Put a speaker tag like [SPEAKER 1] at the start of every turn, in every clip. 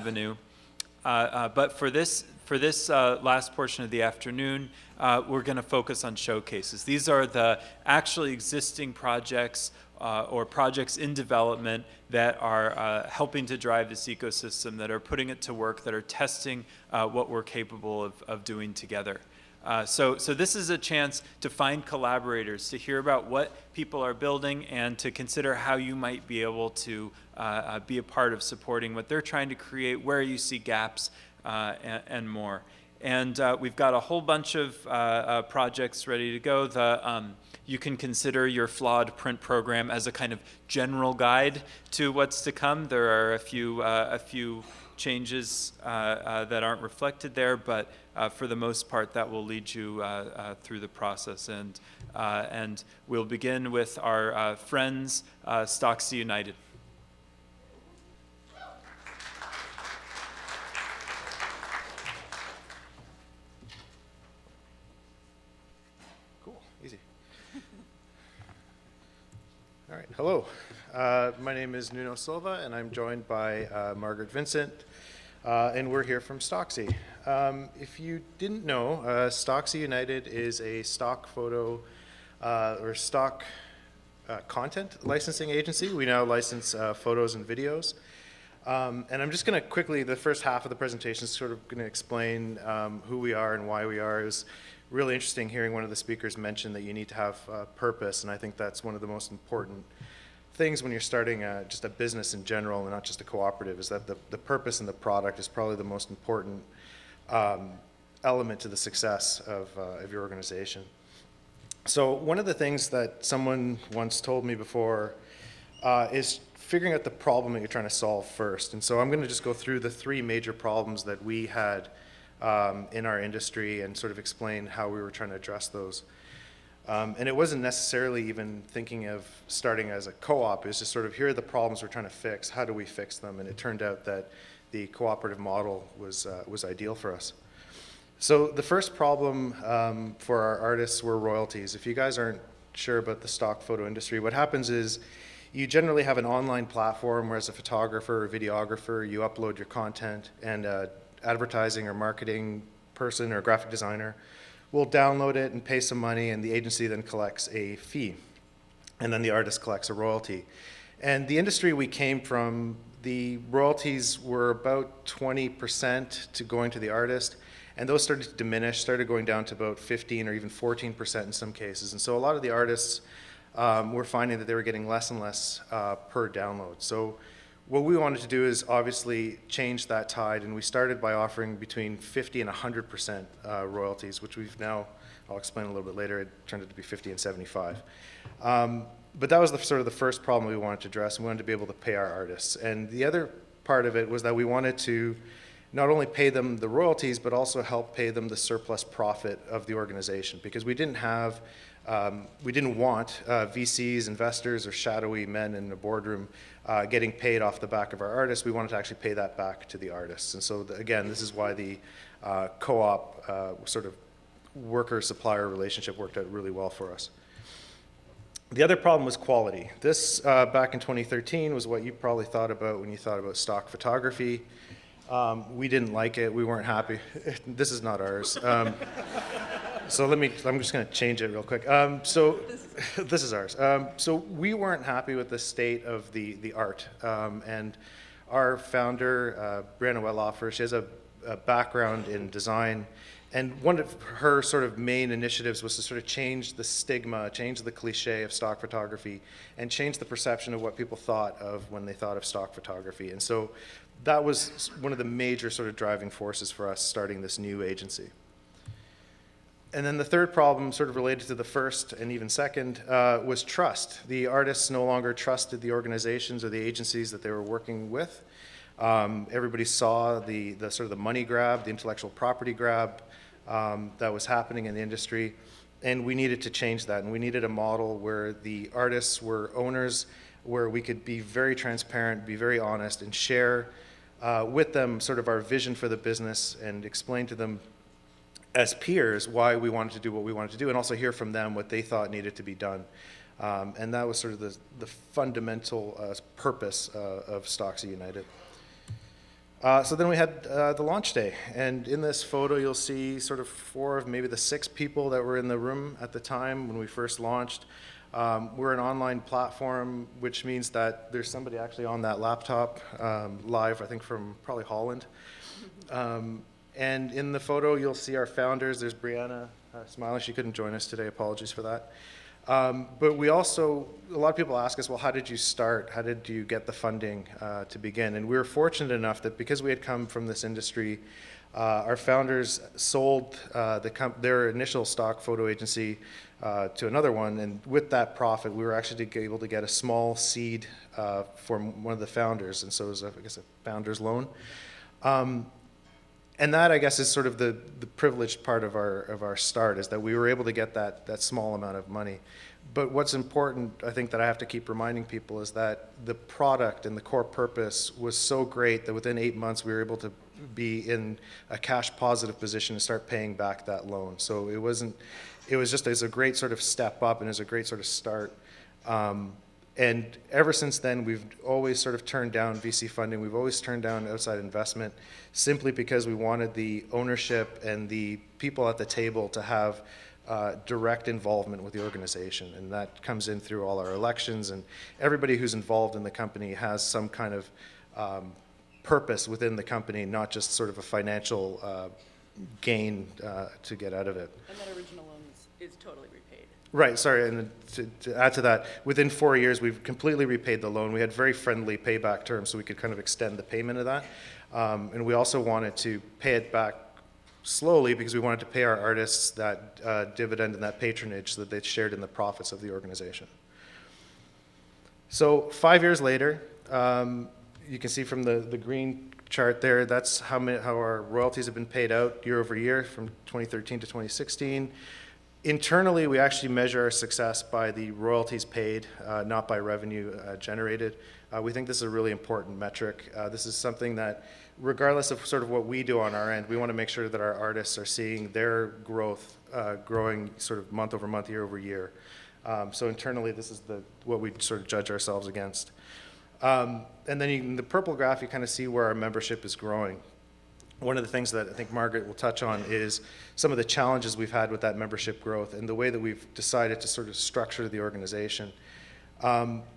[SPEAKER 1] Avenue. But for this last portion of the afternoon, we're going to focus on showcases. These are the actually existing projects or projects in development that are helping to drive this ecosystem, that are putting it to work, that are testing what we're capable of doing together. So this is a chance to find collaborators, to hear about what people are building, and to consider how you might be able to be a part of supporting what they're trying to create, where you see gaps, and more. And we've got a whole bunch of projects ready to go. You can consider your flawed print program as a kind of general guide to what's to come. There are a few changes that aren't reflected there, but for the most part, that will lead you through the process. And we'll begin with our friends, Stocksy United.
[SPEAKER 2] Cool, easy. All right, hello. My name is Nuno Silva, and I'm joined by Margaret Vincent, and we're here from Stocksy. If you didn't know, Stocksy United is a stock photo or stock content licensing agency. We now license photos and videos. And I'm just going to quickly, the first half of the presentation is sort of going to explain who we are and why we are. It was really interesting hearing one of the speakers mention that you need to have purpose, and I think that's one of the most important things when you're starting just a business in general and not just a cooperative, is that the purpose and the product is probably the most important element to the success of your organization. So one of the things that someone once told me before is figuring out the problem that you're trying to solve first. And so I'm going to just go through the three major problems that we had in our industry and sort of explain how we were trying to address those. And it wasn't necessarily even thinking of starting as a co-op. It was just sort of, here are the problems we're trying to fix. How do we fix them? And it turned out that the cooperative model was ideal for us. So the first problem for our artists were royalties. If you guys aren't sure about the stock photo industry, what happens is you generally have an online platform where, as a photographer or videographer, you upload your content, and advertising or marketing person or graphic designer will download it and pay some money, and the agency then collects a fee, and then the artist collects a royalty. And the industry we came from, the royalties were about 20% to going to the artist, and those started to diminish, started going down to about 15 or even 14% in some cases. And so a lot of the artists were finding that they were getting less and less per download. So what we wanted to do is obviously change that tide, and we started by offering between 50 and 100% royalties, which we've now, I'll explain a little bit later, it turned out to be 50 and 75. But that was sort of the first problem we wanted to address, and we wanted to be able to pay our artists. And the other part of it was that we wanted to not only pay them the royalties, but also help pay them the surplus profit of the organization, because we didn't want VCs, investors, or shadowy men in the boardroom getting paid off the back of our artists. We wanted to actually pay that back to the artists. And so, again, this is why the co-op sort of worker-supplier relationship worked out really well for us. The other problem was quality. This, back in 2013, was what you probably thought about when you thought about stock photography. We didn't like it. We weren't happy. This is not ours. So I'm just going to change it real quick. So this is ours. So we weren't happy with the state of the art. And our founder, Brianna Wettloffer, she has a background in design. And one of her sort of main initiatives was to sort of change the stigma, change the cliche of stock photography, and change the perception of what people thought of when they thought of stock photography. And so that was one of the major sort of driving forces for us starting this new agency. And then the third problem, sort of related to the first and even second, was trust. The artists no longer trusted the organizations or the agencies that they were working with. Everybody saw the sort of the money grab, the intellectual property grab that was happening in the industry, and we needed to change that. And we needed a model where the artists were owners, where we could be very transparent, be very honest, and share with them sort of our vision for the business and explain to them as peers why we wanted to do what we wanted to do, and also hear from them what they thought needed to be done. And that was sort of the fundamental purpose of Stocksy United. So then we had the launch day, and in this photo you'll see sort of 4 of maybe the 6 people that were in the room at the time when we first launched. We're an online platform, which means that there's somebody actually on that laptop live, I think from probably Holland. And in the photo you'll see our founders. There's Brianna smiling. She couldn't join us today, apologies for that. But we also, a lot of people ask us, well, how did you start? How did you get the funding to begin? And we were fortunate enough that because we had come from this industry, our founders sold their initial stock photo agency to another one, and with that profit, we were actually able to get a small seed from one of the founders, and so it was, I guess, a founder's loan. And that, I guess, is sort of the privileged part of our start, is that we were able to get that small amount of money. But what's important, I think, that I have to keep reminding people is that the product and the core purpose was so great that within 8 months we were able to be in a cash positive position to start paying back that loan. So it was a great sort of step up, and it was a great sort of start. And ever since then, we've always sort of turned down VC funding. We've always turned down outside investment simply because we wanted the ownership and the people at the table to have direct involvement with the organization. And that comes in through all our elections, and everybody who's involved in the company has some kind of purpose within the company, not just sort of a financial gain to get out of it.
[SPEAKER 3] And that original loan is totally repaid.
[SPEAKER 2] Right, sorry, and to add to that, within 4 years, we've completely repaid the loan. We had very friendly payback terms, so we could kind of extend the payment of that. And we also wanted to pay it back slowly because we wanted to pay our artists that dividend and that patronage that they shared in the profits of the organization. So 5 years later, you can see from the green chart there, that's how our royalties have been paid out year over year from 2013 to 2016. Internally, we actually measure our success by the royalties paid, not by revenue generated. We think this is a really important metric. This is something that, regardless of sort of what we do on our end, we want to make sure that our artists are seeing their growth growing sort of month over month, year over year. So internally, this is what we sort of judge ourselves against. And then in the purple graph, you kind of see where our membership is growing. One of the things that I think Margaret will touch on is some of the challenges we've had with that membership growth and the way that we've decided to sort of structure the organization.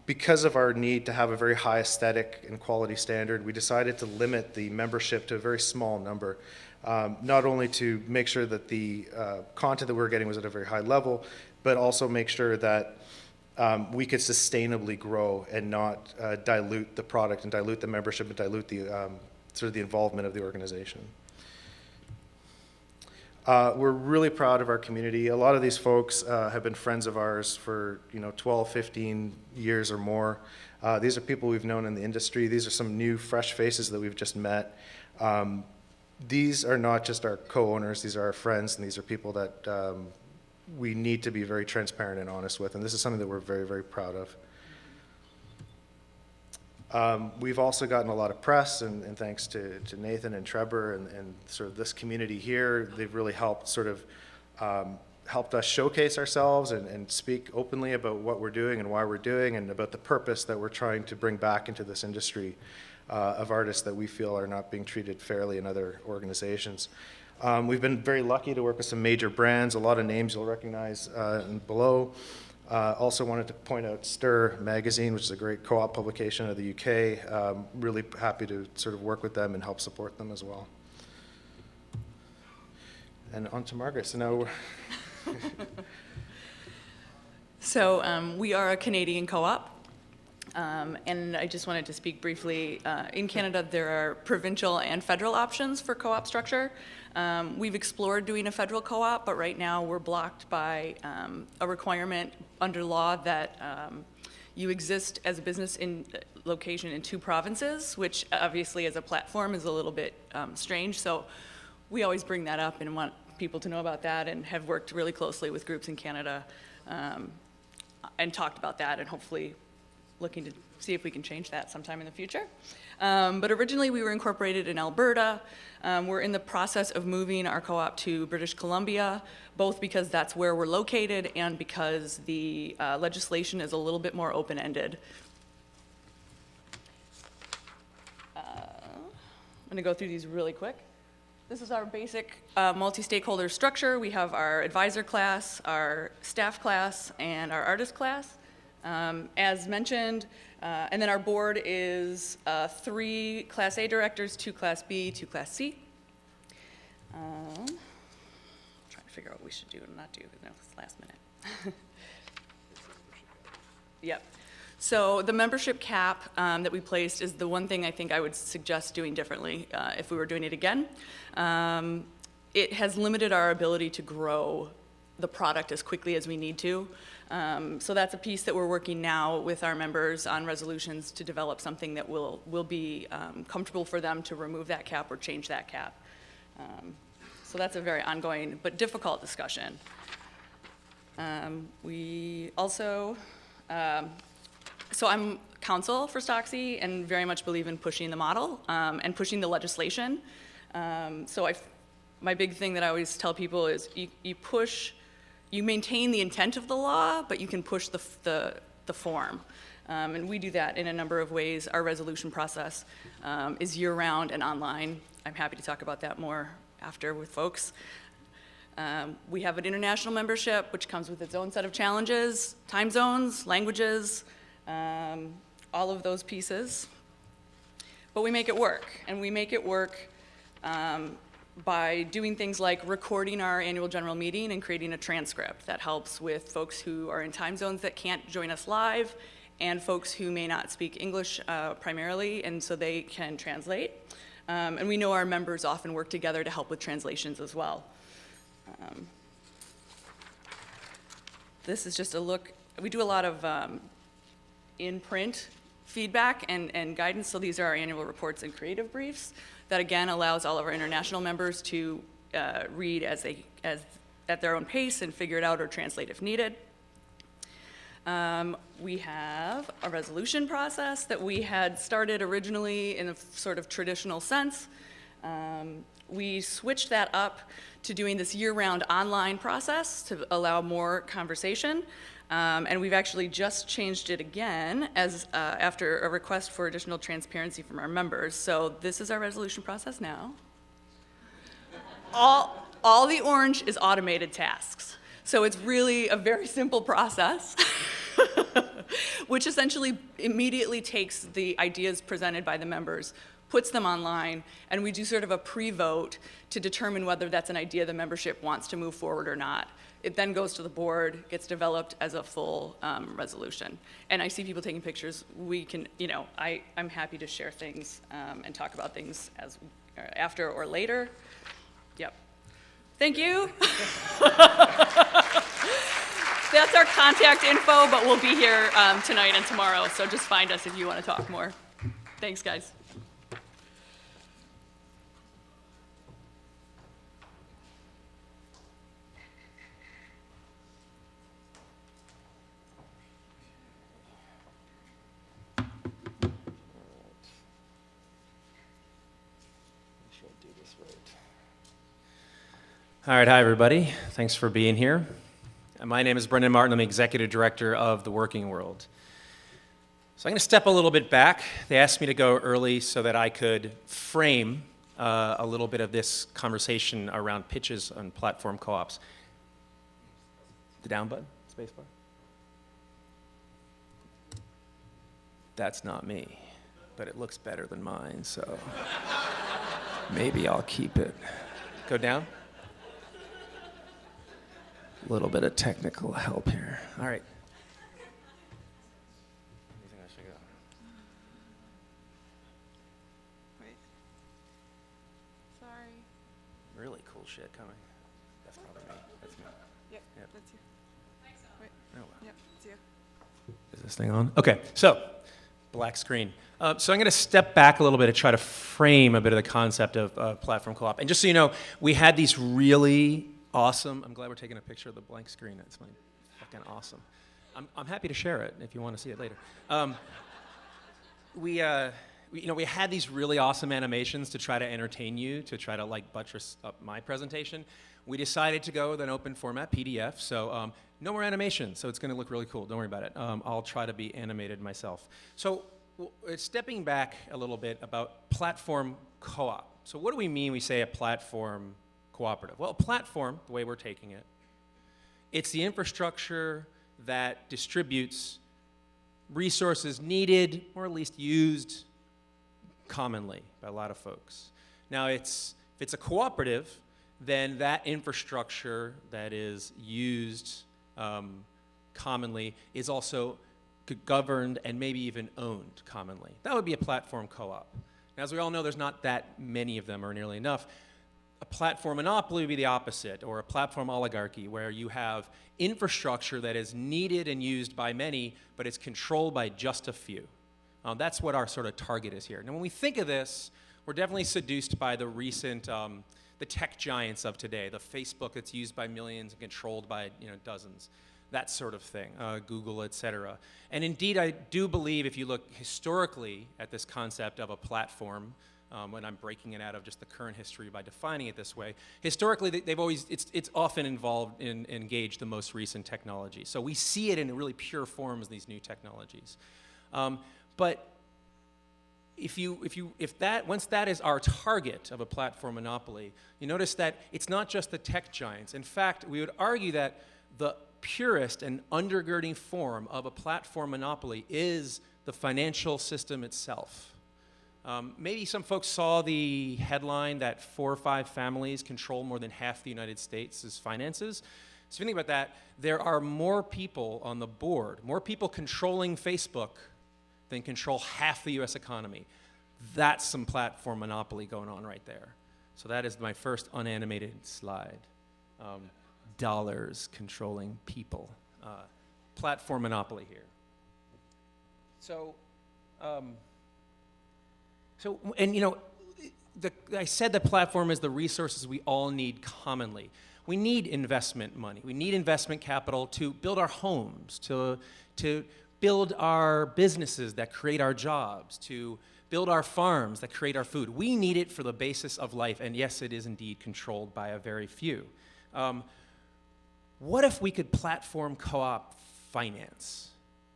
[SPEAKER 2] Because of our need to have a very high aesthetic and quality standard, we decided to limit the membership to a very small number, not only to make sure that the content that we were getting was at a very high level, but also make sure that we could sustainably grow and not dilute the product and dilute the membership and dilute the sort of the involvement of the organization. We're really proud of our community. A lot of these folks have been friends of ours for 12, 15 years or more. These are people we've known in the industry. These are some new, fresh faces that we've just met. These are not just our co-owners. These are our friends, and these are people that we need to be very transparent and honest with, and this is something that we're very, very proud of. We've also gotten a lot of press, and thanks to Nathan and Trevor and sort of this community here, they've really helped sort of helped us showcase ourselves and speak openly about what we're doing and why we're doing, and about the purpose that we're trying to bring back into this industry of artists that we feel are not being treated fairly in other organizations. We've been very lucky to work with some major brands, a lot of names you'll recognize below. Also wanted to point out Stir magazine, which is a great co-op publication of the UK. Really happy to sort of work with them and help support them as well. And on to Margaret. So now
[SPEAKER 3] So we are a Canadian co-op. And I just wanted to speak briefly. In Canada, there are provincial and federal options for co-op structure. We've explored doing a federal co-op, but right now we're blocked by a requirement under law that you exist as a business in location in 2 provinces, which obviously as a platform is a little bit strange. So we always bring that up and want people to know about that, and have worked really closely with groups in Canada and talked about that, and hopefully looking to see if we can change that sometime in the future. But originally we were incorporated in Alberta. We're in the process of moving our co-op to British Columbia, both because that's where we're located and because the legislation is a little bit more open-ended. going to go through these really quick. This is our basic multi-stakeholder structure. We have our advisor class, our staff class, and our artist class. As mentioned, and then our board is 3 Class A directors, 2 Class B, 2 Class C. Trying to figure out what we should do and not do, because now it's last minute. Yep. So the membership cap that we placed is the one thing I think I would suggest doing differently if we were doing it again. It has limited our ability to grow the product as quickly as we need to. So that's a piece that we're working now with our members on resolutions to develop something that will be comfortable for them to remove that cap or change that cap. So that's a very ongoing but difficult discussion. We also, so I'm counsel for Stocksy and very much believe in pushing the model and pushing the legislation. My big thing that I always tell people is you maintain the intent of the law, but you can push the form. And we do that in a number of ways. Our resolution process is year-round and online. I'm happy to talk about that more after with folks. We have an international membership, which comes with its own set of challenges, time zones, languages, all of those pieces. But we make it work, and we make it work by doing things like recording our annual general meeting and creating a transcript that helps with folks who are in time zones that can't join us live and folks who may not speak English primarily, and so they can translate. And we know our members often work together to help with translations as well. This is just a look. We do a lot of in-print feedback and guidance, so these are our annual reports and creative briefs. That again allows all of our international members to read at their own pace and figure it out or translate if needed. We have a resolution process that we had started originally in a sort of traditional sense. We switched that up to doing this year-round online process to allow more conversation. And we've actually just changed it again as after a request for additional transparency from our members. So this is our resolution process now. All the orange is automated tasks. So it's really a very simple process, which essentially immediately takes the ideas presented by the members, puts them online, and we do sort of a pre-vote to determine whether that's an idea the membership wants to move forward or not. It then goes to the board, gets developed as a full resolution. And I see people taking pictures. We can, I'm happy to share things and talk about things after or later. Yep. Thank you. That's our contact info, but we'll be here tonight and tomorrow, so just find us if you want to talk more. Thanks, guys.
[SPEAKER 4] All right, hi everybody. Thanks for being here. My name is Brendan Martin. I'm the Executive Director of The Working World. So I'm going to step a little bit back. They asked me to go early so that I could frame a little bit of this conversation around pitches on platform co-ops. The down button, spacebar. That's not me, but it looks better than mine, so maybe I'll keep it. Go down. A little bit of technical help here. All right. Where do you think I should go?
[SPEAKER 3] Wait. Sorry.
[SPEAKER 4] Really cool shit coming. That's probably me. That's me.
[SPEAKER 3] Yep.
[SPEAKER 4] Yep.
[SPEAKER 3] That's you. Wait.
[SPEAKER 4] Oh, wow.
[SPEAKER 3] Yep. It's you.
[SPEAKER 4] Is this thing on? Okay, so black screen. So I'm going to step back a little bit to try to frame a bit of the concept of platform co-op. And just so you know, we had these really awesome. I'm glad we're taking a picture of the blank screen. That's fucking awesome. I'm happy to share it if you want to see it later. We had these really awesome animations to try to entertain you, to try to buttress up my presentation. We decided to go with an open format PDF, so no more animation. So it's going to look really cool. Don't worry about it. I'll try to be animated myself. So stepping back a little bit about platform co-op. So what do we mean when we say a platform cooperative? Well, a platform, the way we're taking it, it's the infrastructure that distributes resources needed or at least used commonly by a lot of folks. Now, if it's a cooperative, then that infrastructure that is used commonly is also governed and maybe even owned commonly. That would be a platform co-op. Now, as we all know, there's not that many of them or nearly enough. A platform monopoly would be the opposite, or a platform oligarchy, where you have infrastructure that is needed and used by many, but it's controlled by just a few. That's what our sort of target is here. Now, when we think of this, we're definitely seduced by the recent, the tech giants of today, the Facebook that's used by millions and controlled by dozens, that sort of thing, Google, et cetera. And indeed, I do believe if you look historically at this concept of a platform, when I'm breaking it out of just the current history by defining it this way, historically it's often engaged the most recent technology. So we see it in really pure forms, these new technologies. But once that is our target of a platform monopoly, you notice that it's not just the tech giants. In fact, we would argue that the purest and undergirding form of a platform monopoly is the financial system itself. Maybe some folks saw the headline that 4 or 5 families control more than half the United States' finances. So if you think about that, there are more people on the board, more people controlling Facebook than control half the U.S. economy. That's some platform monopoly going on right there. So that is my first unanimated slide. Dollars controlling people. Platform monopoly here. I said the platform is the resources we all need commonly. We need investment money. We need investment capital to build our homes, to build our businesses that create our jobs, to build our farms that create our food. We need it for the basis of life, and yes, it is indeed controlled by a very few. What if we could platform co-op finance?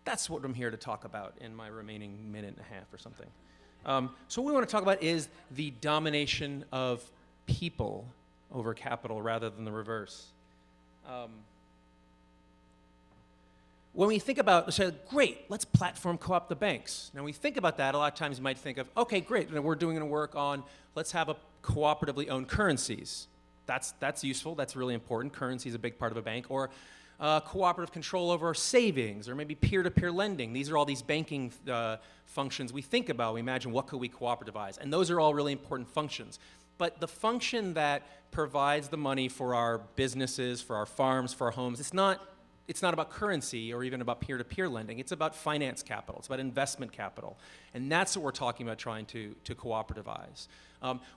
[SPEAKER 4] That's what I'm here to talk about in my remaining minute and a half or something. So what we want to talk about is the domination of people over capital rather than the reverse. When we think about, say, great, let's platform co-op the banks. Now, when we think about that, a lot of times you might think of, okay, great, we're doing work on, let's have a cooperatively owned currencies. That's useful, that's really important. Currency is a big part of a bank. Or cooperative control over savings, or maybe peer-to-peer lending. These are all these banking functions we think about. We imagine what could we cooperativize, and those are all really important functions. But the function that provides the money for our businesses, for our farms, for our homes, it's not about currency or even about peer-to-peer lending. It's about finance capital. It's about investment capital. And that's what we're talking about trying to cooperativize.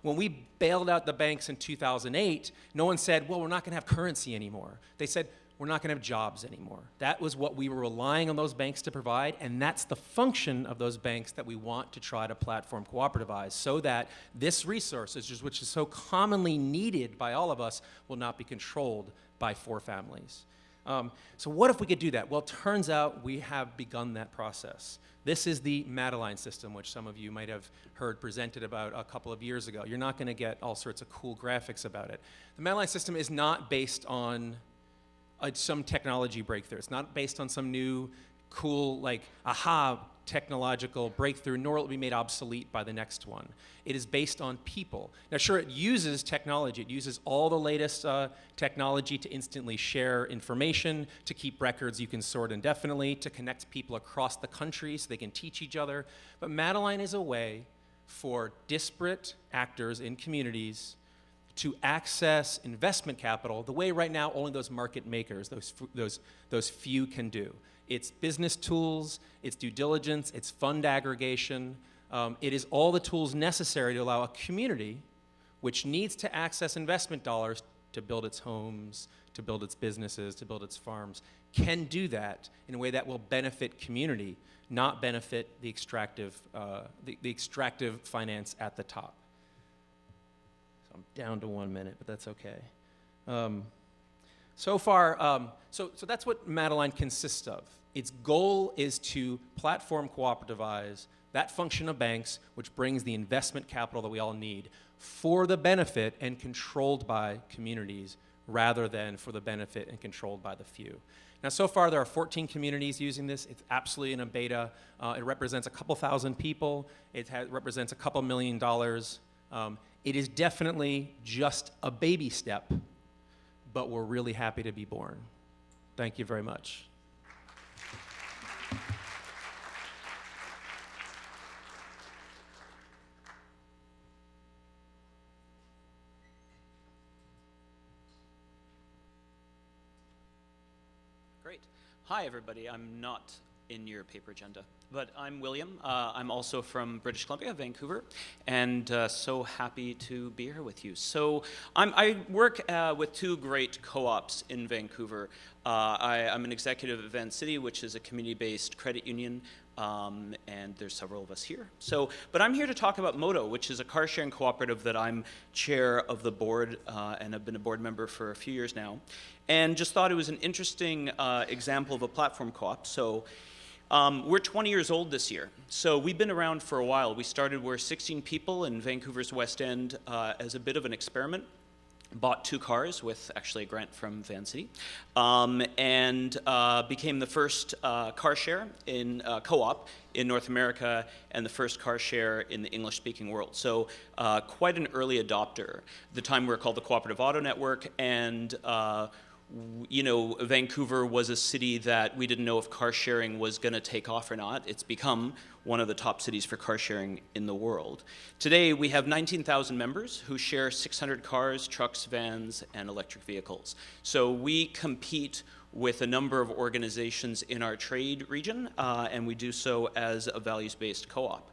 [SPEAKER 4] When we bailed out the banks in 2008, no one said, well, we're not going to have currency anymore. They said, we're not going to have jobs anymore. That was what we were relying on those banks to provide, and that's the function of those banks that we want to try to platform cooperativize so that this resource, which is so commonly needed by all of us, will not be controlled by 4 families. So what if we could do that? Well, it turns out we have begun that process. This is the Madeline system, which some of you might have heard presented about a couple of years ago. You're not going to get all sorts of cool graphics about it. The Madeline system is not based on some technology breakthrough. It's not based on some new, cool, technological breakthrough, nor will it be made obsolete by the next one. It is based on people. Now, sure, it uses technology. It uses all the latest technology to instantly share information, to keep records you can sort indefinitely, to connect people across the country so they can teach each other. But Madeline is a way for disparate actors in communities to access investment capital the way right now only those market makers, those few can do. It's business tools, it's due diligence, it's fund aggregation. It is all the tools necessary to allow a community which needs to access investment dollars to build its homes, to build its businesses, to build its farms, can do that in a way that will benefit community, not benefit the extractive finance at the top. So I'm down to 1 minute, but that's okay. So that's what Madeline consists of. Its goal is to platform cooperativize that function of banks which brings the investment capital that we all need for the benefit and controlled by communities rather than for the benefit and controlled by the few. Now, so far, there are 14 communities using this. It's absolutely in a beta. It represents a couple thousand people. It represents a couple $1 million. It is definitely just a baby step, but we're really happy to be born. Thank you very much.
[SPEAKER 5] Great. Hi, everybody. I'm not in your paper agenda, but I'm William. I'm also from British Columbia, Vancouver, and so happy to be here with you. So I work with two great co-ops in Vancouver. I'm an executive at Van City, which is a community-based credit union, and there's several of us here. But I'm here to talk about Moto, which is a car-sharing cooperative that I'm chair of the board, and I've been a board member for a few years now, and just thought it was an interesting example of a platform co-op. So we're 20 years old this year, so we've been around for a while. We started, we're 16 people in Vancouver's West End as a bit of an experiment. Bought 2 cars with actually a grant from Van City, and became the first car share in co-op in North America and the first car share in the English-speaking world. So quite an early adopter. At the time we were called the Cooperative Auto Network, and you know, Vancouver was a city that we didn't know if car sharing was going to take off or not. It's become one of the top cities for car sharing in the world. Today, we have 19,000 members who share 600 cars, trucks, vans, and electric vehicles. So we compete with a number of organizations in our trade region, and we do so as a values-based co-op.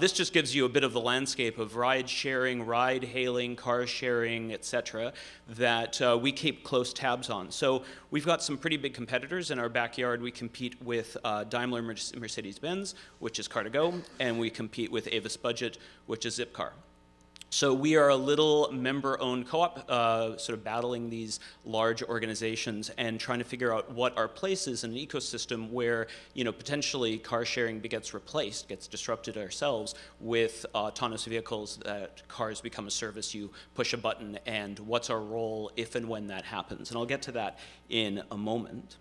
[SPEAKER 5] This just gives you a bit of the landscape of ride sharing, ride hailing, car sharing, etc., that we keep close tabs on. So we've got some pretty big competitors in our backyard. We compete with Daimler Mercedes-Benz, which is Car2Go, and we compete with Avis Budget, which is Zipcar. So we are a little member-owned co-op, sort of battling these large organizations and trying to figure out what our place is in an ecosystem where, you know, potentially car sharing gets replaced, gets disrupted ourselves with autonomous vehicles, that cars become a service, you push a button, and what's our role if and when that happens. And I'll get to that in a moment.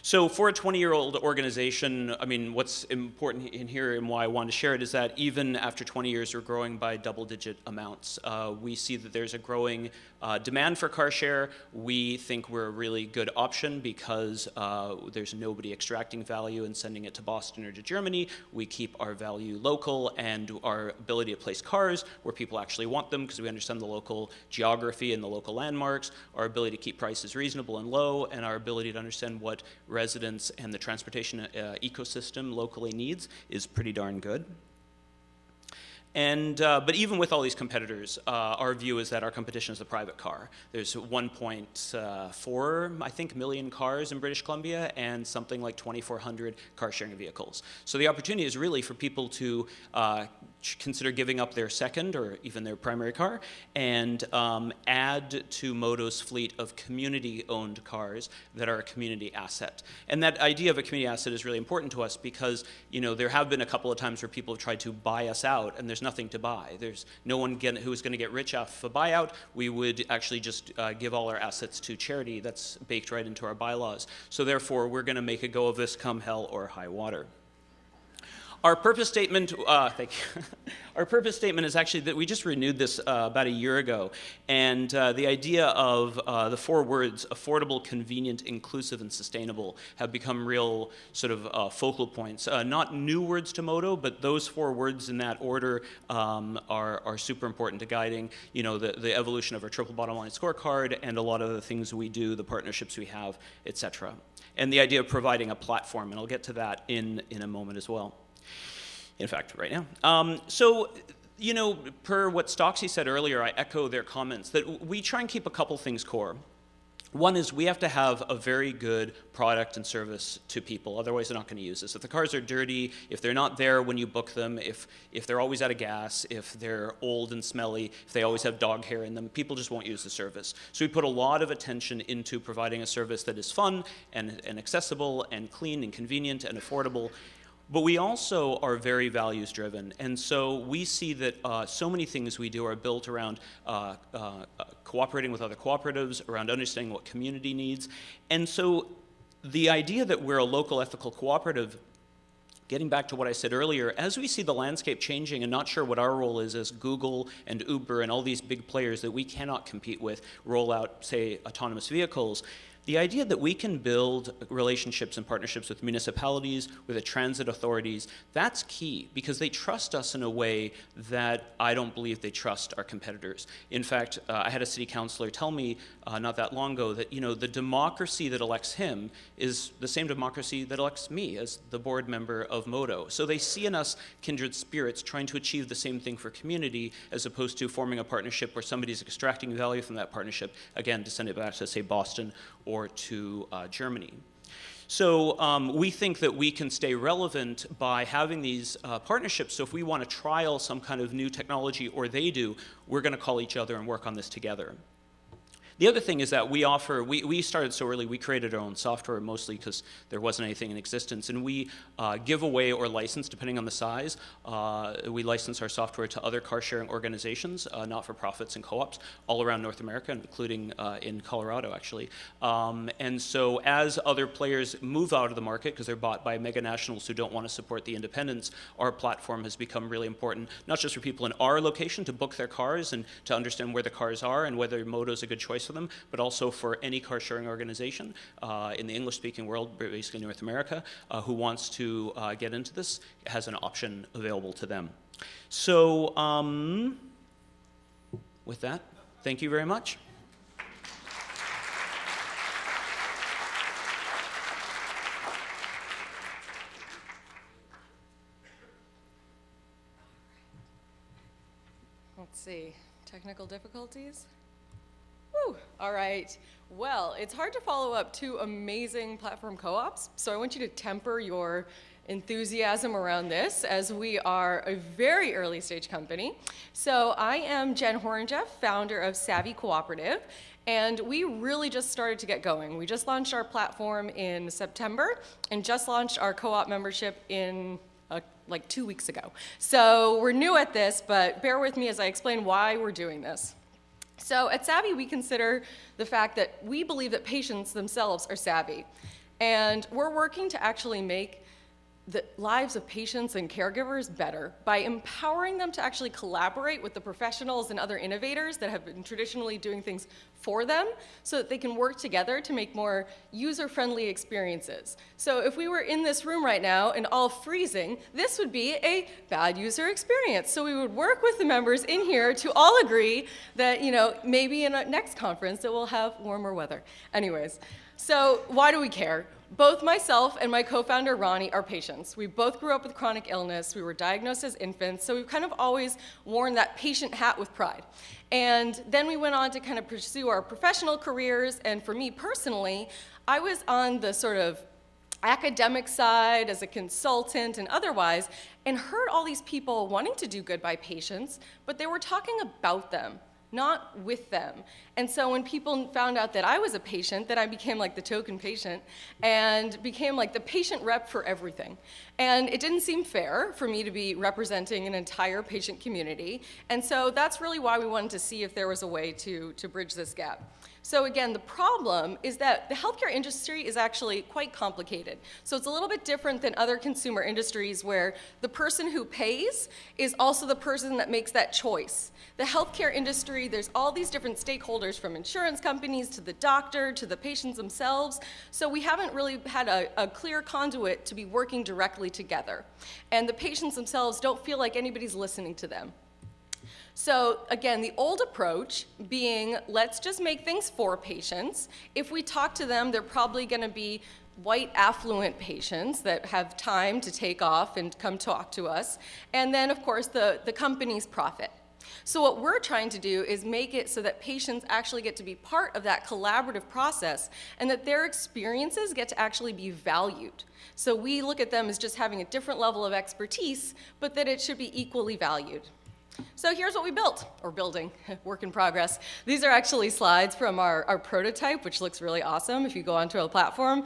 [SPEAKER 5] So for a 20-year-old organization, I mean, what's important in here and why I wanted to share it is that even after 20 years, we're growing by double-digit amounts. We see that there's a growing demand for car share. We think we're a really good option because there's nobody extracting value and sending it to Boston or to Germany. We keep our value local and our ability to place cars where people actually want them because we understand the local geography and the local landmarks, our ability to keep prices reasonable and low, and our ability to understand what residents and the transportation ecosystem locally needs is pretty darn good. And, but even with all these competitors, our view is that our competition is the private car. There's 1.4, I think, million cars in British Columbia and something like 2,400 car sharing vehicles. So the opportunity is really for people to consider giving up their second or even their primary car and add to Moto's fleet of community-owned cars that are a community asset. And that idea of a community asset is really important to us because, you know, there have been a couple of times where people have tried to buy us out and there's nothing to buy. There's no one who's going to get rich off a buyout. We would actually just give all our assets to charity. That's baked right into our bylaws. So therefore, we're going to make a go of this come hell or high water. Our purpose statement, thank you. Our purpose statement is actually that we just renewed this about a year ago. And the idea of the 4 words, affordable, convenient, inclusive, and sustainable, have become real sort of focal points. Not new words to Moto, but those 4 words in that order are super important to guiding, you know, the evolution of our triple bottom line scorecard and a lot of the things we do, the partnerships we have, et cetera. And the idea of providing a platform, and I'll get to that in a moment as well. In fact, right now. So, you know, per what Stocksy said earlier, I echo their comments that we try and keep a couple things core. One is we have to have a very good product and service to people, otherwise they're not going to use this. If the cars are dirty, if they're not there when you book them, if they're always out of gas, if they're old and smelly, if they always have dog hair in them, people just won't use the service. So we put a lot of attention into providing a service that is fun and accessible and clean and convenient and affordable. But we also are very values driven, and so we see that so many things we do are built around cooperating with other cooperatives, around understanding what community needs. And so the idea that we're a local ethical cooperative, getting back to what I said earlier, as we see the landscape changing and not sure what our role is as Google and Uber and all these big players that we cannot compete with roll out, say, autonomous vehicles, the idea that we can build relationships and partnerships with municipalities, with the transit authorities, that's key because they trust us in a way that I don't believe they trust our competitors. In fact, I had a city councilor tell me not that long ago that, the democracy that elects him is the same democracy that elects me as the board member of Modo. So they see in us kindred spirits trying to achieve the same thing for community as opposed to forming a partnership where somebody's extracting value from that partnership, again, to send it back to, say, Boston or to Germany. So we think that we can stay relevant by having these partnerships. So if we want to trial some kind of new technology, or they do, we're going to call each other and work on this together. The other thing is that we offer, we started so early, we created our own software mostly because there wasn't anything in existence, and we give away or license, depending on the size. We license our software to other car sharing organizations, not-for-profits and co-ops all around North America, including in Colorado, actually. And so as other players move out of the market because they're bought by mega nationals who don't want to support the independents, our platform has become really important, not just for people in our location to book their cars and to understand where the cars are and whether Modo is a good choice for them, but also for any car sharing organization in the English-speaking world, basically North America, who wants to get into this, has an option available to them. So with that, thank you very much.
[SPEAKER 6] Let's see, technical difficulties? Woo. All right. Well, it's hard to follow up two amazing platform co-ops, so I want you to temper your enthusiasm around this as we are a very early stage company. So I am Jen Horonjeff, founder of Savvy Cooperative, and we really just started to get going. We just launched our platform in September and just launched our co-op membership in like 2 weeks ago. So we're new at this, but bear with me as I explain why we're doing this. So at Savvy, we consider the fact that we believe that patients themselves are savvy. And we're working to actually make the lives of patients and caregivers better by empowering them to actually collaborate with the professionals and other innovators that have been traditionally doing things for them so that they can work together to make more user-friendly experiences. So if we were in this room right now and all freezing, this would be a bad user experience. So we would work with the members in here to all agree that, maybe in a next conference that we'll have warmer weather. Anyways, so why do we care? Both myself and my co-founder, Ronnie, are patients. We both grew up with chronic illness. We were diagnosed as infants, so we've kind of always worn that patient hat with pride. And then we went on to kind of pursue our professional careers, and for me personally, I was on the sort of academic side as a consultant and otherwise, and heard all these people wanting to do good by patients, but they were talking about them, not with them. And so when people found out that I was a patient, then I became like the token patient and became like the patient rep for everything. And it didn't seem fair for me to be representing an entire patient community. And so that's really why we wanted to see if there was a way to bridge this gap. So again, the problem is that the healthcare industry is actually quite complicated. So it's a little bit different than other consumer industries where the person who pays is also the person that makes that choice. The healthcare industry, there's all these different stakeholders from insurance companies to the doctor to the patients themselves. So we haven't really had a clear conduit to be working directly together. And the patients themselves don't feel like anybody's listening to them. So again, the old approach being, let's just make things for patients. If we talk to them, they're probably going to be white affluent patients that have time to take off and come talk to us. And then, of course, the company's profit. So what we're trying to do is make it so that patients actually get to be part of that collaborative process and that their experiences get to actually be valued. So we look at them as just having a different level of expertise, but that it should be equally valued. So here's what we built, or building, work in progress. These are actually slides from our prototype, which looks really awesome. If you go onto a platform,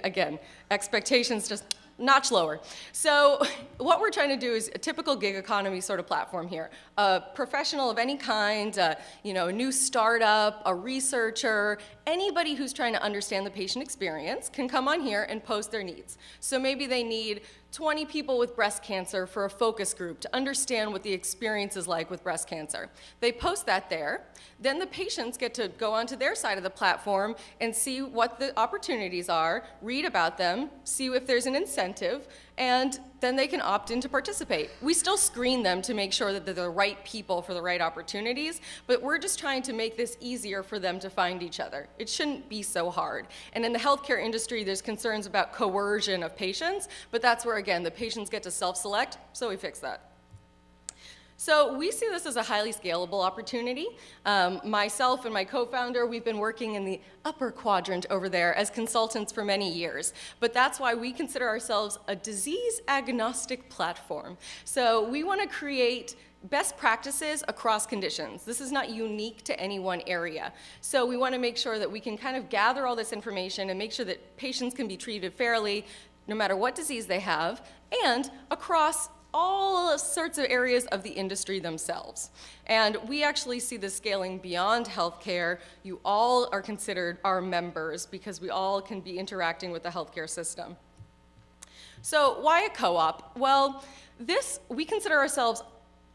[SPEAKER 6] again, expectations just notch lower. So what we're trying to do is a typical gig economy sort of platform here. A professional of any kind, a new startup, a researcher, anybody who's trying to understand the patient experience can come on here and post their needs. So maybe they need 20 people with breast cancer for a focus group to understand what the experience is like with breast cancer. They post that there. Then the patients get to go onto their side of the platform and see what the opportunities are, read about them, see if there's an incentive, and then they can opt in to participate. We still screen them to make sure that they're the right people for the right opportunities, but we're just trying to make this easier for them to find each other. It shouldn't be so hard. And in the healthcare industry, there's concerns about coercion of patients, but that's where, again, the patients get to self-select, so we fix that. So we see this as a highly scalable opportunity. Myself and my co-founder, we've been working in the upper quadrant over there as consultants for many years. But that's why we consider ourselves a disease-agnostic platform. So we want to create best practices across conditions. This is not unique to any one area. So we want to make sure that we can kind of gather all this information and make sure that patients can be treated fairly no matter what disease they have, and across all sorts of areas of the industry themselves. And we actually see this scaling beyond healthcare. You all are considered our members because we all can be interacting with the healthcare system. So why a co-op? Well, we consider ourselves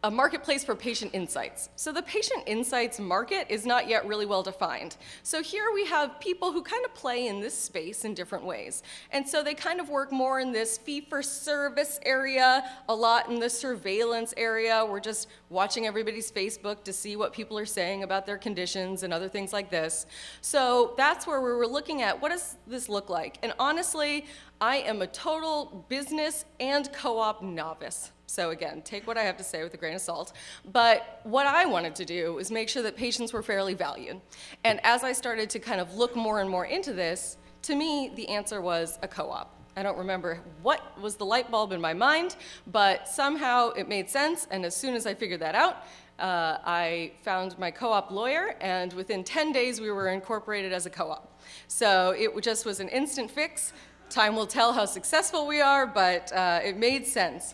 [SPEAKER 6] a marketplace for patient insights. So the patient insights market is not yet really well defined. So here we have people who kind of play in this space in different ways. And so they kind of work more in this fee-for-service area, a lot in the surveillance area. We're just watching everybody's Facebook to see what people are saying about their conditions and other things like this. So that's where we were looking at, what does this look like? And honestly, I am a total business and co-op novice. So again, take what I have to say with a grain of salt. But what I wanted to do is make sure that patients were fairly valued. And as I started to kind of look more and more into this, to me, the answer was a co-op. I don't remember what was the light bulb in my mind, but somehow it made sense. And as soon as I figured that out, I found my co-op lawyer, and within 10 days, we were incorporated as a co-op. So it just was an instant fix. Time will tell how successful we are, but it made sense.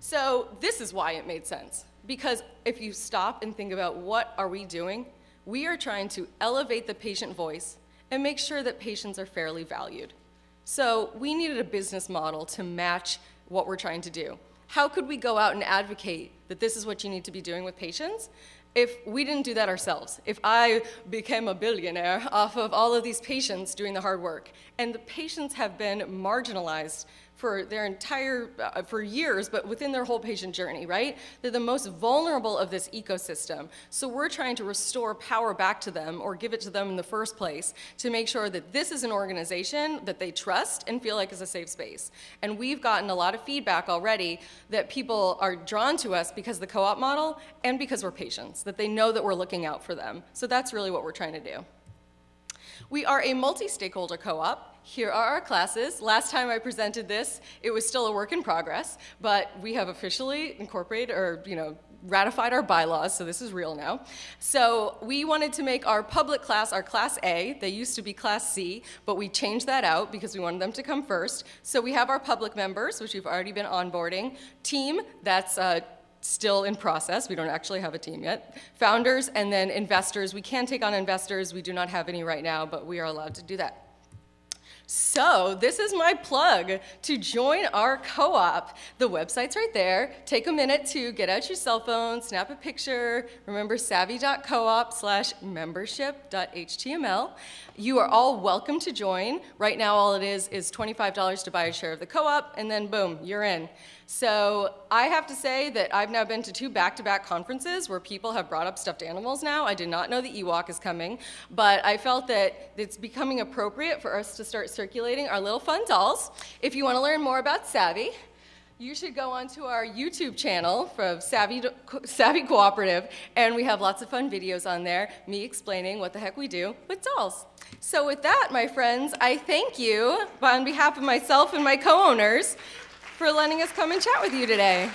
[SPEAKER 6] So this is why it made sense. Because if you stop and think about what are we doing, we are trying to elevate the patient voice and make sure that patients are fairly valued. So we needed a business model to match what we're trying to do. How could we go out and advocate that this is what you need to be doing with patients if we didn't do that ourselves? If I became a billionaire off of all of these patients doing the hard work, and the patients have been marginalized for their for years, but within their whole patient journey, right? They're the most vulnerable of this ecosystem. So we're trying to restore power back to them, or give it to them in the first place, to make sure that this is an organization that they trust and feel like is a safe space. And we've gotten a lot of feedback already that people are drawn to us because of the co-op model and because we're patients, that they know that we're looking out for them. So that's really what we're trying to do. We are a multi-stakeholder co-op. Here are our classes. Last time I presented this, it was still a work in progress, but we have officially incorporated or ratified our bylaws, so this is real now. So we wanted to make our public class our Class A. They used to be Class C, but we changed that out because we wanted them to come first. So we have our public members, which we've already been onboarding. Team, that's still in process. We don't actually have a team yet. Founders, and then investors. We can take on investors. We do not have any right now, but we are allowed to do that. So this is my plug to join our co-op. The website's right there. Take a minute to get out your cell phone, snap a picture. Remember savvy.coop/membership.html. You are all welcome to join. Right now, all it is $25 to buy a share of the co-op, and then boom, you're in. So I have to say that I've now been to 2 back-to-back conferences where people have brought up stuffed animals now. I did not know the Ewok is coming, but I felt that it's becoming appropriate for us to start circulating our little fun dolls. If you want to learn more about Savvy, you should go onto our YouTube channel for Savvy Cooperative, and we have lots of fun videos on there, me explaining what the heck we do with dolls. So with that, my friends, I thank you on behalf of myself and my co-owners for letting us come and chat with you today.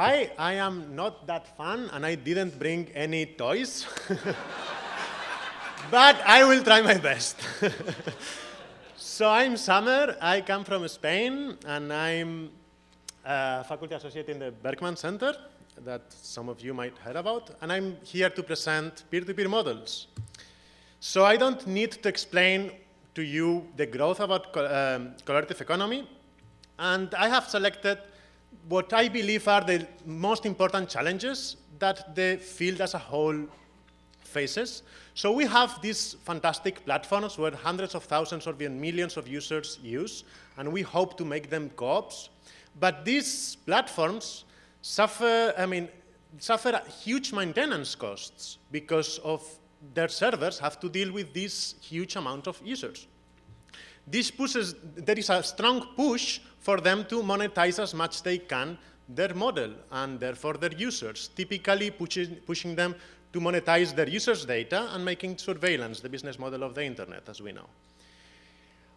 [SPEAKER 7] I am not that fun, and I didn't bring any toys. But I will try my best. So I'm Samer. I come from Spain, and I'm a faculty associate in the Berkman Center that some of you might heard about. And I'm here to present peer-to-peer models. So I don't need to explain to you the growth about collaborative economy. And I have selected what I believe are the most important challenges that the field as a whole faces. So we have these fantastic platforms where hundreds of thousands or even millions of users use, and we hope to make them co-ops. But these platforms suffer huge maintenance costs because of their servers have to deal with this huge amount of users. There is a strong push for them to monetize as much they can their model and therefore their users, typically pushing them to monetize their users' data and making surveillance the business model of the internet, as we know.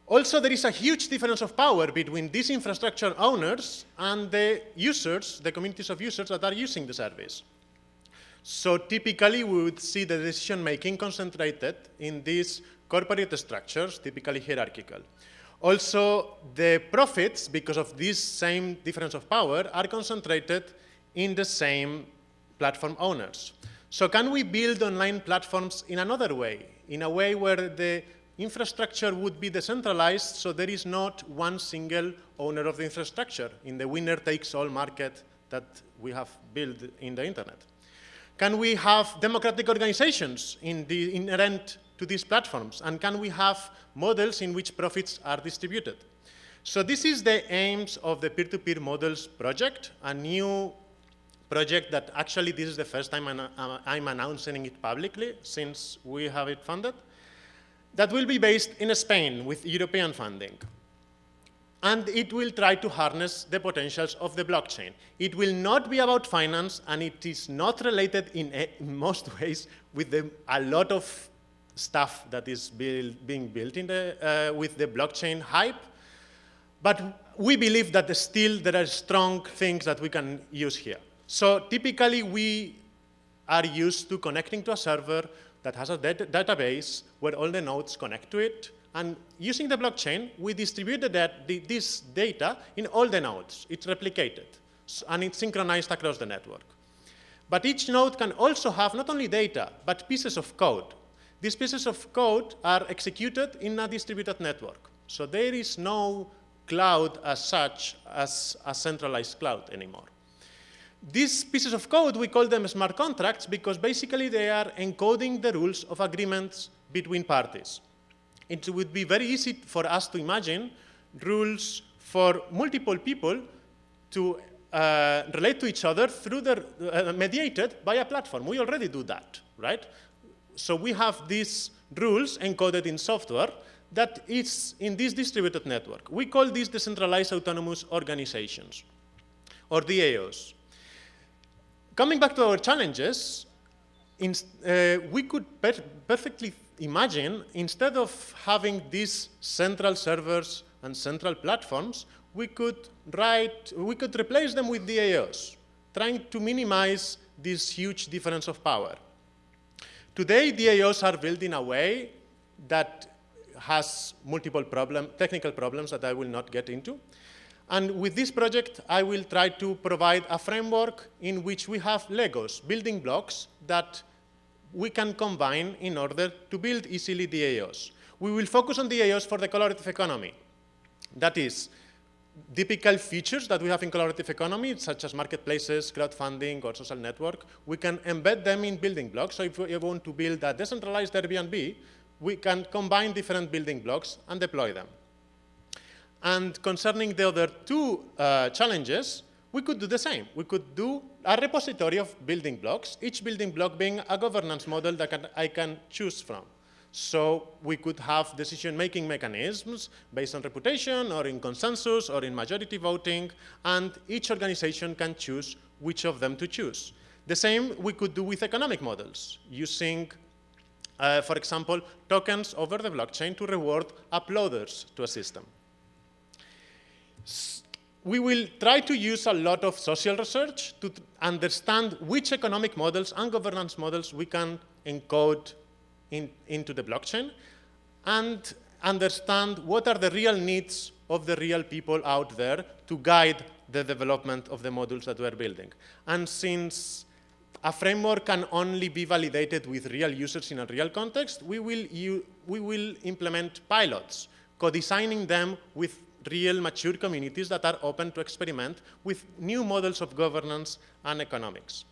[SPEAKER 7] Also, there is a huge difference of power between these infrastructure owners and the users, the communities of users that are using the service. So typically, we would see the decision-making concentrated in these corporate structures, typically hierarchical. Also, the profits, because of this same difference of power, are concentrated in the same platform owners. So can we build online platforms in another way, in a way where the infrastructure would be decentralized, so there is not one single owner of the infrastructure in the winner-takes-all market that we have built in the internet? Can we have democratic organizations inherent to these platforms? And can we have models in which profits are distributed? So this is the aims of the Peer-to-Peer Models project, a new project that actually this is the first time I'm announcing it publicly since we have it funded, that will be based in Spain with European funding. And it will try to harness the potentials of the blockchain. It will not be about finance, and it is not related in most ways with a lot of stuff that is being built with the blockchain hype. But we believe that still there are strong things that we can use here. So typically, we are used to connecting to a server that has a database where all the nodes connect to it. And using the blockchain, we distribute this data in all the nodes. It's replicated, and it's synchronized across the network. But each node can also have not only data, but pieces of code. These pieces of code are executed in a distributed network. So there is no cloud as such as a centralized cloud anymore. These pieces of code, we call them smart contracts because basically they are encoding the rules of agreements between parties. It would be very easy for us to imagine rules for multiple people to relate to each other through mediated by a platform. We already do that, right? So we have these rules encoded in software that is in this distributed network. We call these decentralized autonomous organizations, or DAOs. Coming back to our challenges, we could perfectly imagine, instead of having these central servers and central platforms, we could replace them with DAOs, trying to minimize this huge difference of power. Today, DAOs are built in a way that has multiple technical problems that I will not get into. And with this project, I will try to provide a framework in which we have Legos, building blocks that we can combine in order to build easily DAOs. We will focus on DAOs for the collaborative economy. That is, typical features that we have in collaborative economy, such as marketplaces, crowdfunding, or social network, we can embed them in building blocks. So if we want to build a decentralized Airbnb, we can combine different building blocks and deploy them. And concerning the other two challenges, we could do the same. We could do a repository of building blocks, each building block being a governance model that I can choose from. So we could have decision-making mechanisms based on reputation, or in consensus, or in majority voting, and each organization can choose which of them to choose. The same we could do with economic models, using, for example, tokens over the blockchain to reward uploaders to a system. we will try to use a lot of social research to understand which economic models and governance models we can encode into the blockchain, and understand what are the real needs of the real people out there to guide the development of the modules that we're building. And since a framework can only be validated with real users in a real context, we will implement pilots, co-designing them with real mature communities that are open to experiment with new models of governance and economics.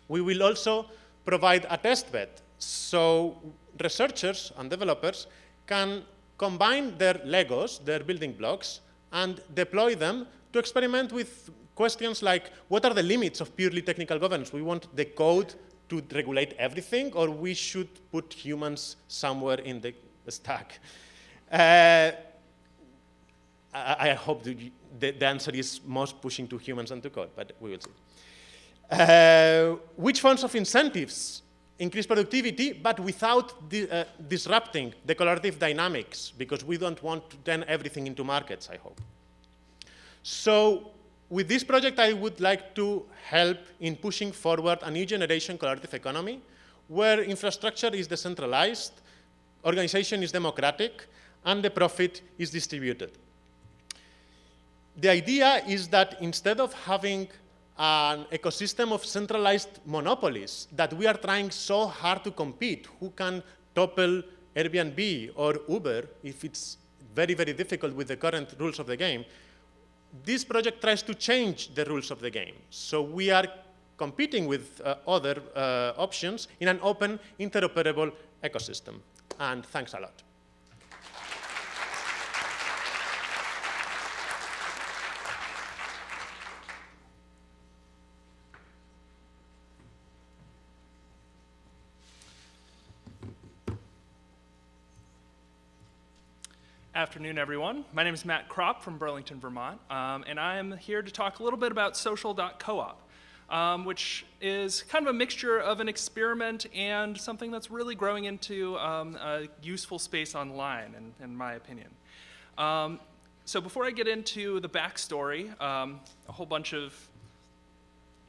[SPEAKER 7] We will also provide a test bed, so researchers and developers can combine their Legos, their building blocks, and deploy them to experiment with questions like, what are the limits of purely technical governance? We want the code to regulate everything, or we should put humans somewhere in the stack? I hope the answer is most pushing to humans and to code, but we will see. Which forms of incentives increase productivity, but without disrupting the collaborative dynamics, because we don't want to turn everything into markets, I hope. So with this project, I would like to help in pushing forward a new generation collaborative economy, where infrastructure is decentralized, organization is democratic, and the profit is distributed. The idea is that instead of having an ecosystem of centralized monopolies that we are trying so hard to compete, who can topple Airbnb or Uber if it's very, very difficult with the current rules of the game, this project tries to change the rules of the game. So we are competing with other options in an open, interoperable ecosystem. And thanks a lot.
[SPEAKER 8] Afternoon, everyone. My name is Matt Cropp from Burlington, Vermont, and I am here to talk a little bit about social.coop, which is kind of a mixture of an experiment and something that's really growing into a useful space online, in my opinion. So before I get into the backstory, a whole bunch of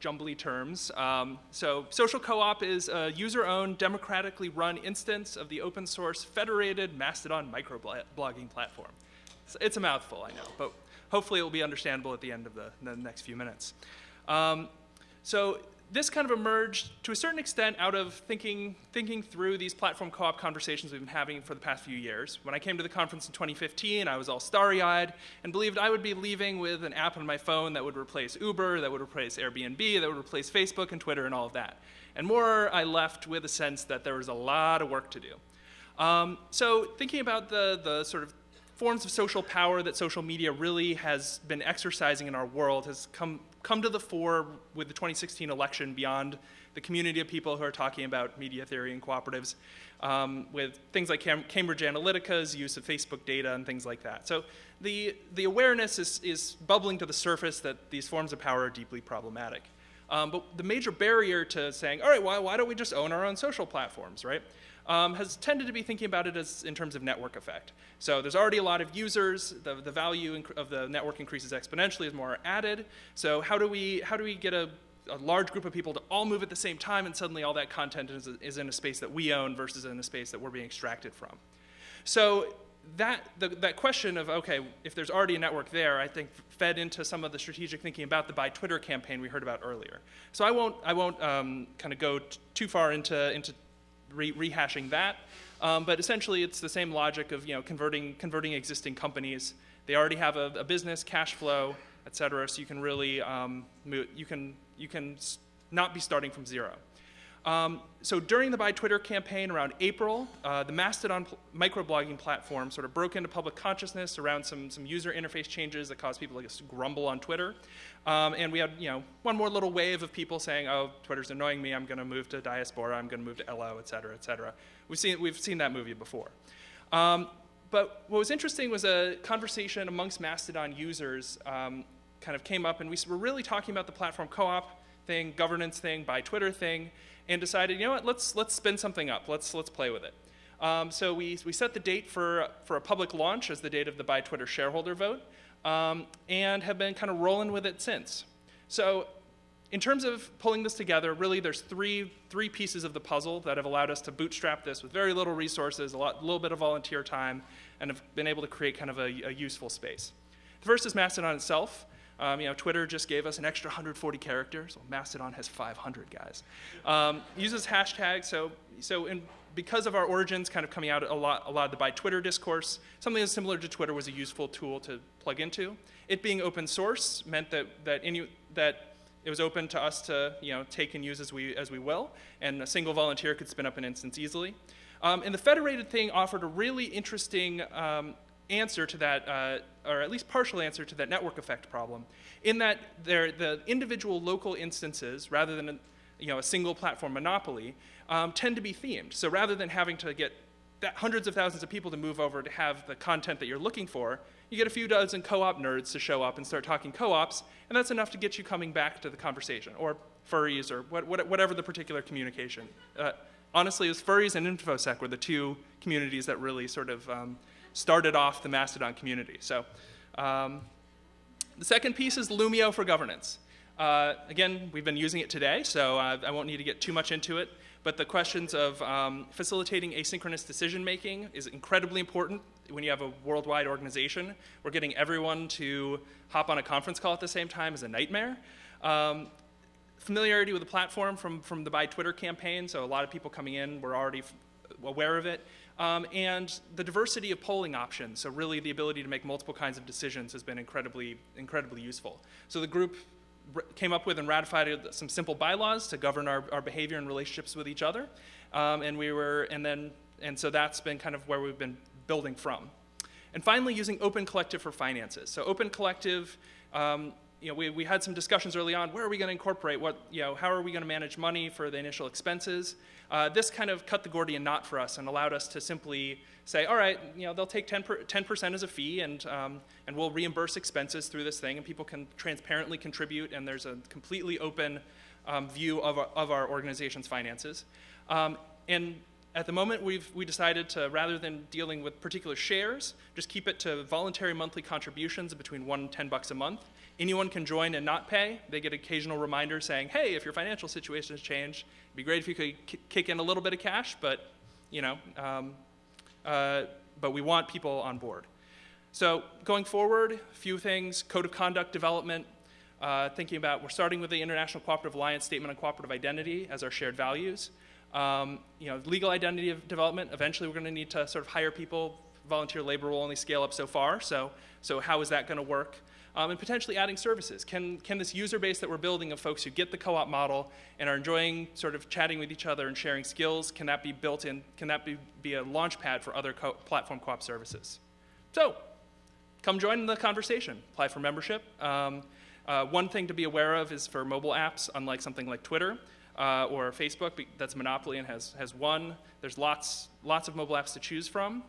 [SPEAKER 8] jumbly terms. So social co-op is a user-owned, democratically run instance of the open source federated Mastodon microblogging platform. It's a mouthful, I know, but hopefully it will be understandable at the end of the next few minutes. So this kind of emerged to a certain extent out of thinking through these platform co-op conversations we've been having for the past few years. When I came to the conference in 2015, I was all starry-eyed and believed I would be leaving with an app on my phone that would replace Uber, that would replace Airbnb, that would replace Facebook and Twitter and all of that. And more, I left with a sense that there was a lot of work to do. So thinking about the sort of forms of social power that social media really has been exercising in our world has come to the fore with the 2016 election beyond the community of people who are talking about media theory and cooperatives, with things like Cambridge Analytica's use of Facebook data and things like that. So the awareness is bubbling to the surface that these forms of power are deeply problematic. But the major barrier to saying, all right, why don't we just own our own social platforms, right? Has tended to be thinking about it as in terms of network effect. So there's already a lot of users. The value of the network increases exponentially as more are added. So how do we get a large group of people to all move at the same time, and suddenly all that content is in a space that we own versus in a space that we're being extracted from? So that question of, okay, if there's already a network there, I think fed into some of the strategic thinking about the Buy Twitter campaign we heard about earlier. So I won't kind of go too far into rehashing that, but essentially it's the same logic of converting existing companies. They already have a business, cash flow, et cetera, so you can really you can not be starting from zero. So during the Buy Twitter campaign around April, the Mastodon microblogging platform sort of broke into public consciousness around some user interface changes that caused people to grumble on Twitter. And we had one more little wave of people saying, oh, Twitter's annoying me, I'm going to move to Diaspora, I'm going to move to LO, et cetera, et cetera. We've seen that movie before. But what was interesting was a conversation amongst Mastodon users kind of came up, and we were really talking about the platform co-op thing, governance thing, Buy Twitter thing, and decided, you know what, let's spin something up. Let's play with it. So we set the date for a public launch as the date of the Buy Twitter shareholder vote. and have been kind of rolling with it since. So in terms of pulling this together, really there's three pieces of the puzzle that have allowed us to bootstrap this with very little resources, a little bit of volunteer time, and have been able to create kind of a useful space. The first is Mastodon itself. Twitter just gave us an extra 140 characters. Well, Mastodon has 500, guys. Uses hashtags, because of our origins kind of coming out a lot of the by Twitter discourse, something that's similar to Twitter was a useful tool to plug into. It being open source meant that it was open to us to take and use as we will, and a single volunteer could spin up an instance easily. And the federated thing offered a really interesting answer to that, or at least partial answer to that network effect problem, in that the individual local instances, rather than a single platform monopoly, tend to be themed. So rather than having to get hundreds of thousands of people to move over to have the content that you're looking for, you get a few dozen co-op nerds to show up and start talking co-ops, and that's enough to get you coming back to the conversation, or furries, or whatever the particular communication. Honestly, it was furries and InfoSec were the two communities that really sort of started off the Mastodon community. So the second piece is Lumio for governance. Again, we've been using it today, so I won't need to get too much into it, but the questions of facilitating asynchronous decision-making is incredibly important when you have a worldwide organization. We're getting everyone to hop on a conference call at the same time is a nightmare. Familiarity with the platform from the Buy Twitter campaign, so a lot of people coming in were already aware of it. And the diversity of polling options, so really the ability to make multiple kinds of decisions has been incredibly so the group came up with and ratified some simple bylaws to govern our behavior and relationships with each other. And so that's been kind of where we've been building from. And finally, using Open Collective for finances. So Open Collective, we had some discussions early on, where are we going to incorporate how are we going to manage money for the initial expenses? This kind of cut the Gordian knot for us and allowed us to simply say, all right, they'll take 10% as a fee, and we'll reimburse expenses through this thing, and people can transparently contribute, and there's a completely open view of our organization's finances. And at the moment, we decided to, rather than dealing with particular shares, just keep it to voluntary monthly contributions of between $1 and $10 a month. Anyone can join and not pay. They get occasional reminders saying, hey, if your financial situation has changed, it'd be great if you could kick in a little bit of cash, but we want people on board. So going forward, a few things: code of conduct development, thinking about, we're starting with the International Cooperative Alliance Statement on Cooperative Identity as our shared values. Legal identity development. Eventually, we're going to need to sort of hire people. Volunteer labor will only scale up so far. So how is that going to work? And potentially adding services. Can this user base that we're building of folks who get the co-op model and are enjoying sort of chatting with each other and sharing skills, can that be built in? Can that be a launch pad for other platform co-op services? So come join the conversation. Apply for membership. One thing to be aware of is for mobile apps, unlike something like Twitter or Facebook, that's a monopoly and has one. There's lots of mobile apps to choose from.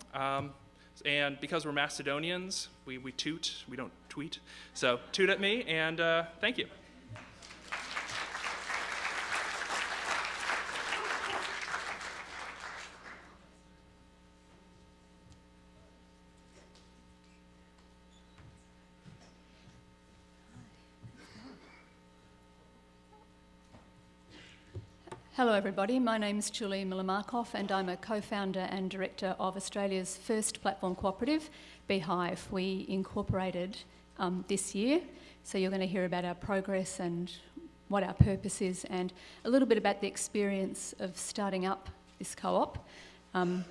[SPEAKER 8] And because we're Macedonians, we toot, we don't tweet. So toot at me, and thank you.
[SPEAKER 9] Hello everybody, my name is Julie Miller-Markoff and I'm a co-founder and director of Australia's first platform cooperative, Beehive. We incorporated this year, so you're going to hear about our progress and what our purpose is, and a little bit about the experience of starting up this co-op. A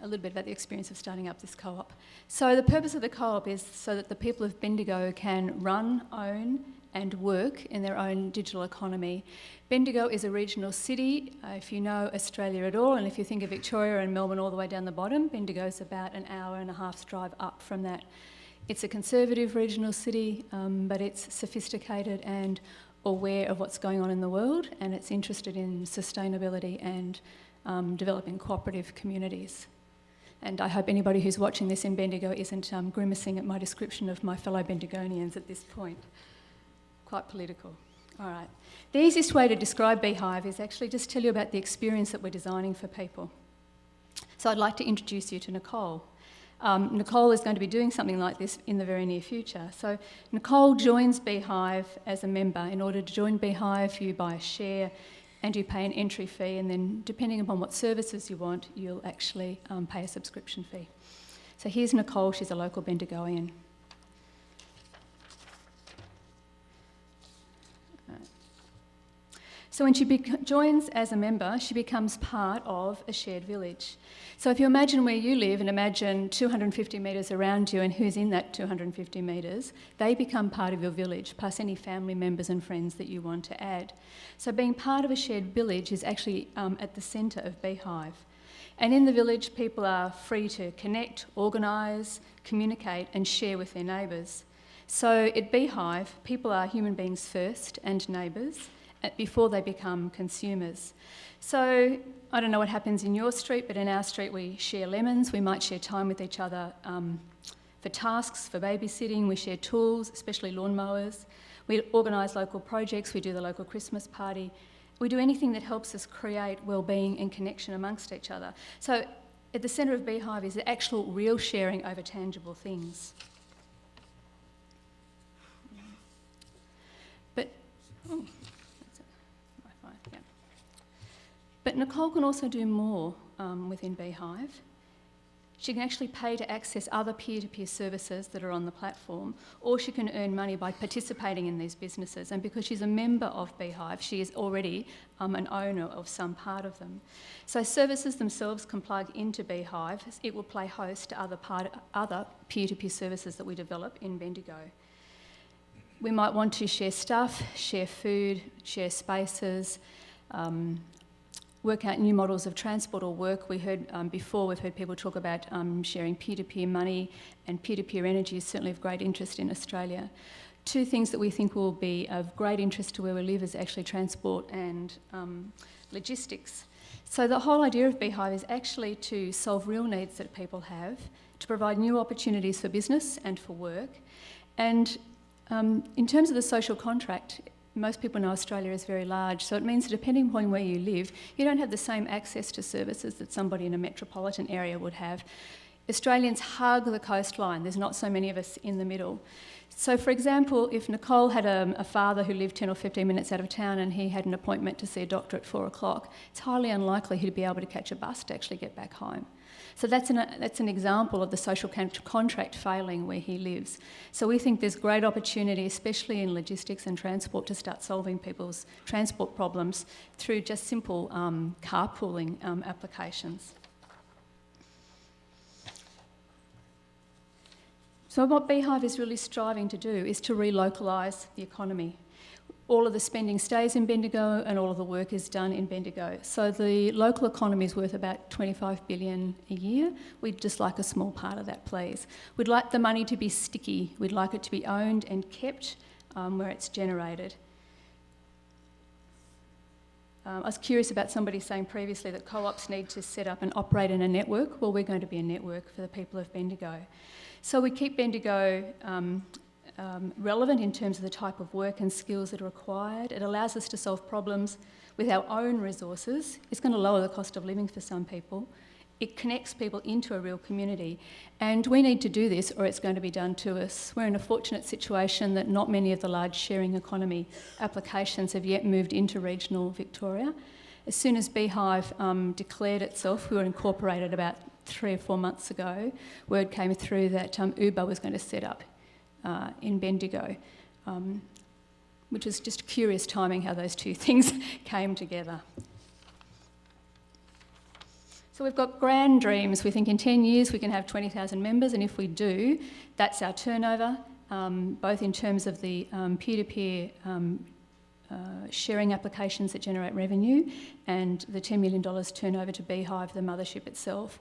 [SPEAKER 9] little bit about the experience of starting up this co-op. So the purpose of the co-op is so that the people of Bendigo can run, own and work in their own digital economy. Bendigo is a regional city. If you know Australia at all, and if you think of Victoria and Melbourne all the way down the bottom, Bendigo is about an hour and a half's drive up from that. It's a conservative regional city, but it's sophisticated and aware of what's going on in the world, and it's interested in sustainability and developing cooperative communities. And I hope anybody who's watching this in Bendigo isn't grimacing at my description of my fellow Bendigonians at this point. Quite political. All right. The easiest way to describe Beehive is actually just tell you about the experience that we're designing for people. So I'd like to introduce you to Nicole. Nicole is going to be doing something like this in the very near future. So Nicole joins Beehive as a member. In order to join Beehive, you buy a share and you pay an entry fee, and then depending upon what services you want, you'll actually pay a subscription fee. So here's Nicole, she's a local Bendigoian. So when she joins as a member, she becomes part of a shared village. So if you imagine where you live and imagine 250 metres around you and who's in that 250 metres, they become part of your village, plus any family members and friends that you want to add. So being part of a shared village is actually at the centre of Beehive. And in the village, people are free to connect, organise, communicate and share with their neighbours. So at Beehive, people are human beings first and neighbours, before they become consumers. So I don't know what happens in your street, but in our street we share lemons, we might share time with each other for tasks, for babysitting, we share tools, especially lawnmowers. We organise local projects, we do the local Christmas party. We do anything that helps us create well-being and connection amongst each other. So at the centre of Beehive is the actual real sharing over tangible things. But Nicole can also do more within Beehive. She can actually pay to access other peer-to-peer services that are on the platform, or she can earn money by participating in these businesses. And because she's a member of Beehive, she is already an owner of some part of them. So services themselves can plug into Beehive. It will play host to other peer-to-peer services that we develop in Bendigo. We might want to share stuff, share food, share spaces, work out new models of transport or work. We heard before, we've heard people talk about sharing peer-to-peer money, and peer-to-peer energy is certainly of great interest in Australia. Two things that we think will be of great interest to where we live is actually transport and logistics. So the whole idea of Beehive is actually to solve real needs that people have, to provide new opportunities for business and for work. And in terms of the social contract, most people know Australia is very large, so it means that depending upon where you live, you don't have the same access to services that somebody in a metropolitan area would have. Australians hug the coastline. There's not so many of us in the middle. So, for example, if Nicole had a father who lived 10 or 15 minutes out of town and he had an appointment to see a doctor at 4 o'clock, it's highly unlikely he'd be able to catch a bus to actually get back home. So that's an example of the social contract failing where he lives. So we think there's great opportunity, especially in logistics and transport, to start solving people's transport problems through just simple carpooling applications. So what Beehive is really striving to do is to relocalise the economy. All of the spending stays in Bendigo and all of the work is done in Bendigo. So the local economy is worth about $25 billion a year. We'd just like a small part of that, please. We'd like the money to be sticky. We'd like it to be owned and kept where it's generated. I was curious about somebody saying previously that co-ops need to set up and operate in a network. Well, we're going to be a network for the people of Bendigo. So we keep Bendigo relevant in terms of the type of work and skills that are required. It allows us to solve problems with our own resources. It's going to lower the cost of living for some people. It connects people into a real community. And we need to do this or it's going to be done to us. We're in a fortunate situation that not many of the large sharing economy applications have yet moved into regional Victoria. As soon as Beehive declared itself, we were incorporated about 3 or 4 months ago, word came through that Uber was going to set up in Bendigo, which is just curious timing how those two things came together. So we've got grand dreams. We think in 10 years we can have 20,000 members, and if we do, that's our turnover, both in terms of the peer-to-peer sharing applications that generate revenue and the $10 million turnover to Beehive, the mothership itself.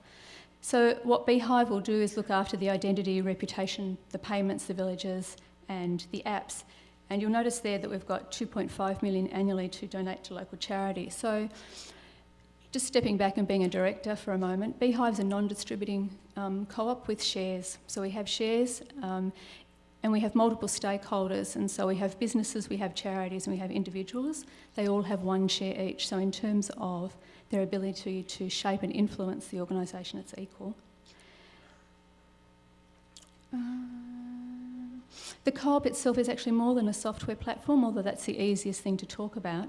[SPEAKER 9] So what Beehive will do is look after the identity, reputation, the payments, the villages and the apps. And you'll notice there that we've got $2.5 million annually to donate to local charities. So just stepping back and being a director for a moment, Beehive's a non-distributing co-op with shares. So we have shares and we have multiple stakeholders, and so we have businesses, we have charities and we have individuals. They all have 1 share each. So in terms of their ability to shape and influence the organisation, it's equal. The co-op itself is actually more than a software platform, although that's the easiest thing to talk about.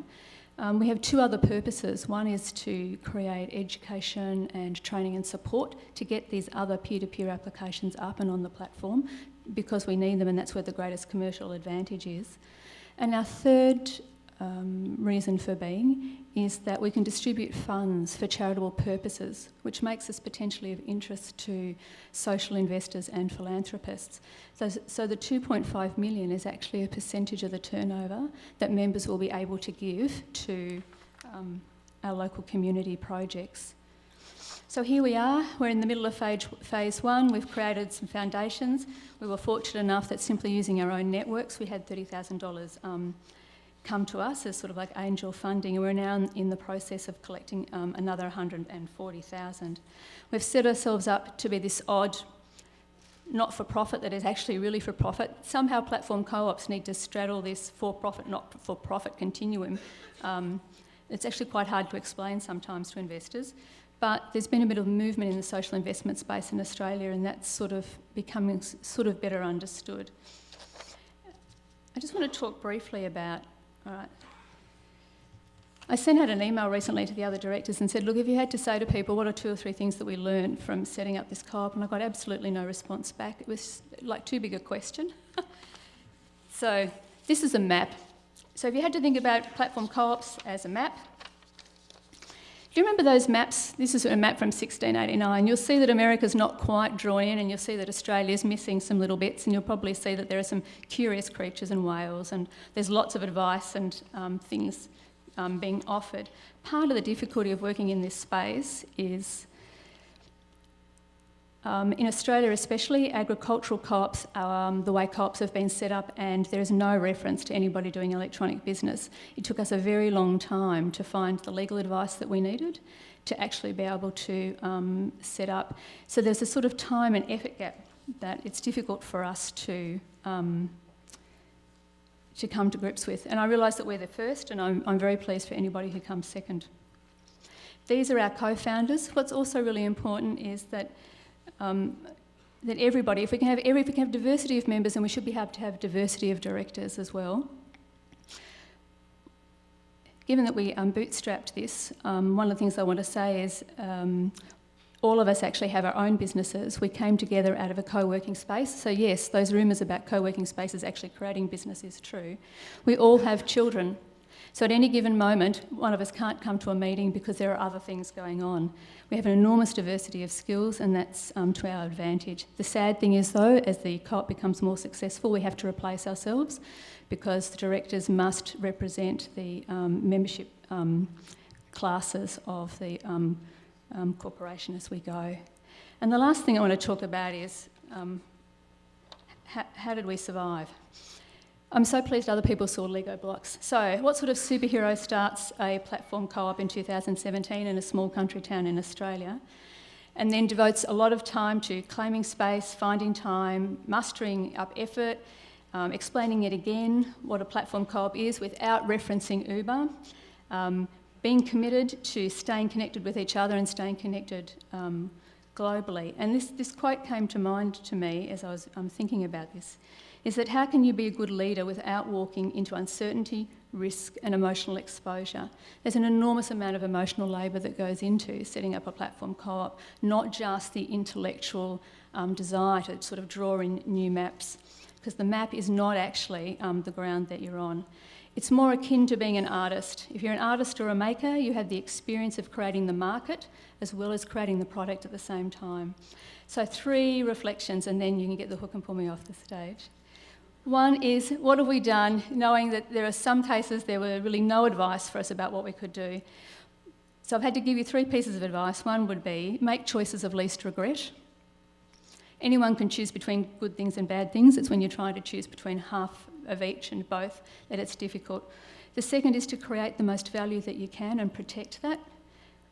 [SPEAKER 9] We have two other purposes. One is to create education and training and support to get these other peer-to-peer applications up and on the platform, because we need them, and that's where the greatest commercial advantage is. And our third reason for being is that we can distribute funds for charitable purposes, which makes us potentially of interest to social investors and philanthropists. So the 2.5 million is actually a percentage of the turnover that members will be able to give to our local community projects. So here we are, we're in the middle of phase one. We've created some foundations. We were fortunate enough that simply using our own networks, we had $30,000 come to us as sort of like angel funding, and we're now in the process of collecting another 140,000. We've set ourselves up to be this odd not-for-profit that is actually really for profit. Somehow platform co-ops need to straddle this for-profit, not-for-profit continuum. It's actually quite hard to explain sometimes to investors, but there's been a bit of movement in the social investment space in Australia, and that's sort of becoming sort of better understood. I just want to talk briefly about, all right, I sent out an email recently to the other directors and said, look, if you had to say to people, what are 2 or 3 things that we learned from setting up this co-op? And I got absolutely no response back. It was like too big a question. So this is a map. So if you had to think about platform co-ops as a map, do you remember those maps? This is a map from 1689. You'll see that America's not quite drawn in, and you'll see that Australia's missing some little bits, and you'll probably see that there are some curious creatures in Wales, and there's lots of advice and things being offered. Part of the difficulty of working in this space is, in Australia especially, agricultural co-ops, the way co-ops have been set up, and there is no reference to anybody doing electronic business. It took us a very long time to find the legal advice that we needed to actually be able to set up. So there's a sort of time and effort gap that it's difficult for us to come to grips with. And I realise that we're the first, and I'm very pleased for anybody who comes second. These are our co-founders. What's also really important is that everybody, if we can have diversity of members, then we should be able to have diversity of directors as well. Given that we bootstrapped this, one of the things I want to say is all of us actually have our own businesses. We came together out of a co-working space. So yes, those rumours about co-working spaces actually creating business is true. We all have children. So at any given moment, one of us can't come to a meeting because there are other things going on. We have an enormous diversity of skills, and that's to our advantage. The sad thing is, though, as the co-op becomes more successful, we have to replace ourselves because the directors must represent the membership classes of the corporation as we go. And the last thing I want to talk about is how did we survive? I'm so pleased other people saw Lego blocks. So what sort of superhero starts a platform co-op in 2017 in a small country town in Australia, and then devotes a lot of time to claiming space, finding time, mustering up effort, explaining it again, what a platform co-op is without referencing Uber, being committed to staying connected with each other and staying connected globally. And this quote came to mind to me as I was thinking about this, is that how can you be a good leader without walking into uncertainty, risk and emotional exposure? There's an enormous amount of emotional labour that goes into setting up a platform co-op, not just the intellectual desire to sort of draw in new maps, because the map is not actually the ground that you're on. It's more akin to being an artist. If you're an artist or a maker, you have the experience of creating the market as well as creating the product at the same time. So 3 reflections, and then you can get the hook and pull me off the stage. One is, what have we done, knowing that there are some cases there were really no advice for us about what we could do. So I've had to give you 3 pieces of advice. One would be, make choices of least regret. Anyone can choose between good things and bad things. It's when you're trying to choose between half of each and both that it's difficult. The second is to create the most value that you can and protect that.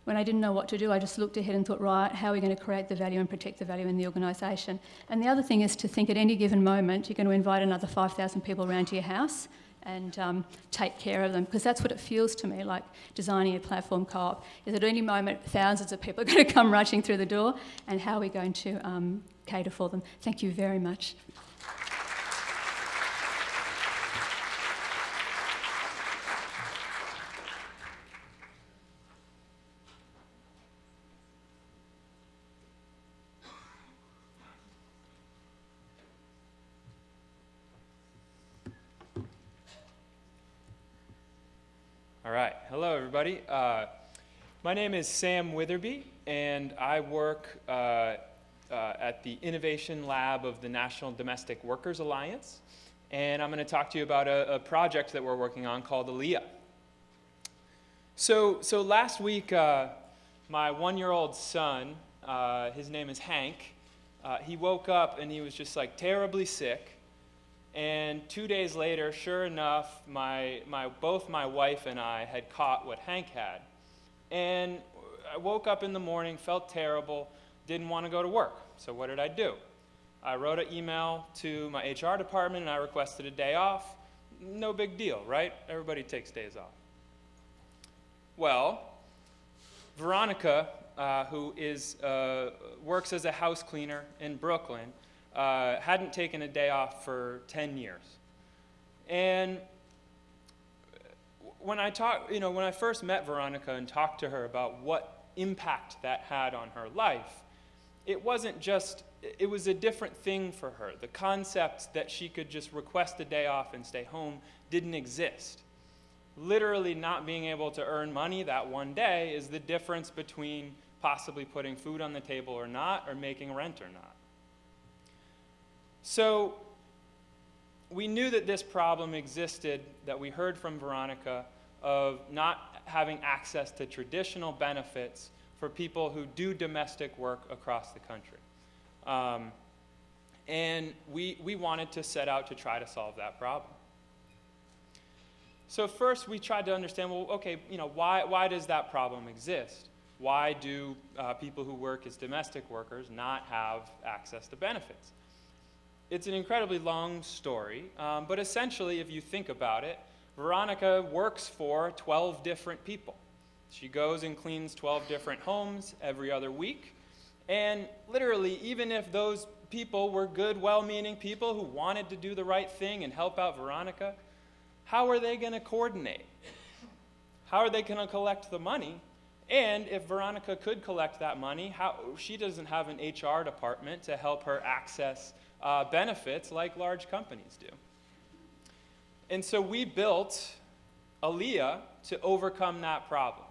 [SPEAKER 9] When I didn't know what to do, I just looked ahead and thought, right, how are we going to create the value and protect the value in the organisation? And the other thing is to think at any given moment, you're going to invite another 5,000 people around to your house and take care of them, because that's what it feels to me like designing a platform co-op, is at any moment thousands of people are going to come rushing through the door, and how are we going to cater for them. Thank you very much.
[SPEAKER 1] All right. Hello, everybody. My name is Sam Witherbee, and I work at the Innovation Lab of the National Domestic Workers Alliance. And I'm going to talk to you about a project that we're working on called Aaliyah. So last week, my one-year-old son, his name is Hank, he woke up and he was just like terribly sick. And 2 days later, sure enough, both my wife and I had caught what Hank had. And I woke up in the morning, felt terrible, didn't want to go to work. So what did I do? I wrote an email to my HR department and I requested a day off. No big deal, right? Everybody takes days off. Well, Veronica, who works as a house cleaner in Brooklyn, hadn't taken a day off for 10 years. And when I first met Veronica and talked to her about what impact that had on her life, it was a different thing for her. The concept that she could just request a day off and stay home didn't exist. Literally not being able to earn money that one day is the difference between possibly putting food on the table or not, or making rent or not. So we knew that this problem existed, that we heard from Veronica, of not having access to traditional benefits for people who do domestic work across the country. And we wanted to set out to try to solve that problem. So first we tried to understand, well, okay, why does that problem exist? Why do people who work as domestic workers not have access to benefits? It's an incredibly long story, but essentially, if you think about it, Veronica works for 12 different people. She goes and cleans 12 different homes every other week, and literally, even if those people were good, well-meaning people who wanted to do the right thing and help out Veronica, how are they going to coordinate? How are they going to collect the money? And if Veronica could collect that money, she doesn't have an HR department to help her access benefits like large companies do. And so we built Aaliyah to overcome that problem.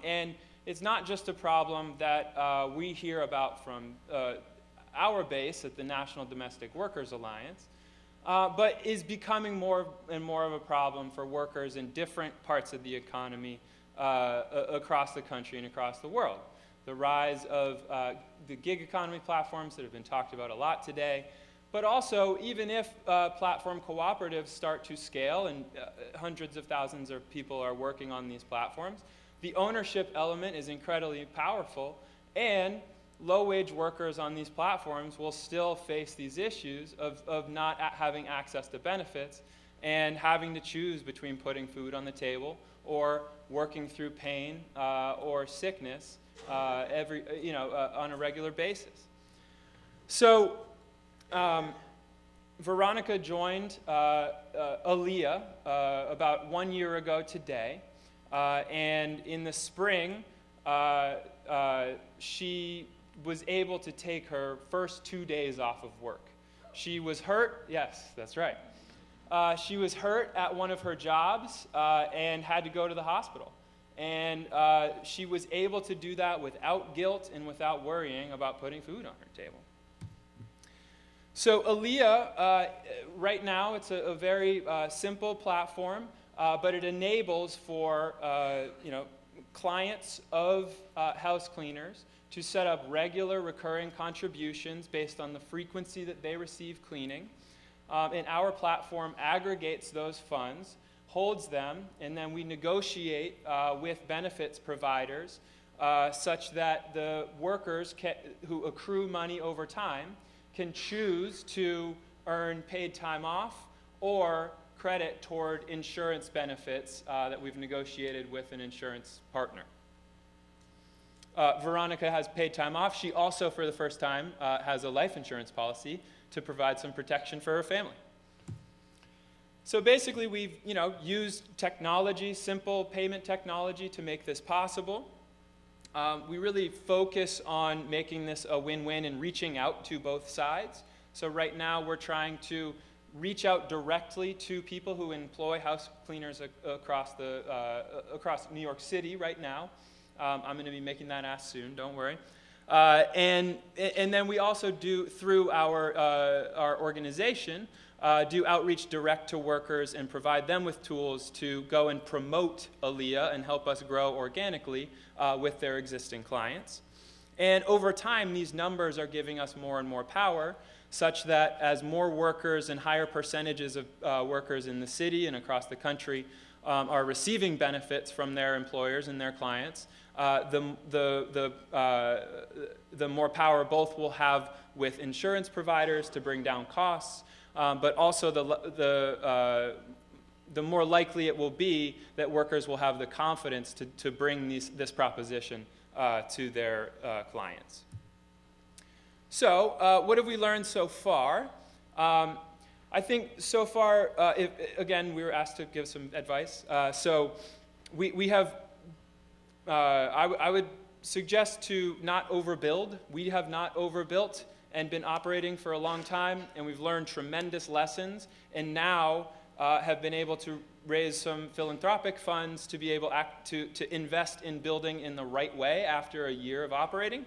[SPEAKER 1] And it's not just a problem that we hear about from our base at the National Domestic Workers Alliance, but is becoming more and more of a problem for workers in different parts of the economy across the country and across the world. The rise of the gig economy platforms that have been talked about a lot today, but also even if platform cooperatives start to scale and hundreds of thousands of people are working on these platforms, the ownership element is incredibly powerful, and low-wage workers on these platforms will still face these issues of not having access to benefits and having to choose between putting food on the table or working through pain or sickness on a regular basis. So Veronica joined Aaliyah about 1 year ago today, and in the spring she was able to take her first 2 days off of work. She was hurt, yes, that's right. She was hurt at one of her jobs and had to go to the hospital. And she was able to do that without guilt and without worrying about putting food on her table. So Aaliyah, right now, it's a very simple platform, but it enables for clients of house cleaners to set up regular recurring contributions based on the frequency that they receive cleaning. And our platform aggregates those funds, holds them, and then we negotiate with benefits providers such that the workers who accrue money over time can choose to earn paid time off or
[SPEAKER 4] credit toward insurance benefits that we've negotiated with an insurance partner. Veronica has paid time off. She also, for the first time, has a life insurance policy to provide some protection for her family. So basically, we've used technology, simple payment technology, to make this possible. We really focus on making this a win-win and reaching out to both sides. So right now, we're trying to reach out directly to people who employ house cleaners across New York City right now. I'm going to be making that ask soon, don't worry. And then we also do, through our organization, do outreach direct to workers and provide them with tools to go and promote ALEA and help us grow organically with their existing clients. And over time, these numbers are giving us more and more power, such that as more workers and higher percentages of workers in the city and across the country are receiving benefits from their employers and their clients, the more power both will have with insurance providers to bring down costs, but also the more likely it will be that workers will have the confidence to bring this proposition to their clients. So what have we learned so far? I think so far, again, we were asked to give some advice. So we have, I would suggest to not overbuild. We have not overbuilt and been operating for a long time, and we've learned tremendous lessons, and now have been able to raise some philanthropic funds to be able to invest in building in the right way after a year of operating.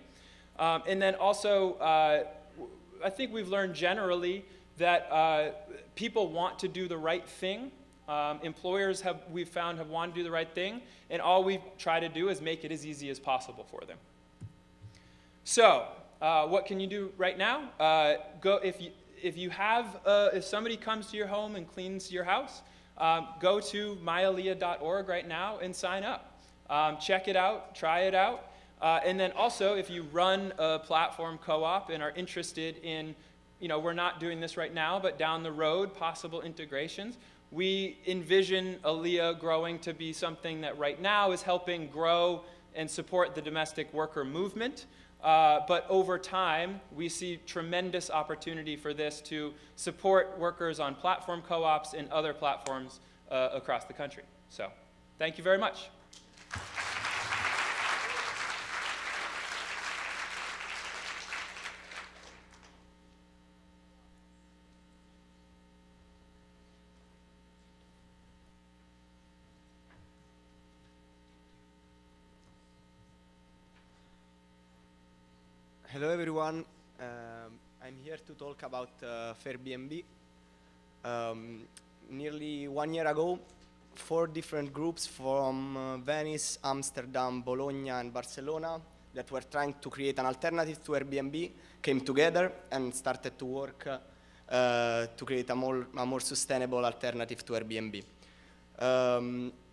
[SPEAKER 4] And then also, I think we've learned generally that people want to do the right thing. Employers we've found have wanted to do the right thing, and all we try to do is make it as easy as possible for them. So, what can you do right now? If somebody comes to your home and cleans your house, go to myalea.org right now and sign up. Check it out, try it out. And then also, if you run a platform co-op and are interested in, we're not doing this right now, but down the road, possible integrations, we envision ALEA growing to be something that right now is helping grow and support the domestic worker movement. But over time, we see tremendous opportunity for this to support workers on platform co-ops and other platforms across the country. So, thank you very much.
[SPEAKER 10] Hello everyone, I'm here to talk about Airbnb. Nearly 1 year ago, 4 different groups from Venice, Amsterdam, Bologna and Barcelona that were trying to create an alternative to Airbnb came together and started to work to create a more sustainable alternative to Airbnb.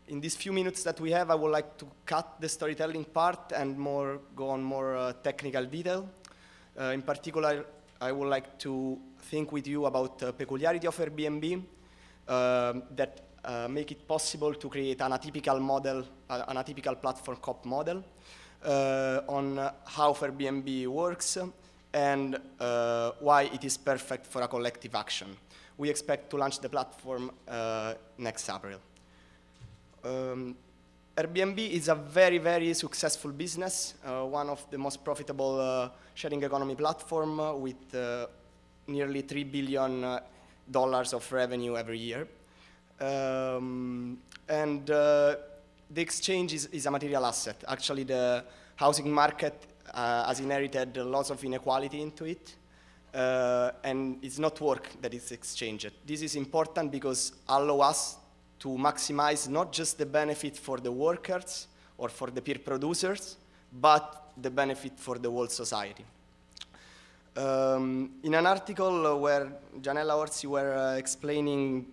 [SPEAKER 10] In these few minutes that we have, I would like to cut the storytelling part and go on more technical detail. In particular, I would like to think with you about the peculiarity of Airbnb that make it possible to create an atypical model, an atypical platform co-op model, on how Airbnb works and why it is perfect for a collective action. We expect to launch the platform next April. Airbnb is a very, very successful business, one of the most profitable sharing economy platform with nearly $3 billion of revenue every year. And the exchange is a material asset. Actually, the housing market has inherited lots of inequality into it, and it's not work that is exchanged. This is important because it allows us to maximize not just the benefit for the workers or for the peer producers, but the benefit for the whole society. In an article where Janella Orsi were explaining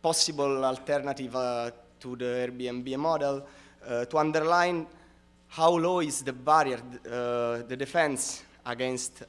[SPEAKER 10] possible alternative to the Airbnb model, to underline how low is the barrier, the defense against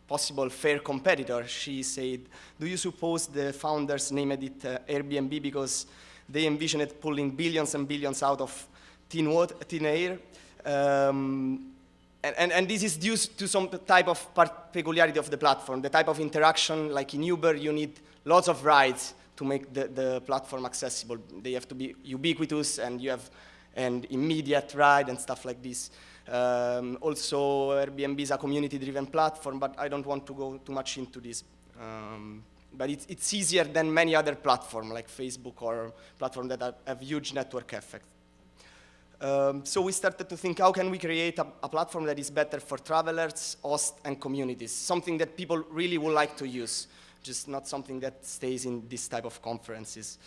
[SPEAKER 10] possible fair competitor, she said, do you suppose the founders named it Airbnb because they envisioned pulling billions and billions out of thin air? And this is due to some type of peculiarity of the platform, the type of interaction, like in Uber, you need lots of rides to make the platform accessible. They have to be ubiquitous, and you have an immediate ride and stuff like this. Also, Airbnb is a community-driven platform, but I don't want to go too much into this. But it's easier than many other platforms, like Facebook or platforms that have huge network effect. So we started to think, how can we create a platform that is better for travelers, hosts, and communities? Something that people really would like to use, just not something that stays in this type of conferences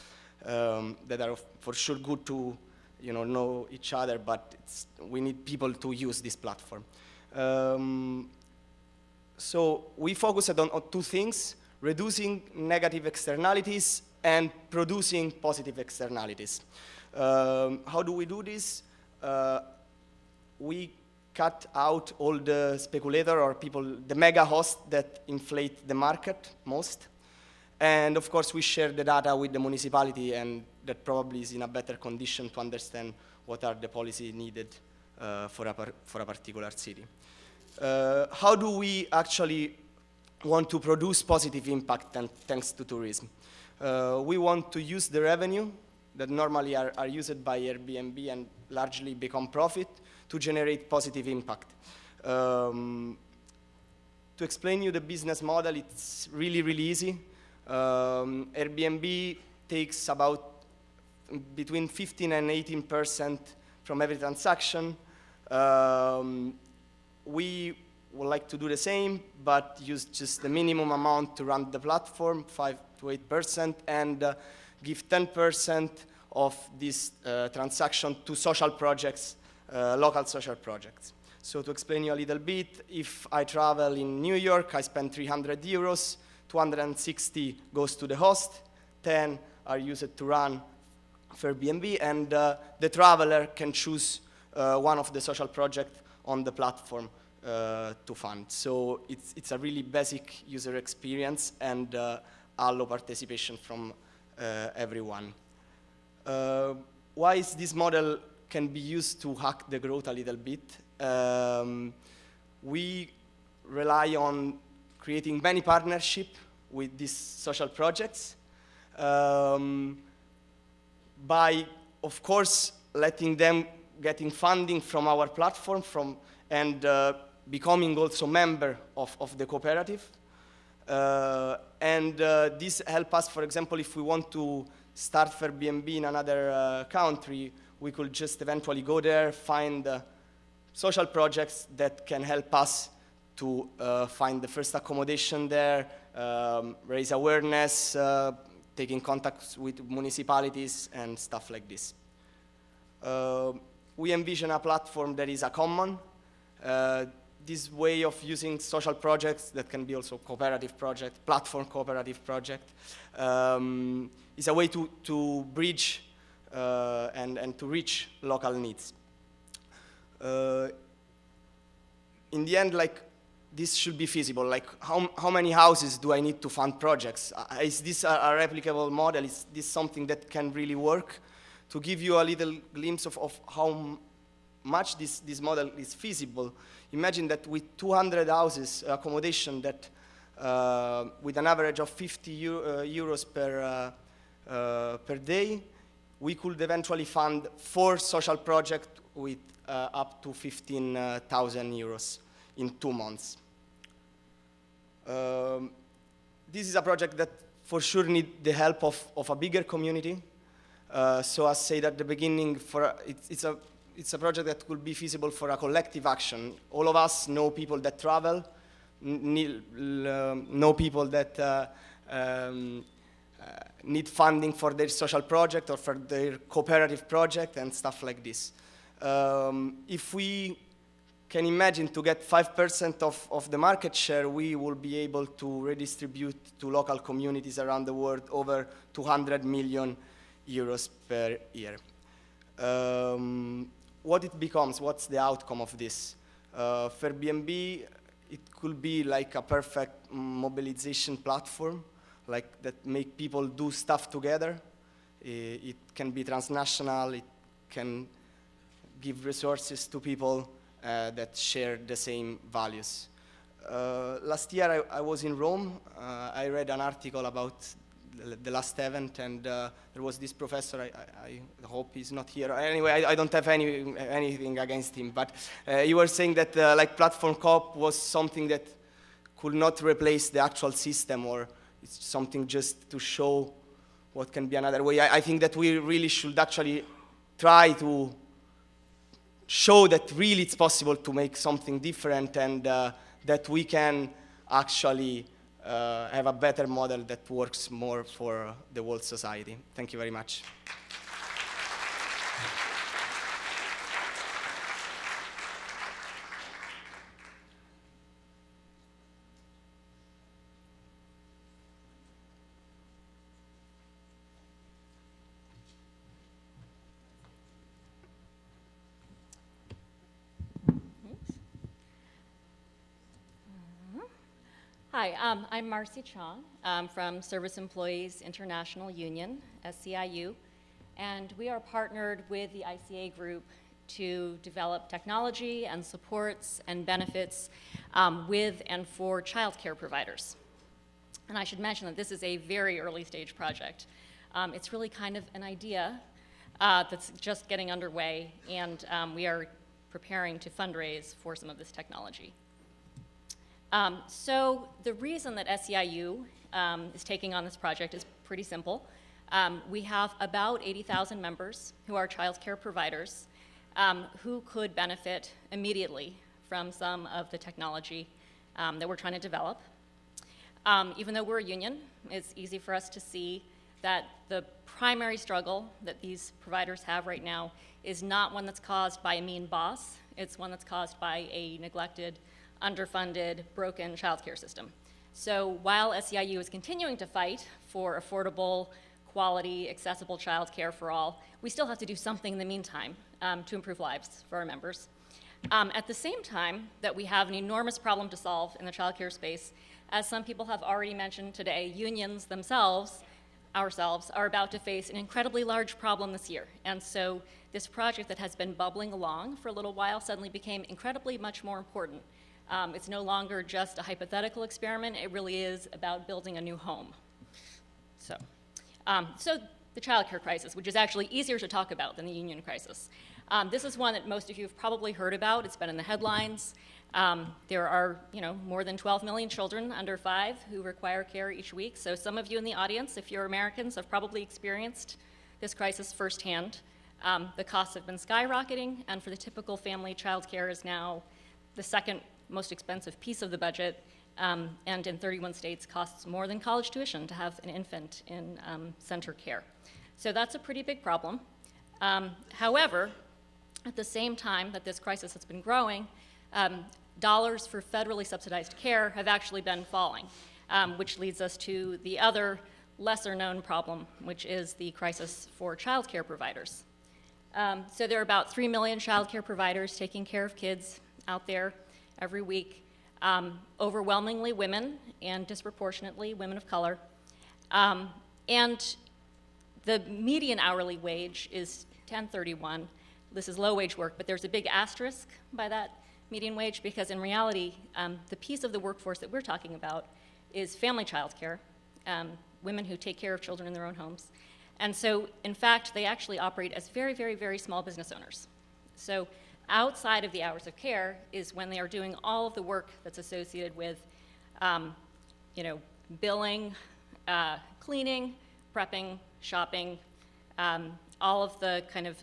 [SPEAKER 10] that are for sure good to know each other, but we need people to use this platform. So we focused on two things: reducing negative externalities and producing positive externalities. How do we do this? We cut out all the speculator or people, the mega hosts that inflate the market most. And of course, we share the data with the municipality, and that probably is in a better condition to understand what are the policies needed for a particular city. How do we actually want to produce positive impact thanks to tourism? We want to use the revenue that normally are used by Airbnb and largely become profit to generate positive impact. To explain you the business model, it's really, really easy. Airbnb takes about between 15 and 18% from every transaction. We would like to do the same, but use just the minimum amount to run the platform, 5 to 8%, and give 10% of this transaction to social projects, local social projects. So to explain you a little bit, if I travel in New York, I spend 300 euros, 260 goes to the host, 10 are used to run for Airbnb, and the traveler can choose one of the social projects on the platform to fund. So it's a really basic user experience and allow participation from everyone. Why is this model can be used to hack the growth a little bit? We rely on creating many partnerships with these social projects by, of course, letting them getting funding from our platform and becoming also member of the cooperative. And this helps us, for example, if we want to start for Airbnb in another country, we could just eventually go there, find social projects that can help us to find the first accommodation there, raise awareness, taking contacts with municipalities and stuff like this. We envision a platform that is a common. This way of using social projects that can be also cooperative project, platform cooperative project, is a way to bridge and to reach local needs. In the end, this should be feasible. How many houses do I need to fund projects? Is this a replicable model? Is this something that can really work? To give you a little glimpse of how much this model is feasible, imagine that with 200 houses accommodation that with an average of 50 euros per day, we could eventually fund 4 social projects with up to 15,000 euros in 2 months. This is a project that for sure needs the help of a bigger community. So as said at the beginning, it's a project that could be feasible for a collective action. All of us know people that travel, know people that need funding for their social project or for their cooperative project and stuff like this. If we can imagine to get 5% of the market share, we will be able to redistribute to local communities around the world over 200 million euros per year. What it becomes, what's the outcome of this? For Airbnb, it could be like a perfect mobilization platform, like that make people do stuff together. It can be transnational, it can give resources to people that share the same values. Last year I was in Rome. I read an article about the last event, and there was this professor, I hope he's not here. Anyway, I don't have anything against him, but you were saying that like platform co-op was something that could not replace the actual system, or it's something just to show what can be another way. I think that we really should actually try to show that really it's possible to make something different, and that we can actually have a better model that works more for the whole society. Thank you very much.
[SPEAKER 11] Hi, I'm Marcy Chong from Service Employees International Union, SCIU, and we are partnered with the ICA group to develop technology and supports and benefits with and for childcare providers. And I should mention that this is a very early stage project. It's really kind of an idea that's just getting underway, and we are preparing to fundraise for some of this technology. So the reason that SEIU is taking on this project is pretty simple. We have about 80,000 members who are child care providers who could benefit immediately from some of the technology that we're trying to develop. Even though we're a union, it's easy for us to see that the primary struggle that these providers have right now is not one that's caused by a mean boss. It's one that's caused by a neglected, underfunded, broken childcare system. So while SEIU is continuing to fight for affordable, quality, accessible childcare for all, we still have to do something in the meantime to improve lives for our members. At the same time that we have an enormous problem to solve in the childcare space, as some people have already mentioned today, unions themselves, ourselves, are about to face an incredibly large problem this year. And so this project that has been bubbling along for a little while suddenly became incredibly much more important. It's no longer just a hypothetical experiment. It really is about building a new home. So the childcare crisis, which is actually easier to talk about than the union crisis. This is one that most of you have probably heard about. It's been in the headlines. There are, more than 12 million children under 5 who require care each week. So some of you in the audience, if you're Americans, have probably experienced this crisis firsthand. The costs have been skyrocketing, and for the typical family, childcare is now the second most expensive piece of the budget, and in 31 states costs more than college tuition to have an infant in center care. So that's a pretty big problem. However, at the same time that this crisis has been growing, dollars for federally subsidized care have actually been falling, which leads us to the other lesser known problem, which is the crisis for child care providers. So there are about 3 million child care providers taking care of kids out there every week, overwhelmingly women and disproportionately women of color. And the median hourly wage is $10.31. This is low wage work, but there's a big asterisk by that median wage because in reality, the piece of the workforce that we're talking about is family child care, women who take care of children in their own homes. And so, in fact, they actually operate as very, very, very small business owners. So outside of the hours of care is when they are doing all of the work that's associated with, billing, cleaning, prepping, shopping, all of the kind of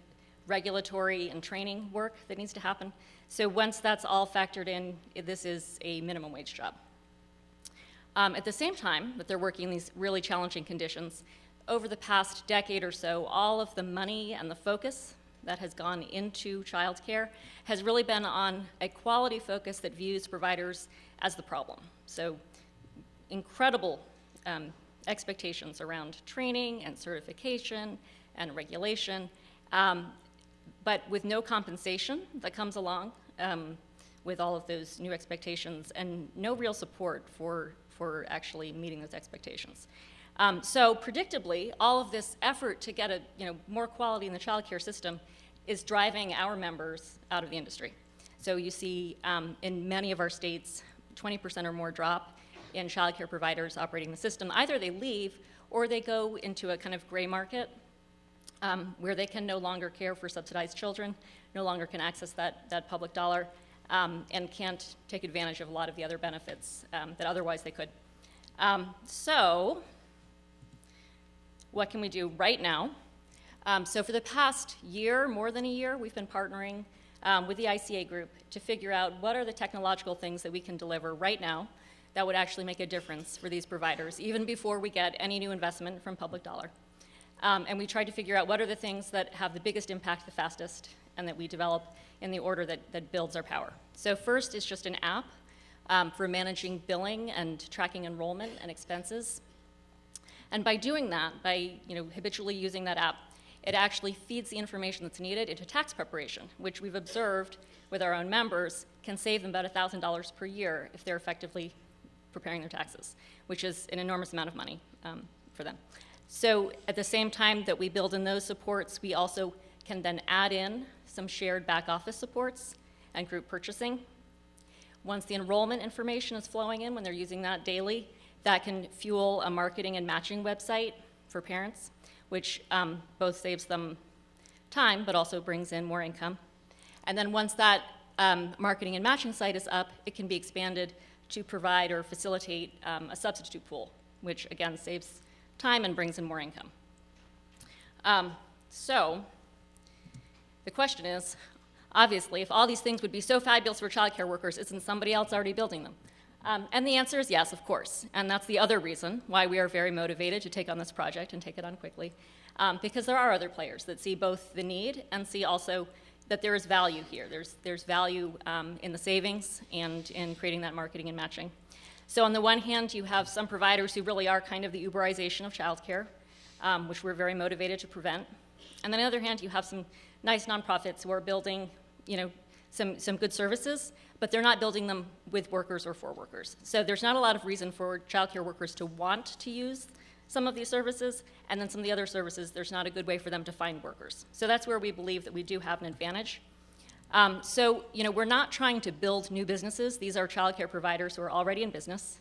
[SPEAKER 11] regulatory and training work that needs to happen. So once that's all factored in, this is a minimum wage job. At the same time that they're working in these really challenging conditions, over the past decade or so, all of the money and the focus that has gone into childcare has really been on a quality focus that views providers as the problem. So incredible expectations around training and certification and regulation, but with no compensation that comes along with all of those new expectations and no real support for actually meeting those expectations. So predictably, all of this effort to get more quality in the child care system is driving our members out of the industry. So you see in many of our states, 20% or more drop in child care providers operating the system. Either they leave or they go into a kind of gray market where they can no longer care for subsidized children, no longer can access that public dollar, and can't take advantage of a lot of the other benefits that otherwise they could. So what can we do right now? So for the past year, more than a year, we've been partnering with the ICA group to figure out what are the technological things that we can deliver right now that would actually make a difference for these providers, even before we get any new investment from public dollar. And we tried to figure out what are the things that have the biggest impact the fastest and that we develop in the order that builds our power. So first is just an app for managing billing and tracking enrollment and expenses. And by doing that, by habitually using that app, it actually feeds the information that's needed into tax preparation, which we've observed with our own members can save them about $1,000 per year if they're effectively preparing their taxes, which is an enormous amount of money for them. So at the same time that we build in those supports, we also can then add in some shared back office supports and group purchasing. Once the enrollment information is flowing in, when they're using that daily, that can fuel a marketing and matching website for parents, which both saves them time but also brings in more income. And then once that marketing and matching site is up, it can be expanded to provide or facilitate a substitute pool, which again saves time and brings in more income. So the question is, obviously, if all these things would be so fabulous for childcare workers, isn't somebody else already building them? And the answer is yes, of course. And that's the other reason why we are very motivated to take on this project and take it on quickly, because there are other players that see both the need and see also that there is value here. There's value in the savings and in creating that marketing and matching. So on the one hand, you have some providers who really are kind of the Uberization of childcare, which we're very motivated to prevent. And then on the other hand, you have some nice nonprofits who are building, some good services, but they're not building them with workers or for workers. So there's not a lot of reason for childcare workers to want to use some of these services, and then some of the other services, there's not a good way for them to find workers. So that's where we believe that we do have an advantage. We're not trying to build new businesses. These are childcare providers who are already in business.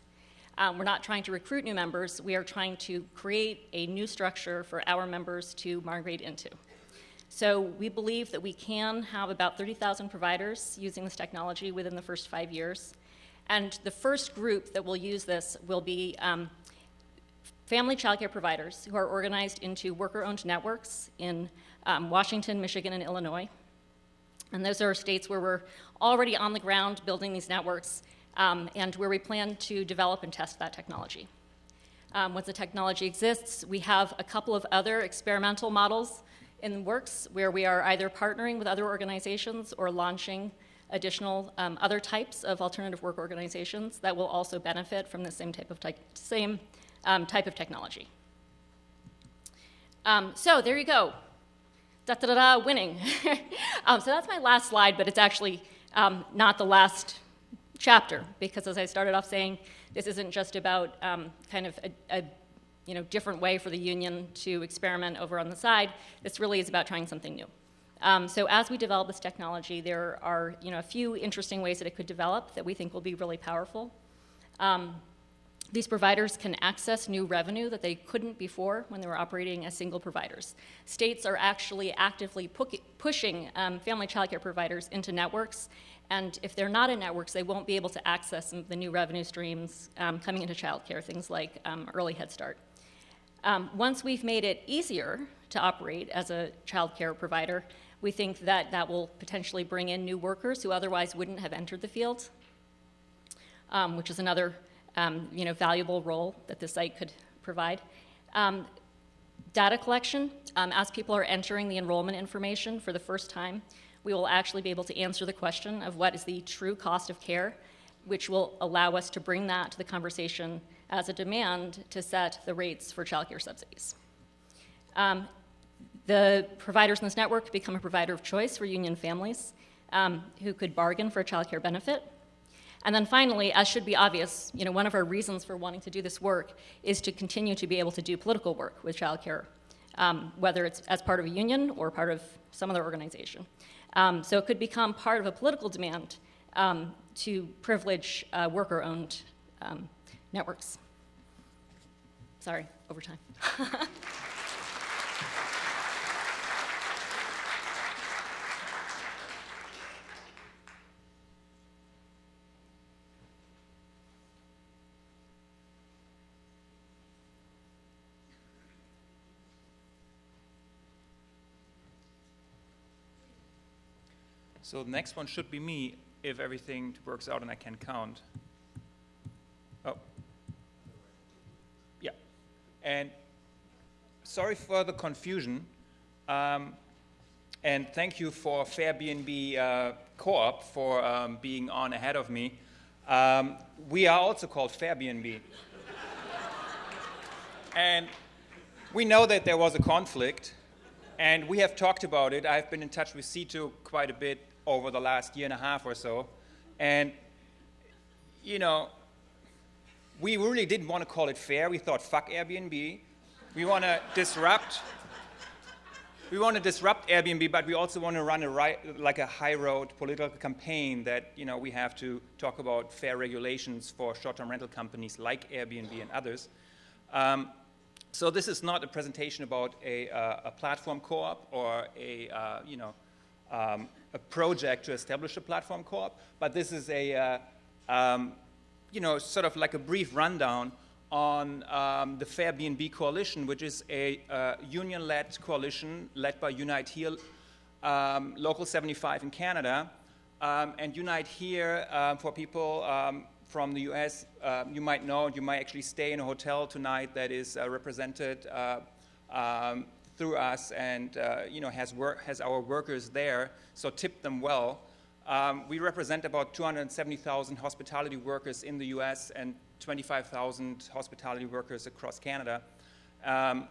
[SPEAKER 11] We're not trying to recruit new members. We are trying to create a new structure for our members to migrate into. So we believe that we can have about 30,000 providers using this technology within the first 5 years. And the first group that will use this will be family childcare providers who are organized into worker-owned networks in Washington, Michigan, and Illinois. And those are states where we're already on the ground building these networks and where we plan to develop and test that technology. Once the technology exists, we have a couple of other experimental models in the works where we are either partnering with other organizations or launching additional other types of alternative work organizations that will also benefit from the same type of technology. So there you go. Da-da-da-da, winning. So that's my last slide, but it's actually not the last chapter, because as I started off saying, this isn't just about kind of a different way for the union to experiment over on the side. This really is about trying something new. So as we develop this technology, there are a few interesting ways that it could develop that we think will be really powerful. These providers can access new revenue that they couldn't before when they were operating as single providers. States are actually actively pushing family childcare providers into networks, and if they're not in networks, they won't be able to access some of the new revenue streams coming into childcare, things like early Head Start. Once we've made it easier to operate as a childcare provider, we think that that will potentially bring in new workers who otherwise wouldn't have entered the field, which is another valuable role that the site could provide. Data collection, as people are entering the enrollment information for the first time, we will actually be able to answer the question of what is the true cost of care, which will allow us to bring that to the conversation as a demand to set the rates for childcare subsidies. The providers in this network become a provider of choice for union families. who could bargain for a child care benefit. And then finally, as should be obvious, one of our reasons for wanting to do this work is to continue to be able to do political work with child care, whether it's as part of a union or part of some other organization. So it could become part of a political demand to privilege worker-owned networks. Sorry, overtime.
[SPEAKER 12] So the next one should be me if everything works out and I can count. Oh. Yeah. And sorry for the confusion. And thank you for Fairbnb Co-op for being on ahead of me. We are also called Fairbnb. And we know that there was a conflict, and we have talked about it. I've been in touch with C2 quite a bit over the last year and a half or so. And, we really didn't want to call it fair. We thought, fuck Airbnb. We want to disrupt. We want to disrupt Airbnb, but we also want to run a high road political campaign that, we have to talk about fair regulations for short-term rental companies like Airbnb and others. So this is not a presentation about a platform co-op or a project to establish a platform co-op, but this is a, sort of like a brief rundown on the Fairbnb Coalition, which is a union-led coalition led by Unite Here, Local 75 in Canada. And Unite Here, for people from the US, you might know, you might actually stay in a hotel tonight that is represented through us and has our workers there, so tip them well. We represent about 270,000 hospitality workers in the US and 25,000 hospitality workers across Canada. And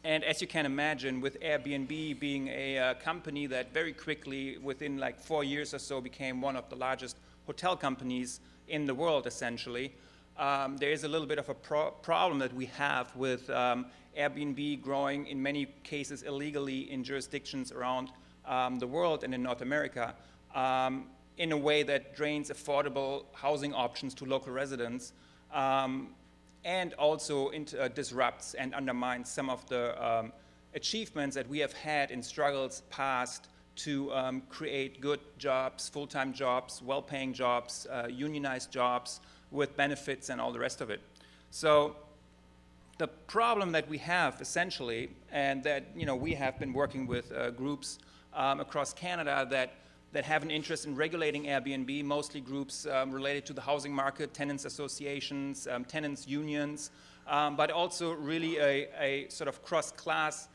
[SPEAKER 12] as you can imagine, with Airbnb being a company that very quickly, within like 4 years or so, became one of the largest hotel companies in the world, essentially, there is a little bit of a problem that we have with Airbnb growing, in many cases illegally, in jurisdictions around the world and in North America, in a way that drains affordable housing options to local residents, and also disrupts and undermines some of the achievements that we have had in struggles past to create good jobs, full-time jobs, well-paying jobs, unionized jobs with benefits and all the rest of it. So the problem that we have essentially, and that we have been working with groups across Canada that have an interest in regulating Airbnb, mostly groups related to the housing market, tenants associations, tenants unions, but also really a sort of cross-class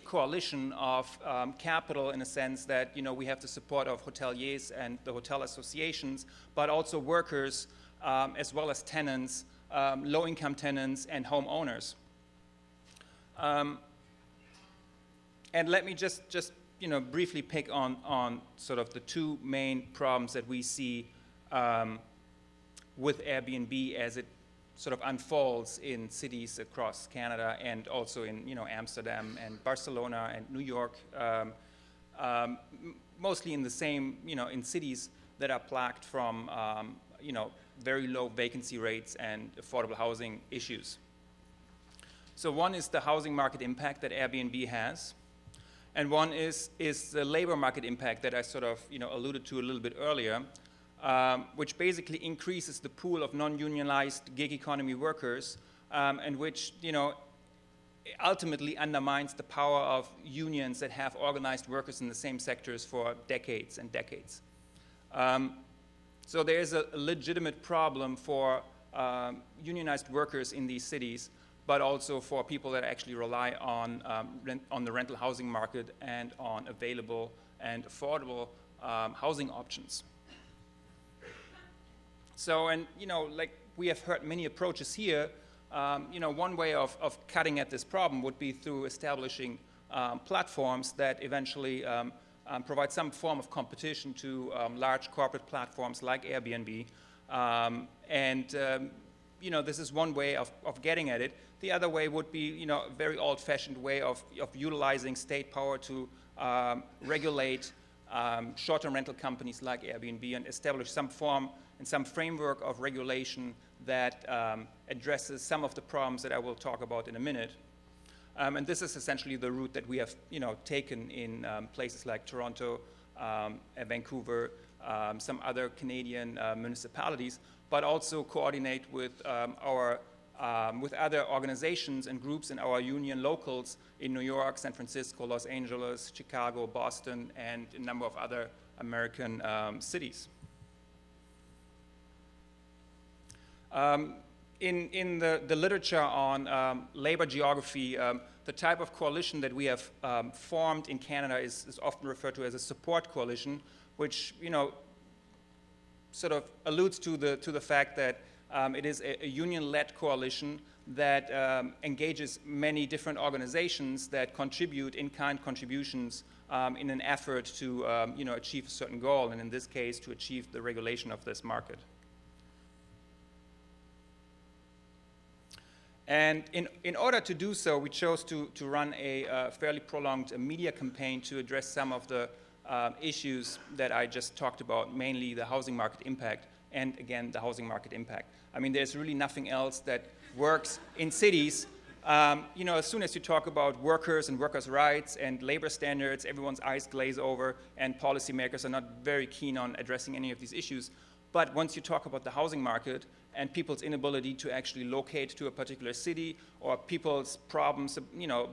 [SPEAKER 12] coalition of capital, in a sense that we have the support of hoteliers and the hotel associations, but also workers as well as tenants, low-income tenants and homeowners. And let me just briefly pick on sort of the two main problems that we see with Airbnb as it sort of unfolds in cities across Canada and also in Amsterdam and Barcelona and New York, mostly in the same in cities that are plagued from very low vacancy rates and affordable housing issues. So one is the housing market impact that Airbnb has, and one is the labor market impact that I sort of alluded to a little bit earlier, which basically increases the pool of non-unionized gig economy workers, and which ultimately undermines the power of unions that have organized workers in the same sectors for decades and decades. So there is a legitimate problem for unionized workers in these cities, but also for people that actually rely on the rental housing market and on available and affordable housing options. So, and like we have heard many approaches here, one way of cutting at this problem would be through establishing platforms that eventually provide some form of competition to large corporate platforms like Airbnb. This is one way of getting at it. The other way would be, a very old-fashioned way of utilizing state power to regulate short-term rental companies like Airbnb and establish some form and some framework of regulation that addresses some of the problems that I will talk about in a minute. And this is essentially the route that we have, taken in places like Toronto, Vancouver, some other Canadian municipalities, but also coordinate with with other organizations and groups in our union locals in New York, San Francisco, Los Angeles, Chicago, Boston, and a number of other American cities. In the literature on labor geography, the type of coalition that we have formed in Canada is often referred to as a support coalition, which sort of alludes to the fact that it is a union-led coalition that engages many different organizations that contribute in-kind contributions in an effort to achieve a certain goal, and in this case, to achieve the regulation of this market. And in order to do so, we chose to run a fairly prolonged media campaign to address some of the issues that I just talked about, mainly the housing market impact, and again, the housing market impact. I mean, there's really nothing else that works in cities. As soon as you talk about workers and workers' rights and labor standards, everyone's eyes glaze over, and policymakers are not very keen on addressing any of these issues. But once you talk about the housing market and people's inability to actually locate to a particular city, or people's problems,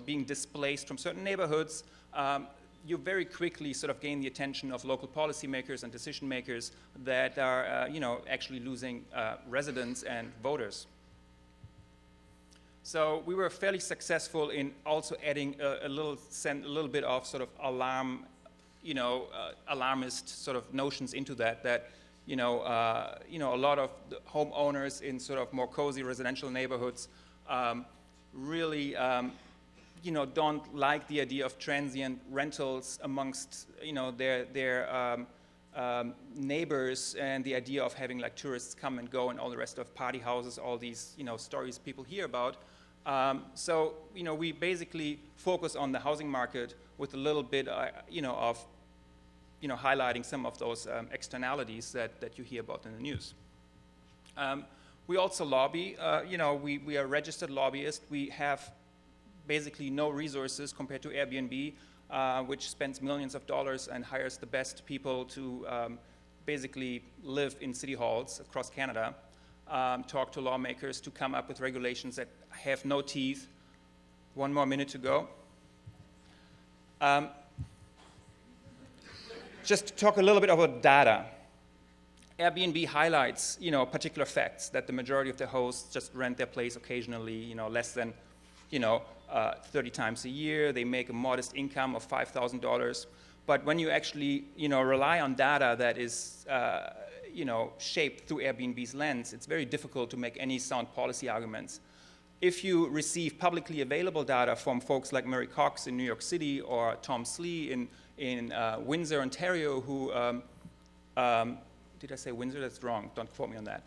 [SPEAKER 12] being displaced from certain neighborhoods, you very quickly sort of gain the attention of local policymakers and decision makers that are, actually losing residents and voters. So we were fairly successful in also adding a little bit of sort of alarmist sort of notions into that a lot of the homeowners in sort of more cozy residential neighborhoods really don't like the idea of transient rentals amongst their neighbors, and the idea of having like tourists come and go and all the rest of party houses, all these stories people hear about. So we basically focus on the housing market with a little bit of highlighting some of those externalities that you hear about in the news. We also lobby. We are registered lobbyists. We have basically no resources compared to Airbnb, which spends millions of dollars and hires the best people to basically live in city halls across Canada, talk to lawmakers to come up with regulations that have no teeth. One more minute to go. Just to talk a little bit about data. Airbnb highlights, particular facts, that the majority of the hosts just rent their place occasionally, less than, 30 times a year. They make a modest income of $5,000. But when you actually, rely on data that is, shaped through Airbnb's lens, it's very difficult to make any sound policy arguments. If you receive publicly available data from folks like Murray Cox in New York City or Tom Slee in Windsor, Ontario, who, did I say Windsor? That's wrong. Don't quote me on that.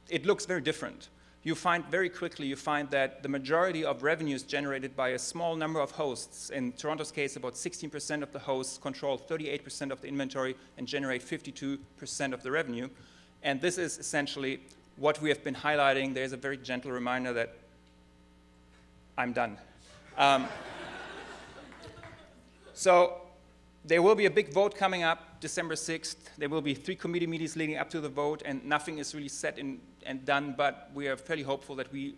[SPEAKER 12] It looks very different. You find that the majority of revenues generated by a small number of hosts. In Toronto's case, about 16% of the hosts control 38% of the inventory and generate 52% of the revenue. And this is essentially what we have been highlighting. There's a very gentle reminder that I'm done. So there will be a big vote coming up December 6th. There will be 3 committee meetings leading up to the vote, and nothing is really set and done, but we are fairly hopeful that we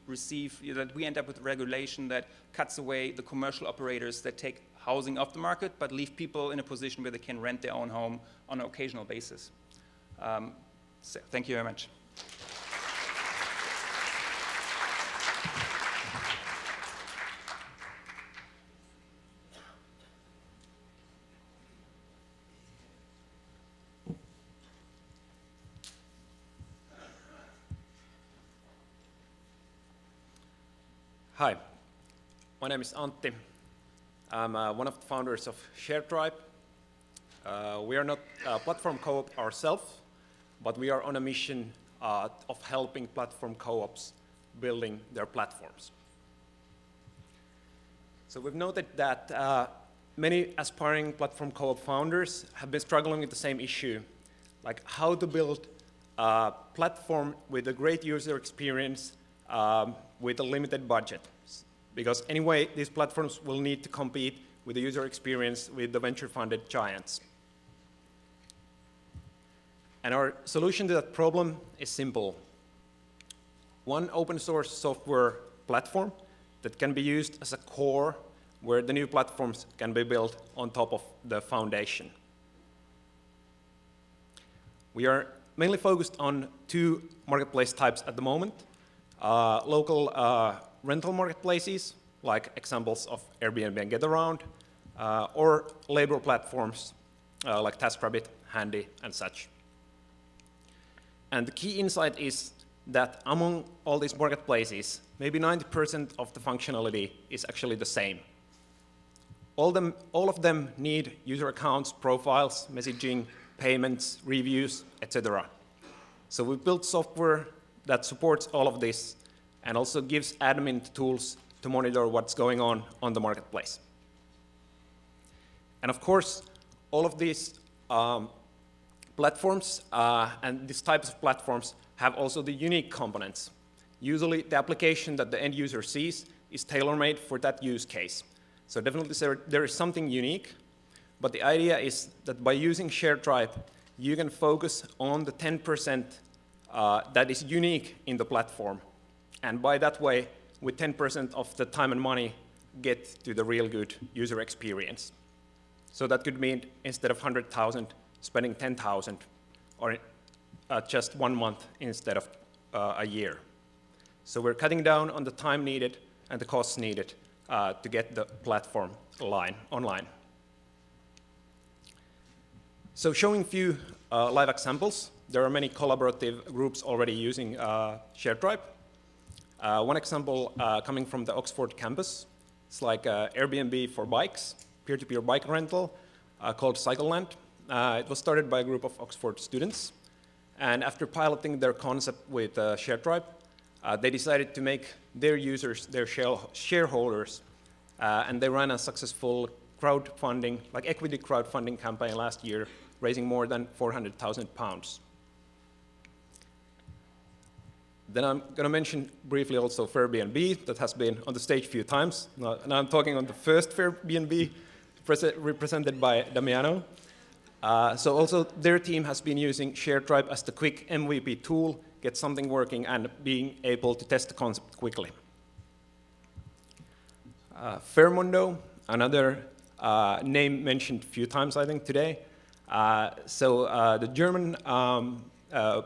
[SPEAKER 12] end up with a regulation that cuts away the commercial operators that take housing off the market, but leave people in a position where they can rent their own home on an occasional basis. So thank you very much.
[SPEAKER 4] Hi, my name is Antti. I'm one of the founders of ShareTribe. We are not a platform co-op ourselves, but we are on a mission of helping platform co-ops building their platforms. So we've noted that many aspiring platform co-op founders have been struggling with the same issue, like how to build a platform with a great user experience with a limited budget. Because anyway, these platforms will need to compete with the user experience with the venture-funded giants. And our solution to that problem is simple. One open source software platform that can be used as a core where the new platforms can be built on top of the foundation. We are mainly focused on two marketplace types at the moment. Local rental marketplaces, like examples of Airbnb and Getaround, or labor platforms like TaskRabbit, Handy, and such. And the key insight is that among all these marketplaces, maybe 90% of the functionality is actually the same. All of them need user accounts, profiles, messaging, payments, reviews, etc. So we built software that supports all of this and also gives admin tools to monitor what's going on the marketplace. And of course, all of these platforms and these types of platforms have also the unique components. Usually, the application that the end user sees is tailor-made for that use case. So definitely there is something unique, but the idea is that by using ShareTribe, you can focus on the 10% that is unique in the platform. And by that way, with 10% of the time and money, get to the real good user experience. So that could mean instead of 100,000, spending 10,000, or just 1 month instead of a year. So we're cutting down on the time needed and the costs needed to get the platform online. So showing a few live examples, there are many collaborative groups already using ShareTribe. One example coming from the Oxford campus, it's like Airbnb for bikes, peer-to-peer bike rental called CycleLand. It was started by a group of Oxford students. And after piloting their concept with ShareTribe, they decided to make their users their shareholders. And they ran a successful crowdfunding, like equity crowdfunding campaign last year, raising more than £400,000. Then I'm going to mention briefly also Airbnb, that has been on the stage a few times. Now I'm talking on the first Airbnb, represented by Damiano. So also their team has been using ShareTribe as the quick MVP tool, get something working and being able to test the concept quickly. Fairmondo, another name mentioned a few times, I think, today. The German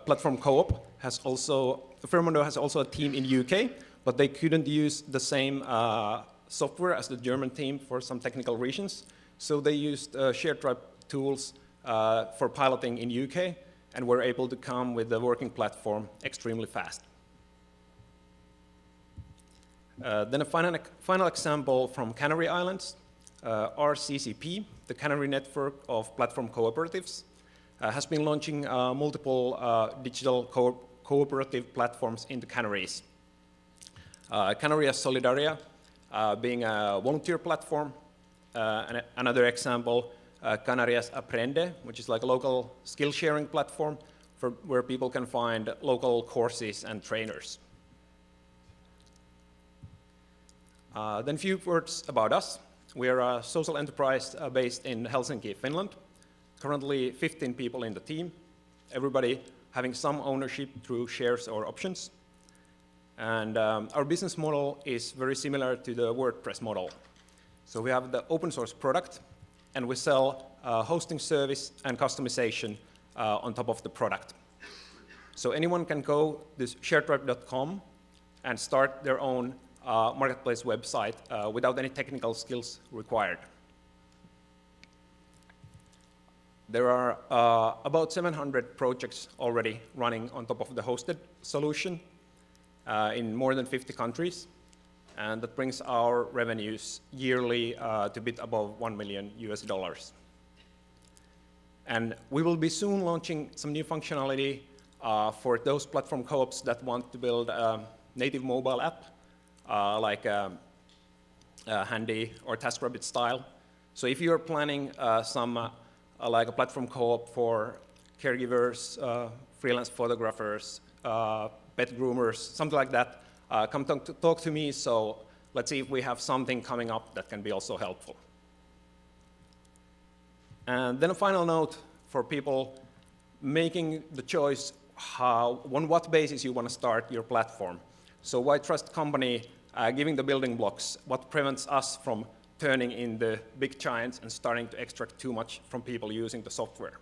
[SPEAKER 4] platform co-op has also, Fairmondo has also a team in UK, but they couldn't use the same software as the German team for some technical reasons. So they used ShareTribe tools for piloting in UK, and were able to come with the working platform extremely fast. Then a final example from Canary Islands, RCCP, the Canary Network of Platform Cooperatives, has been launching multiple digital cooperative platforms in the Canaries. Canarias Solidaria being a volunteer platform, and another example, Canarias Aprende, which is like a local skill sharing platform where people can find local courses and trainers. Then a few words about us. We are a social enterprise based in Helsinki, Finland. Currently 15 people in the team, everybody having some ownership through shares or options. And our business model is very similar to the WordPress model. So we have the open source product, and we sell hosting service and customization on top of the product. So anyone can go to sharetribe.com and start their own marketplace website without any technical skills required. There are about 700 projects already running on top of the hosted solution in more than 50 countries. and that brings our revenues yearly to a bit above $1 million US. And we will be soon launching some new functionality for those platform co-ops that want to build a native mobile app, like Handy or TaskRabbit style. So if you're planning like a platform co-op for caregivers, freelance photographers, pet groomers, something like that, come talk to me, so let's see if we have something coming up that can be also helpful. And then a final note for people making the choice on what basis you want to start your platform. So why trust company giving the building blocks? What prevents us from turning in the big giants and starting to extract too much from people using the software?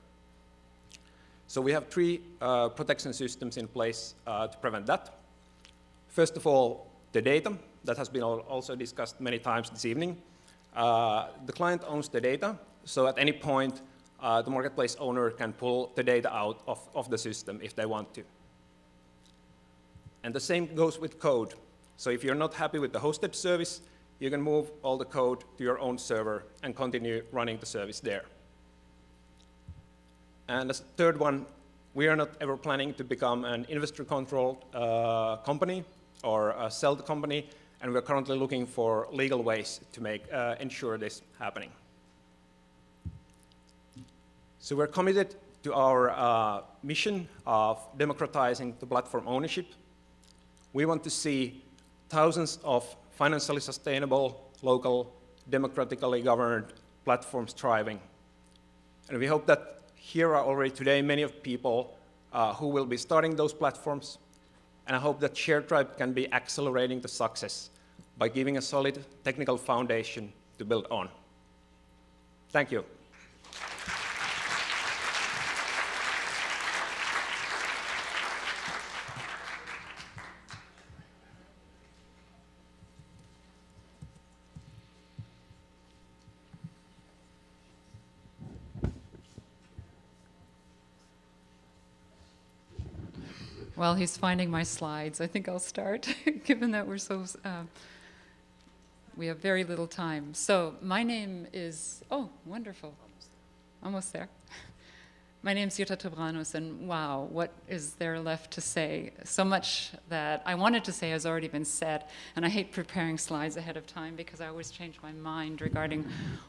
[SPEAKER 4] So we have 3 protection systems in place to prevent that. First of all, the data. That has been also discussed many times this evening. The client owns the data, so at any point, the marketplace owner can pull the data out of the system if they want to. And the same goes with code. So if you're not happy with the hosted service, you can move all the code to your own server and continue running the service there. And the third one, we are not ever planning to become an investor-controlled company or sell the company, and we're currently looking for legal ways to ensure this happening. So we're committed to our mission of democratizing the platform ownership. We want to see thousands of financially sustainable, local, democratically governed platforms thriving. And we hope that here are already today many of people who will be starting those platforms. And I hope that ShareTribe can be accelerating the success by giving a solid technical foundation to build on. Thank you.
[SPEAKER 13] While he's finding my slides, I think I'll start, given that we're we have very little time. So my name is, oh, wonderful. Almost there. My name's Jutta Treviranus, and wow, what is there left to say? So much that I wanted to say has already been said, and I hate preparing slides ahead of time because I always change my mind regarding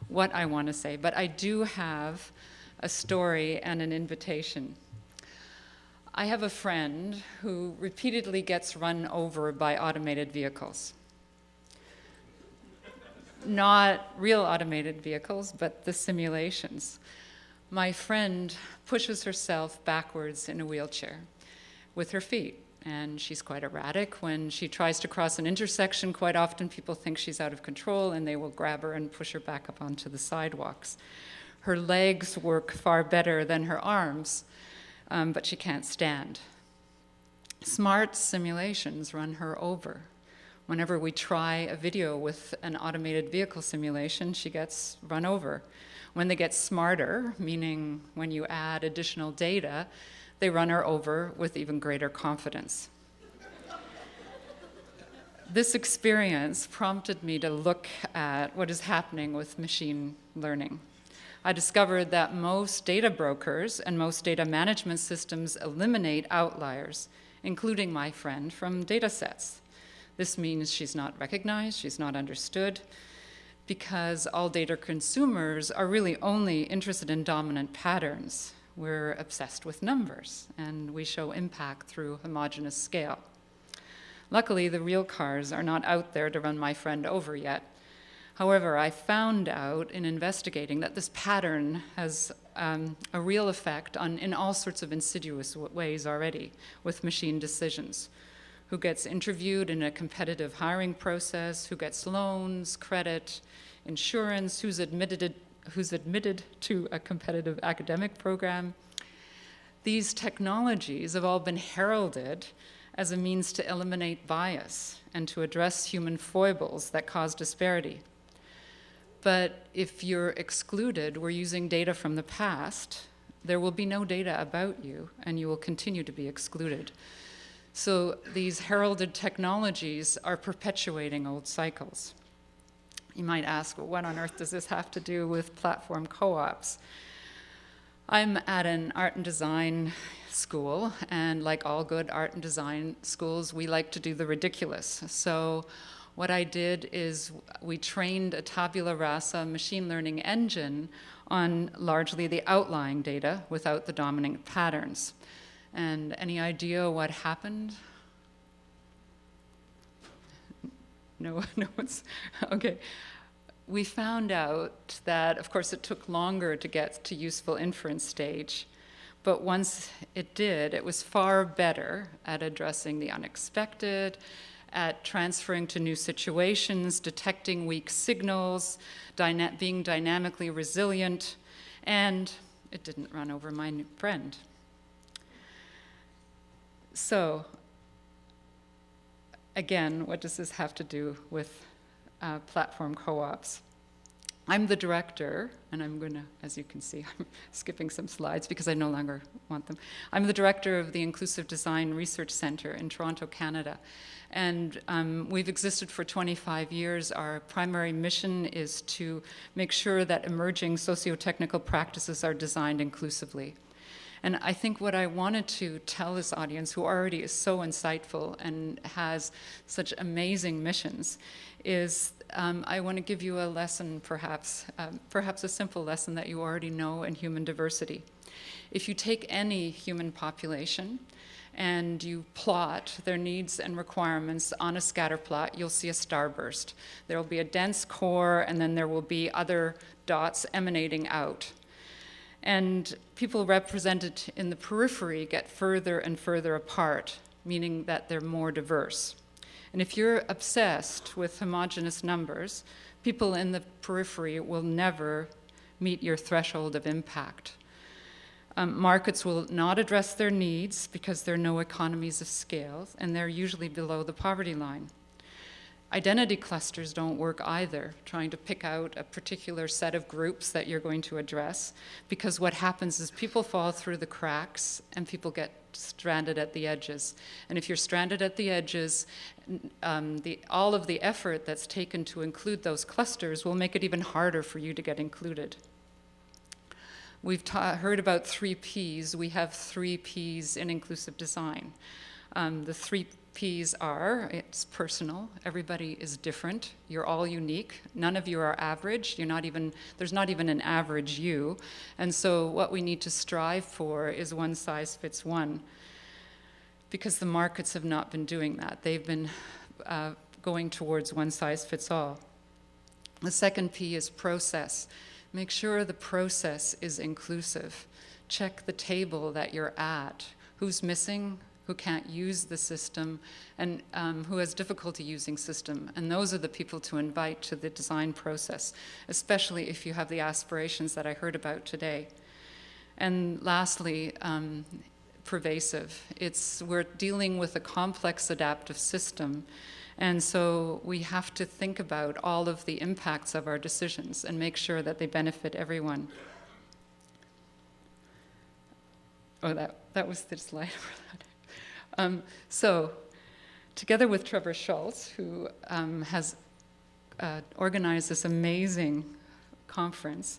[SPEAKER 13] what I want to say. But I do have a story and an invitation. I have a friend who repeatedly gets run over by automated vehicles. Not real automated vehicles, but the simulations. My friend pushes herself backwards in a wheelchair with her feet, and she's quite erratic. When she tries to cross an intersection, quite often people think she's out of control, and they will grab her and push her back up onto the sidewalks. Her legs work far better than her arms, but she can't stand. Smart simulations run her over. Whenever we try a video with an automated vehicle simulation, she gets run over. When they get smarter, meaning when you add additional data, they run her over with even greater confidence. This experience prompted me to look at what is happening with machine learning. I discovered that most data brokers and most data management systems eliminate outliers, including my friend, from data sets. This means she's not recognized, she's not understood, because all data consumers are really only interested in dominant patterns. We're obsessed with numbers, and we show impact through homogeneous scale. Luckily, the real cars are not out there to run my friend over yet. However, I found out in investigating that this pattern has a real effect in all sorts of insidious ways already with machine decisions. Who gets interviewed in a competitive hiring process, who gets loans, credit, insurance, who's admitted to a competitive academic program. These technologies have all been heralded as a means to eliminate bias and to address human foibles that cause disparity. But if you're excluded, we're using data from the past, there will be no data about you, and you will continue to be excluded. So these heralded technologies are perpetuating old cycles. You might ask, well, what on earth does this have to do with platform co-ops? I'm at an art and design school, and like all good art and design schools, we like to do the ridiculous. So what I did is we trained a tabula rasa machine learning engine on largely the outlying data without the dominant patterns. And any idea what happened? No one's, okay. We found out that, of course, it took longer to get to useful inference stage, but once it did, it was far better at addressing the unexpected, at transferring to new situations, detecting weak signals, being dynamically resilient, and it didn't run over my new friend. So, again, what does this have to do with platform co-ops? I'm the director, and I'm going to, as you can see, I'm skipping some slides because I no longer want them. I'm the director of the Inclusive Design Research Center in Toronto, Canada. And we've existed for 25 years. Our primary mission is to make sure that emerging socio-technical practices are designed inclusively. And I think what I wanted to tell this audience, who already is so insightful and has such amazing missions, is I want to give you a lesson, perhaps a simple lesson that you already know in human diversity. If you take any human population and you plot their needs and requirements on a scatter plot, you'll see a starburst. There will be a dense core, and then there will be other dots emanating out. And people represented in the periphery get further and further apart, meaning that they're more diverse. And if you're obsessed with homogeneous numbers, people in the periphery will never meet your threshold of impact. Markets will not address their needs because there are no economies of scale, and they're usually below the poverty line. Identity clusters don't work either, trying to pick out a particular set of groups that you're going to address, because what happens is people fall through the cracks and people get stranded at the edges. And if you're stranded at the edges, all of the effort that's taken to include those clusters will make it even harder for you to get included. We've heard about 3 Ps. We have 3 Ps in inclusive design. The 3 Ps are, it's personal, everybody is different, you're all unique, none of you are average, there's not even an average you, and so what we need to strive for is one size fits one, because the markets have not been doing that. They've been going towards one size fits all. The second P is process. Make sure the process is inclusive. Check the table that you're at. Who's missing? Who can't use the system, and who has difficulty using system. And those are the people to invite to the design process, especially if you have the aspirations that I heard about today. And lastly, pervasive. We're dealing with a complex adaptive system, and so we have to think about all of the impacts of our decisions and make sure that they benefit everyone. Oh, that was the slide for that. So, together with Trevor Schultz, who has organized this amazing conference,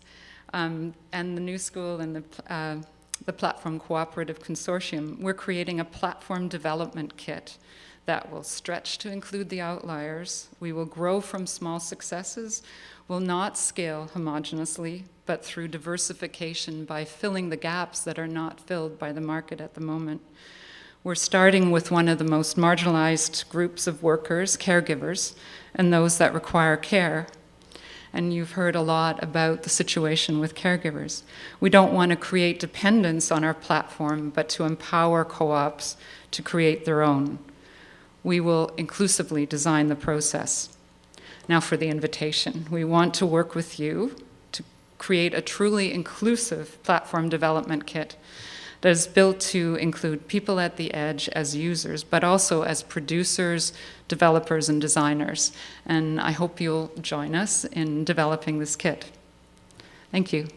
[SPEAKER 13] and the New School and the Platform Cooperative Consortium, we're creating a platform development kit that will stretch to include the outliers. We will grow from small successes, will not scale homogeneously, but through diversification by filling the gaps that are not filled by the market at the moment. We're starting with one of the most marginalized groups of workers, caregivers, and those that require care. And you've heard a lot about the situation with caregivers. We don't want to create dependence on our platform, but to empower co-ops to create their own. We will inclusively design the process. Now for the invitation. We want to work with you to create a truly inclusive platform development kit that is built to include people at the edge as users, but also as producers, developers, and designers. And I hope you'll join us in developing this kit. Thank you.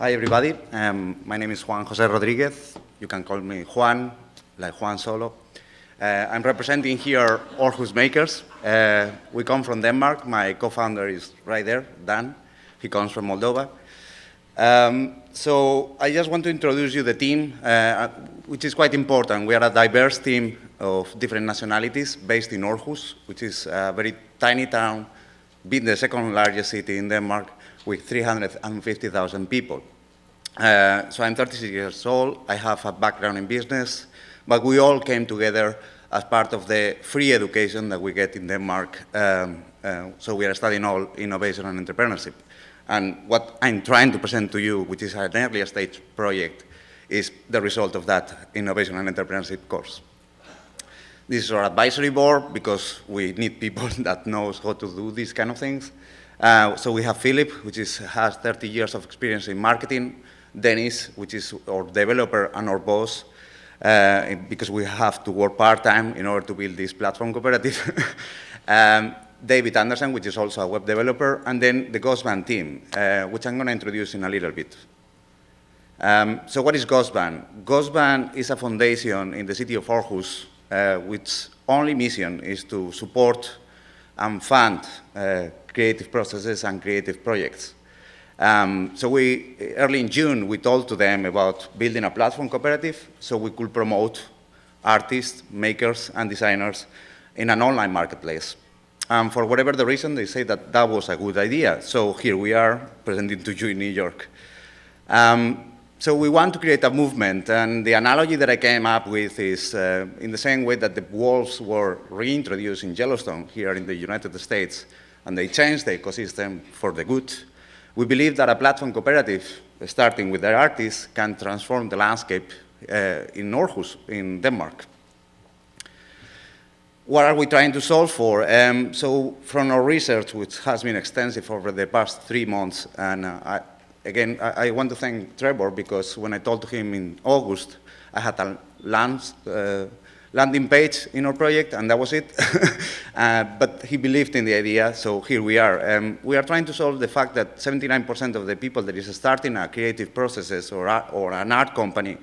[SPEAKER 14] Hi, everybody. My name is Juan José Rodriguez. You can call me Juan, like Juan Solo. I'm representing here Aarhus Makers. We come from Denmark. My co-founder is right there, Dan. He comes from Moldova. So I just want to introduce you the team, which is quite important. We are a diverse team of different nationalities based in Aarhus, which is a very tiny town, being the second largest city in Denmark with 350,000 people. So I'm 36 years old. I have a background in business, but we all came together as part of the free education that we get in Denmark. So we are studying all innovation and entrepreneurship. And what I'm trying to present to you, which is an earlier stage project, is the result of that innovation and entrepreneurship course. This is our advisory board because we need people that knows how to do these kind of things. So we have Philip, which has 30 years of experience in marketing. Dennis, which is our developer and our boss, because we have to work part-time in order to build this platform cooperative. David Anderson, which is also a web developer, and then the Ghostband team, which I'm going to introduce in a little bit. So what is Ghostband? Ghostband is a foundation in the city of Aarhus, which only mission is to support and fund creative processes and creative projects. So early in June, we told to them about building a platform cooperative so we could promote artists, makers, and designers in an online marketplace. For whatever the reason, they say that that was a good idea. So here we are presenting to you in New York. So we want to create a movement, and the analogy that I came up with is in the same way that the wolves were reintroduced in Yellowstone here in the United States, and they changed the ecosystem for the good. We believe that a platform cooperative, starting with their artists, can transform the landscape in Aarhus, in Denmark. What are we trying to solve for? So from our research, which has been extensive over the past 3 months, and again, I want to thank Trevor, because when I told to him in August, I had a landing page in our project, and that was it. But he believed in the idea, so here we are. We are trying to solve the fact that 79% of the people that is starting a creative processes or an art company,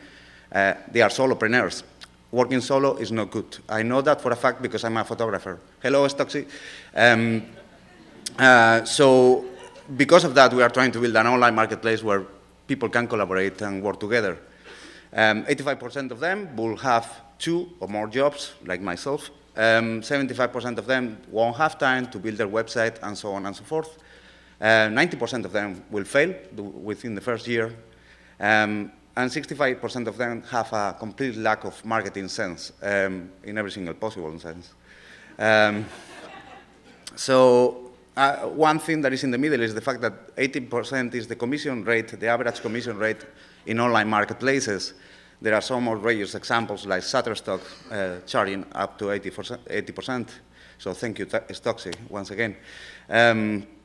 [SPEAKER 14] they are solopreneurs. Working solo is not good. I know that for a fact because I'm a photographer. Hello, Stoxy. So because of that, we are trying to build an online marketplace where people can collaborate and work together. 85% of them will have 2 or more jobs, like myself. 75% of them won't have time to build their website, and so on and so forth. 90% of them will fail within the first year. And 65% of them have a complete lack of marketing sense in every single possible sense. So one thing that is in the middle is the fact that 80% is the commission rate, the average commission rate in online marketplaces. There are some outrageous examples like Shutterstock charging up to 80%. So thank you, Stoxy, once again.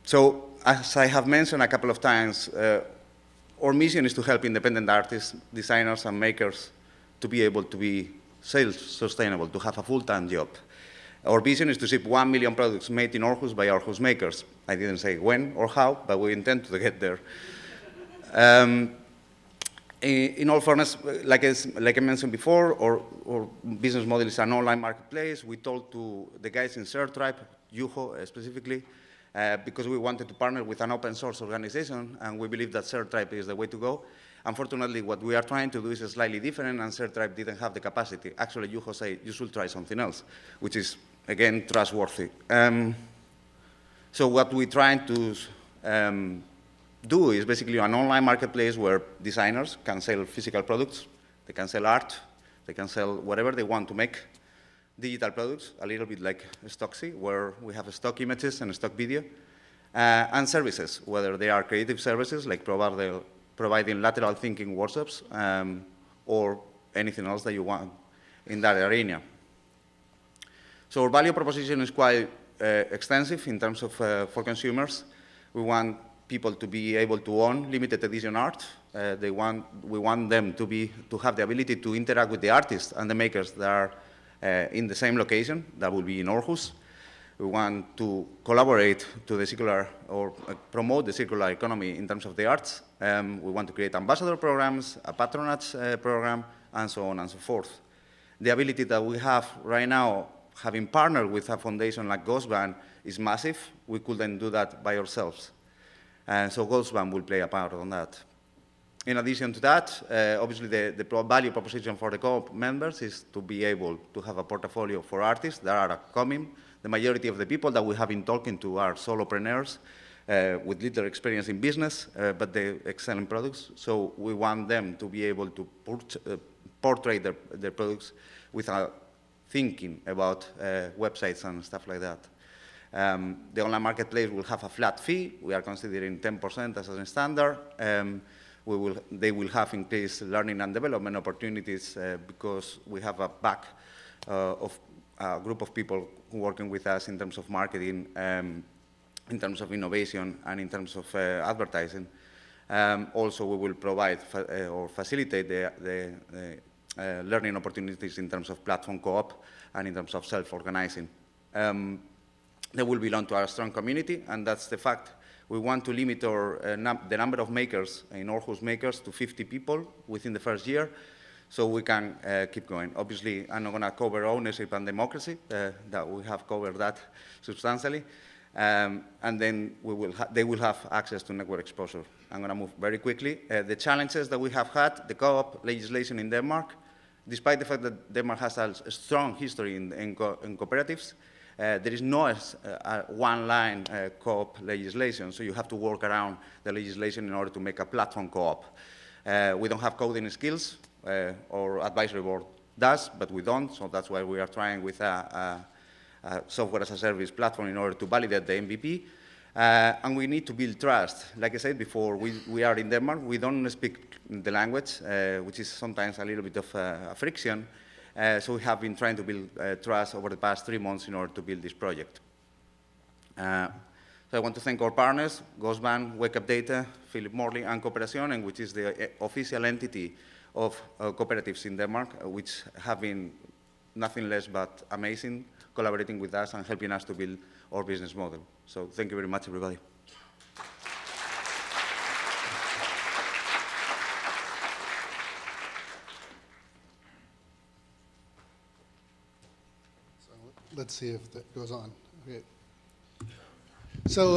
[SPEAKER 14] So as I have mentioned a couple of times, our mission is to help independent artists, designers, and makers to be able to be self-sustainable, to have a full-time job. Our vision is to ship 1 million products made in Aarhus by Aarhus makers. I didn't say when or how, but we intend to get there. In all fairness, like I mentioned before, our business model is an online marketplace. We told to the guys in ShareTribe, Juho specifically, because we wanted to partner with an open source organization, and we believe that ShareTribe is the way to go. Unfortunately, what we are trying to do is slightly different, and ShareTribe didn't have the capacity. Actually, Juho said you should try something else, which is, again, trustworthy. So what we're trying to do is basically an online marketplace where designers can sell physical products, they can sell art, they can sell whatever they want to make. Digital products, a little bit like Stoxy, where we have stock images and stock video, and services, whether they are creative services, like providing lateral thinking workshops, or anything else that you want in that arena. So our value proposition is quite extensive in terms of for consumers. We want people to be able to own limited edition art. We want them to have the ability to interact with the artists and the makers that are in the same location, that will be in Aarhus. We want to collaborate to the circular or promote the circular economy in terms of the arts, We want to create ambassador programs, a patronage program, and so on and so forth. The ability that we have right now, having partnered with a foundation like Ghostband, is massive. We couldn't do that by ourselves. So Ghostband will play a part on that. In addition to that, obviously the value proposition for the co-op members is to be able to have a portfolio for artists that are coming. The majority of the people that we have been talking to are solopreneurs with little experience in business, but they excellent products. So we want them to be able to portray their products without thinking about websites and stuff like that. The online marketplace will have a flat fee. We are considering 10% as a standard. They will have increased learning and development opportunities because we have a back of a group of people who are working with us in terms of marketing, in terms of innovation, and in terms of advertising. Also, we will provide or facilitate the learning opportunities in terms of platform co-op and in terms of self-organizing. They will belong to our strong community, and that's the fact. We want to limit the number of makers, in Aarhus makers, to 50 people within the first year, so we can keep going. Obviously, I'm not going to cover ownership and democracy, that we have covered that substantially. And then they will have access to network exposure. I'm going to move very quickly. The challenges that we have had, the co-op legislation in Denmark, despite the fact that Denmark has a strong history in cooperatives, there is no one-line co-op legislation, so you have to work around the legislation in order to make a platform co-op. We don't have coding skills, or advisory board does, but we don't, so that's why we are trying with a software as a service platform in order to validate the MVP. And we need to build trust. Like I said before, we are in Denmark. We don't speak the language, which is sometimes a little bit of a friction. So we have been trying to build trust over the past 3 months in order to build this project. So I want to thank our partners, Ghostband, Wake Up Data, Philip Morley, and Cooperationen, which is the official entity of cooperatives in Denmark, which have been nothing less but amazing, collaborating with us and helping us to build our business model. So thank you very much, everybody.
[SPEAKER 15] Let's see if that goes on. Okay. So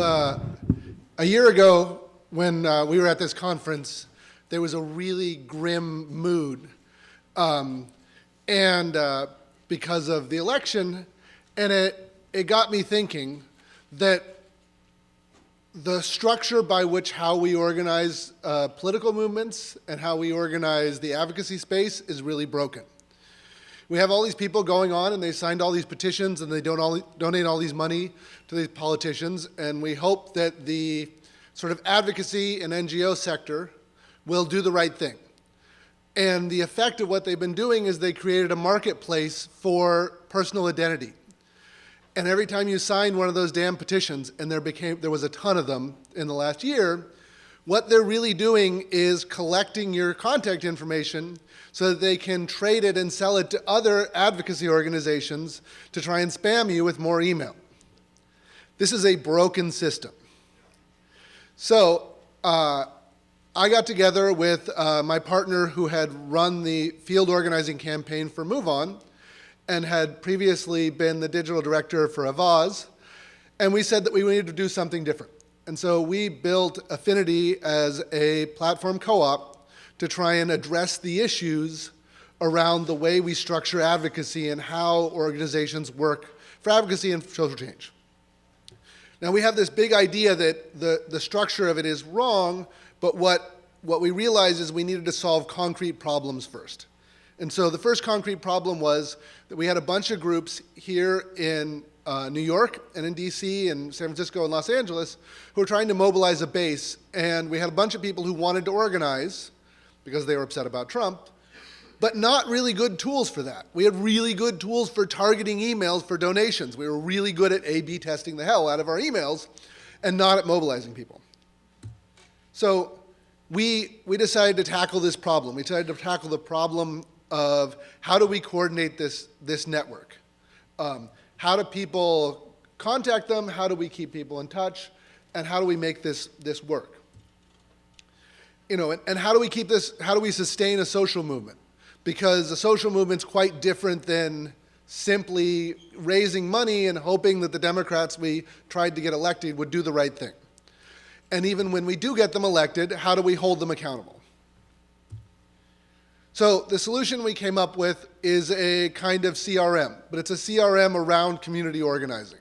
[SPEAKER 15] a year ago, when we were at this conference, there was a really grim mood, because of the election, and it got me thinking that the structure by which how we organize political movements and how we organize the advocacy space is really broken. We have all these people going on, and they signed all these petitions, and they donate all these money to these politicians, and we hope that the sort of advocacy and NGO sector will do the right thing. And the effect of what they've been doing is they created a marketplace for personal identity. And every time you sign one of those damn petitions, and there was a ton of them in the last year, what they're really doing is collecting your contact information so that they can trade it and sell it to other advocacy organizations to try and spam you with more email. This is a broken system. So I got together with my partner who had run the field organizing campaign for Move On and had previously been the digital director for Avaz, and we said that we needed to do something different. And so we built Affinity as a platform co-op to try and address the issues around the way we structure advocacy and how organizations work for advocacy and social change. Now we have this big idea that the structure of it is wrong, but what we realized is we needed to solve concrete problems first. And so the first concrete problem was that we had a bunch of groups here in New York and in DC and San Francisco and Los Angeles who were trying to mobilize a base, and we had a bunch of people who wanted to organize because they were upset about Trump, but not really good tools for that. We had really good tools for targeting emails for donations. We were really good at A/B testing the hell out of our emails and not at mobilizing people. So we decided to tackle this problem. We decided to tackle the problem of how do we coordinate this network? How do people contact them? How do we keep people in touch? And how do we make this work? and how do we keep this, how do we sustain a social movement? Because a social movement's quite different than simply raising money and hoping that the Democrats we tried to get elected would do the right thing. And even when we do get them elected, how do we hold them accountable? So the solution we came up with is a kind of CRM, but it's a CRM around community organizing.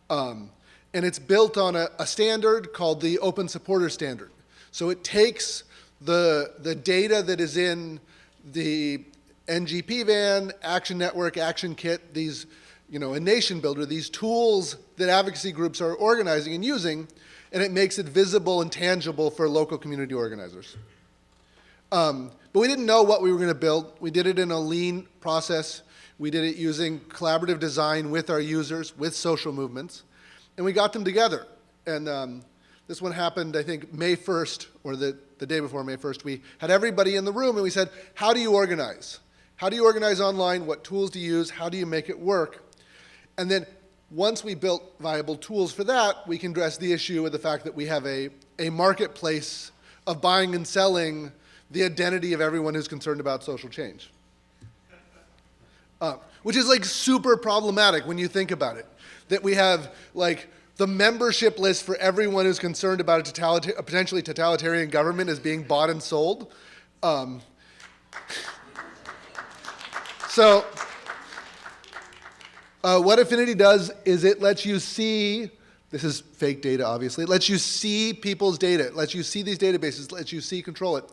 [SPEAKER 15] And it's built on a standard called the Open Supporter Standard. So it takes the data that is in the NGP van, Action Network, Action Kit, these, a Nation Builder, these tools that advocacy groups are organizing and using, and it makes it visible and tangible for local community organizers. But we didn't know what we were going to build. We did it in a lean process. We did it using collaborative design with our users, with social movements, and we got them together. And this one happened, I think, May 1st, or the day before May 1st. We had everybody in the room, and we said, how do you organize? How do you organize online? What tools do you use? How do you make it work? And then once we built viable tools for that, we can address the issue with the fact that we have a marketplace of buying and selling the identity of everyone who's concerned about social change. Which is like super problematic when you think about it. That we have like the membership list for everyone who's concerned about a potentially totalitarian government is being bought and sold. So what Affinity does is it lets you see, this is fake data obviously, it lets you see people's data, it lets you see these databases, it lets you see, control it,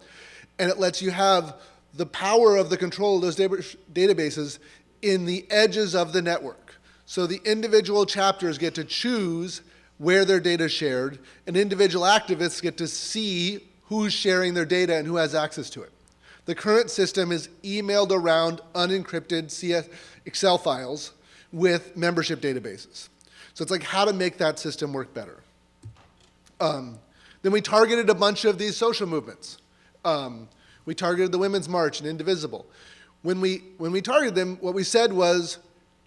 [SPEAKER 15] and it lets you have the power of the control of those databases in the edges of the network. So the individual chapters get to choose where their data is shared, and individual activists get to see who's sharing their data and who has access to it. The current system is emailed around unencrypted Excel files with membership databases. So it's like how to make that system work better. Then we targeted a bunch of these social movements. We targeted the Women's March and Indivisible. When we targeted them, what we said was,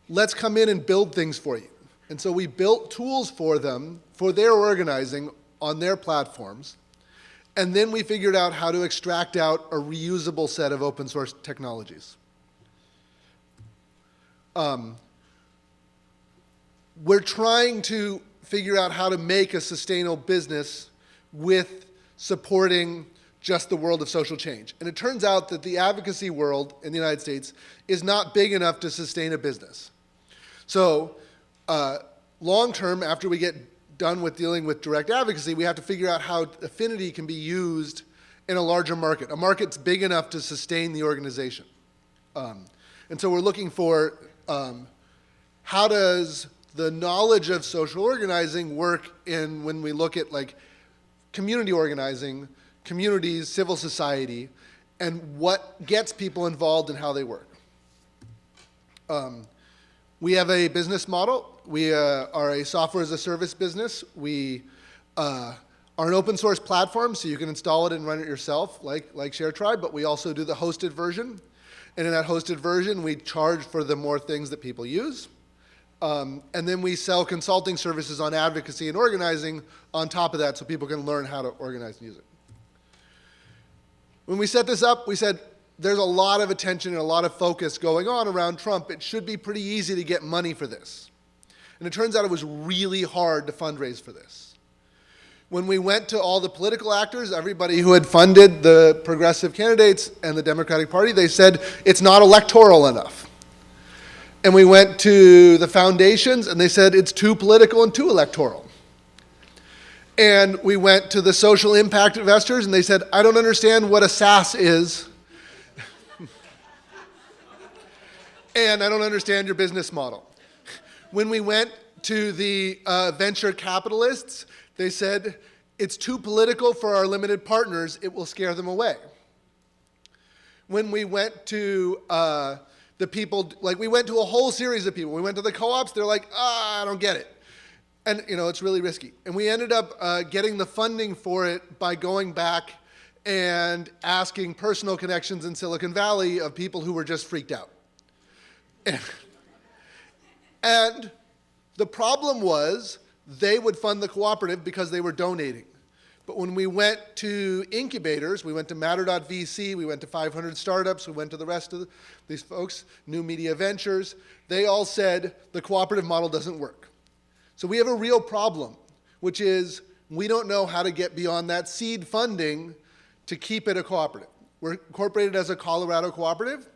[SPEAKER 15] let's come in and build things for you. And so we built tools for them, for their organizing on their platforms. And then we figured out how to extract out a reusable set of open source technologies. We're trying to figure out how to make a sustainable business with supporting just the world of social change. And it turns out that the advocacy world in the United States is not big enough to sustain a business. So long term, after we get done with dealing with direct advocacy, we have to figure out how Affinity can be used in a larger market, a market that's big enough to sustain the organization. And so we're looking for how does the knowledge of social organizing work in when we look at like community organizing, communities, civil society, and what gets people involved in how they work. We have a business model. We are a software as a service business. We are an open source platform, so you can install it and run it yourself, like ShareTribe, but we also do the hosted version. And in that hosted version, we charge for the more things that people use. And then we sell consulting services on advocacy and organizing on top of that so people can learn how to organize and use it. When we set this up, we said, there's a lot of attention and a lot of focus going on around Trump. It should be pretty easy to get money for this. And it turns out it was really hard to fundraise for this. When we went to all the political actors, everybody who had funded the progressive candidates and the Democratic Party, they said, it's not electoral enough. And we went to the foundations, and they said, it's too political and too electoral. And we went to the social impact investors, and they said, I don't understand what a SaaS is. And I don't understand your business model. When we went to the venture capitalists, they said, it's too political for our limited partners, it will scare them away. When we went to the people, like we went to a whole series of people. We went to the co-ops, they're like, I don't get it. And it's really risky. And we ended up getting the funding for it by going back and asking personal connections in Silicon Valley of people who were just freaked out. And the problem was they would fund the cooperative because they were donating. But when we went to incubators, we went to Matter.vc, we went to 500 startups, we went to the rest of these folks, New Media Ventures, they all said the cooperative model doesn't work. So we have a real problem, which is we don't know how to get beyond that seed funding to keep it a cooperative. We're incorporated as a Colorado cooperative,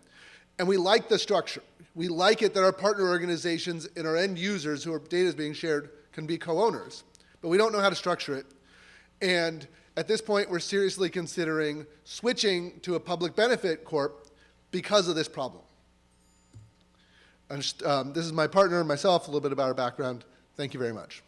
[SPEAKER 15] and we like the structure. We like it that our partner organizations and our end users who our data is being shared can be co-owners, but we don't know how to structure it. And at this point, we're seriously considering switching to a public benefit corp because of this problem. And, this is my partner and myself, a little bit about our background. Thank you very much.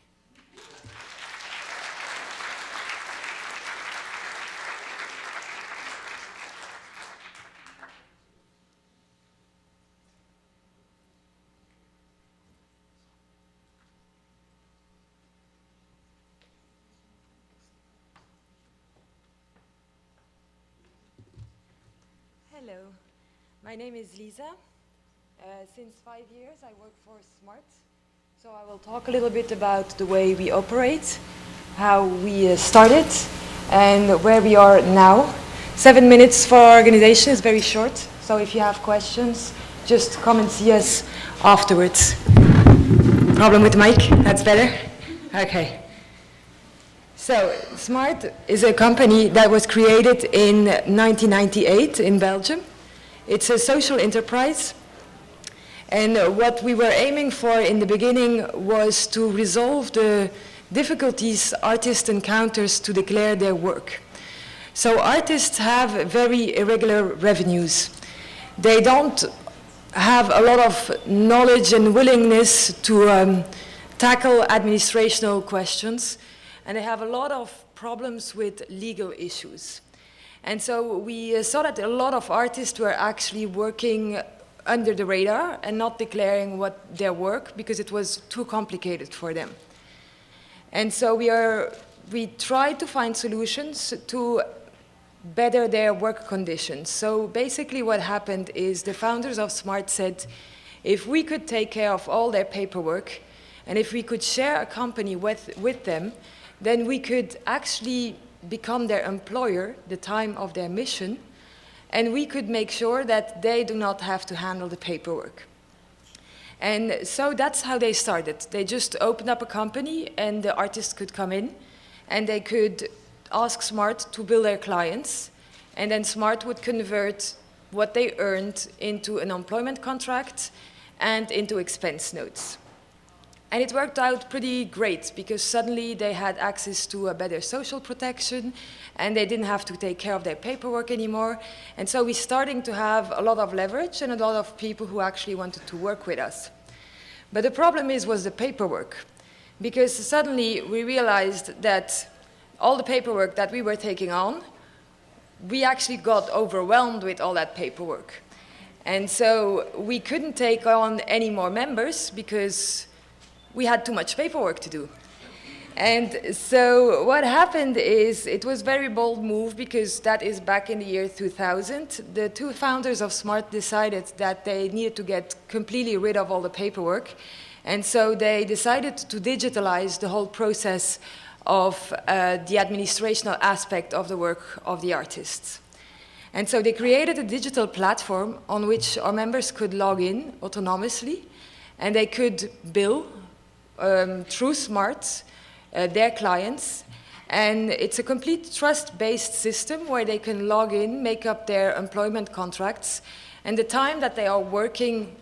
[SPEAKER 16] Hello, my name is Lieza. Since 5 years I work for SMART, so I will talk a little bit about the way we operate, how we started, and where we are now. 7 minutes for our organization is very short, so if you have questions, just come and see us afterwards. Problem with the mic? That's better? Okay. So, SMART is a company that was created in 1998 in Belgium. It's a social enterprise. And what we were aiming for in the beginning was to resolve the difficulties artists encounters to declare their work. So artists have very irregular revenues. They don't have a lot of knowledge and willingness to tackle administrational questions, and they have a lot of problems with legal issues. And so we saw that a lot of artists were actually working under the radar and not declaring what their work because it was too complicated for them. And so we tried to find solutions to better their work conditions. So basically what happened is the founders of SMART said, if we could take care of all their paperwork and if we could share a company with them, then we could actually become their employer the time of their mission, and we could make sure that they do not have to handle the paperwork. And so that's how they started. They just opened up a company and the artists could come in and they could ask SMART to bill their clients, and then SMART would convert what they earned into an employment contract and into expense notes. And it worked out pretty great because suddenly they had access to a better social protection and they didn't have to take care of their paperwork anymore. And so we're starting to have a lot of leverage and a lot of people who actually wanted to work with us. But the problem was the paperwork, because suddenly we realized that all the paperwork that we were taking on, we actually got overwhelmed with all that paperwork. And so we couldn't take on any more members because we had too much paperwork to do. And so what happened is, it was a very bold move because that is back in the year 2000. The two founders of SMART decided that they needed to get completely rid of all the paperwork. And so they decided to digitalize the whole process of the administrational aspect of the work of the artists. And so they created a digital platform on which our members could log in autonomously, and they could bill through SMART their clients. And it's a complete trust-based system where they can log in, make up their employment contracts, and the time that they are working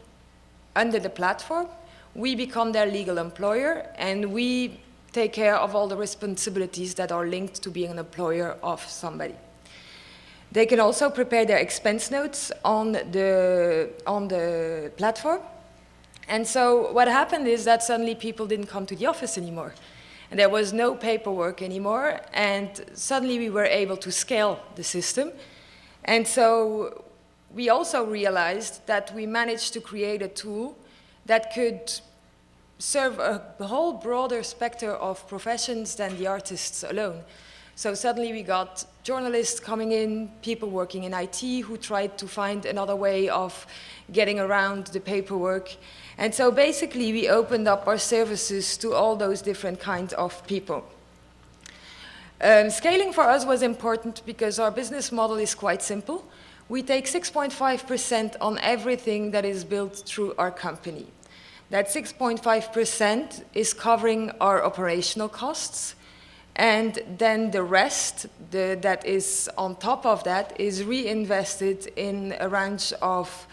[SPEAKER 16] under the platform, we become their legal employer, and we take care of all the responsibilities that are linked to being an employer of somebody. They can also prepare their expense notes on the platform. And so what happened is that suddenly people didn't come to the office anymore. And there was no paperwork anymore, and suddenly we were able to scale the system. And so we also realized that we managed to create a tool that could serve a whole broader spectrum of professions than the artists alone. So suddenly we got journalists coming in, people working in IT who tried to find another way of getting around the paperwork. And so basically we opened up our services to all those different kinds of people. Scaling for us was important because our business model is quite simple. We take 6.5% on everything that is built through our company. That 6.5% is covering our operational costs, and then the rest that is on top of that is reinvested in a range of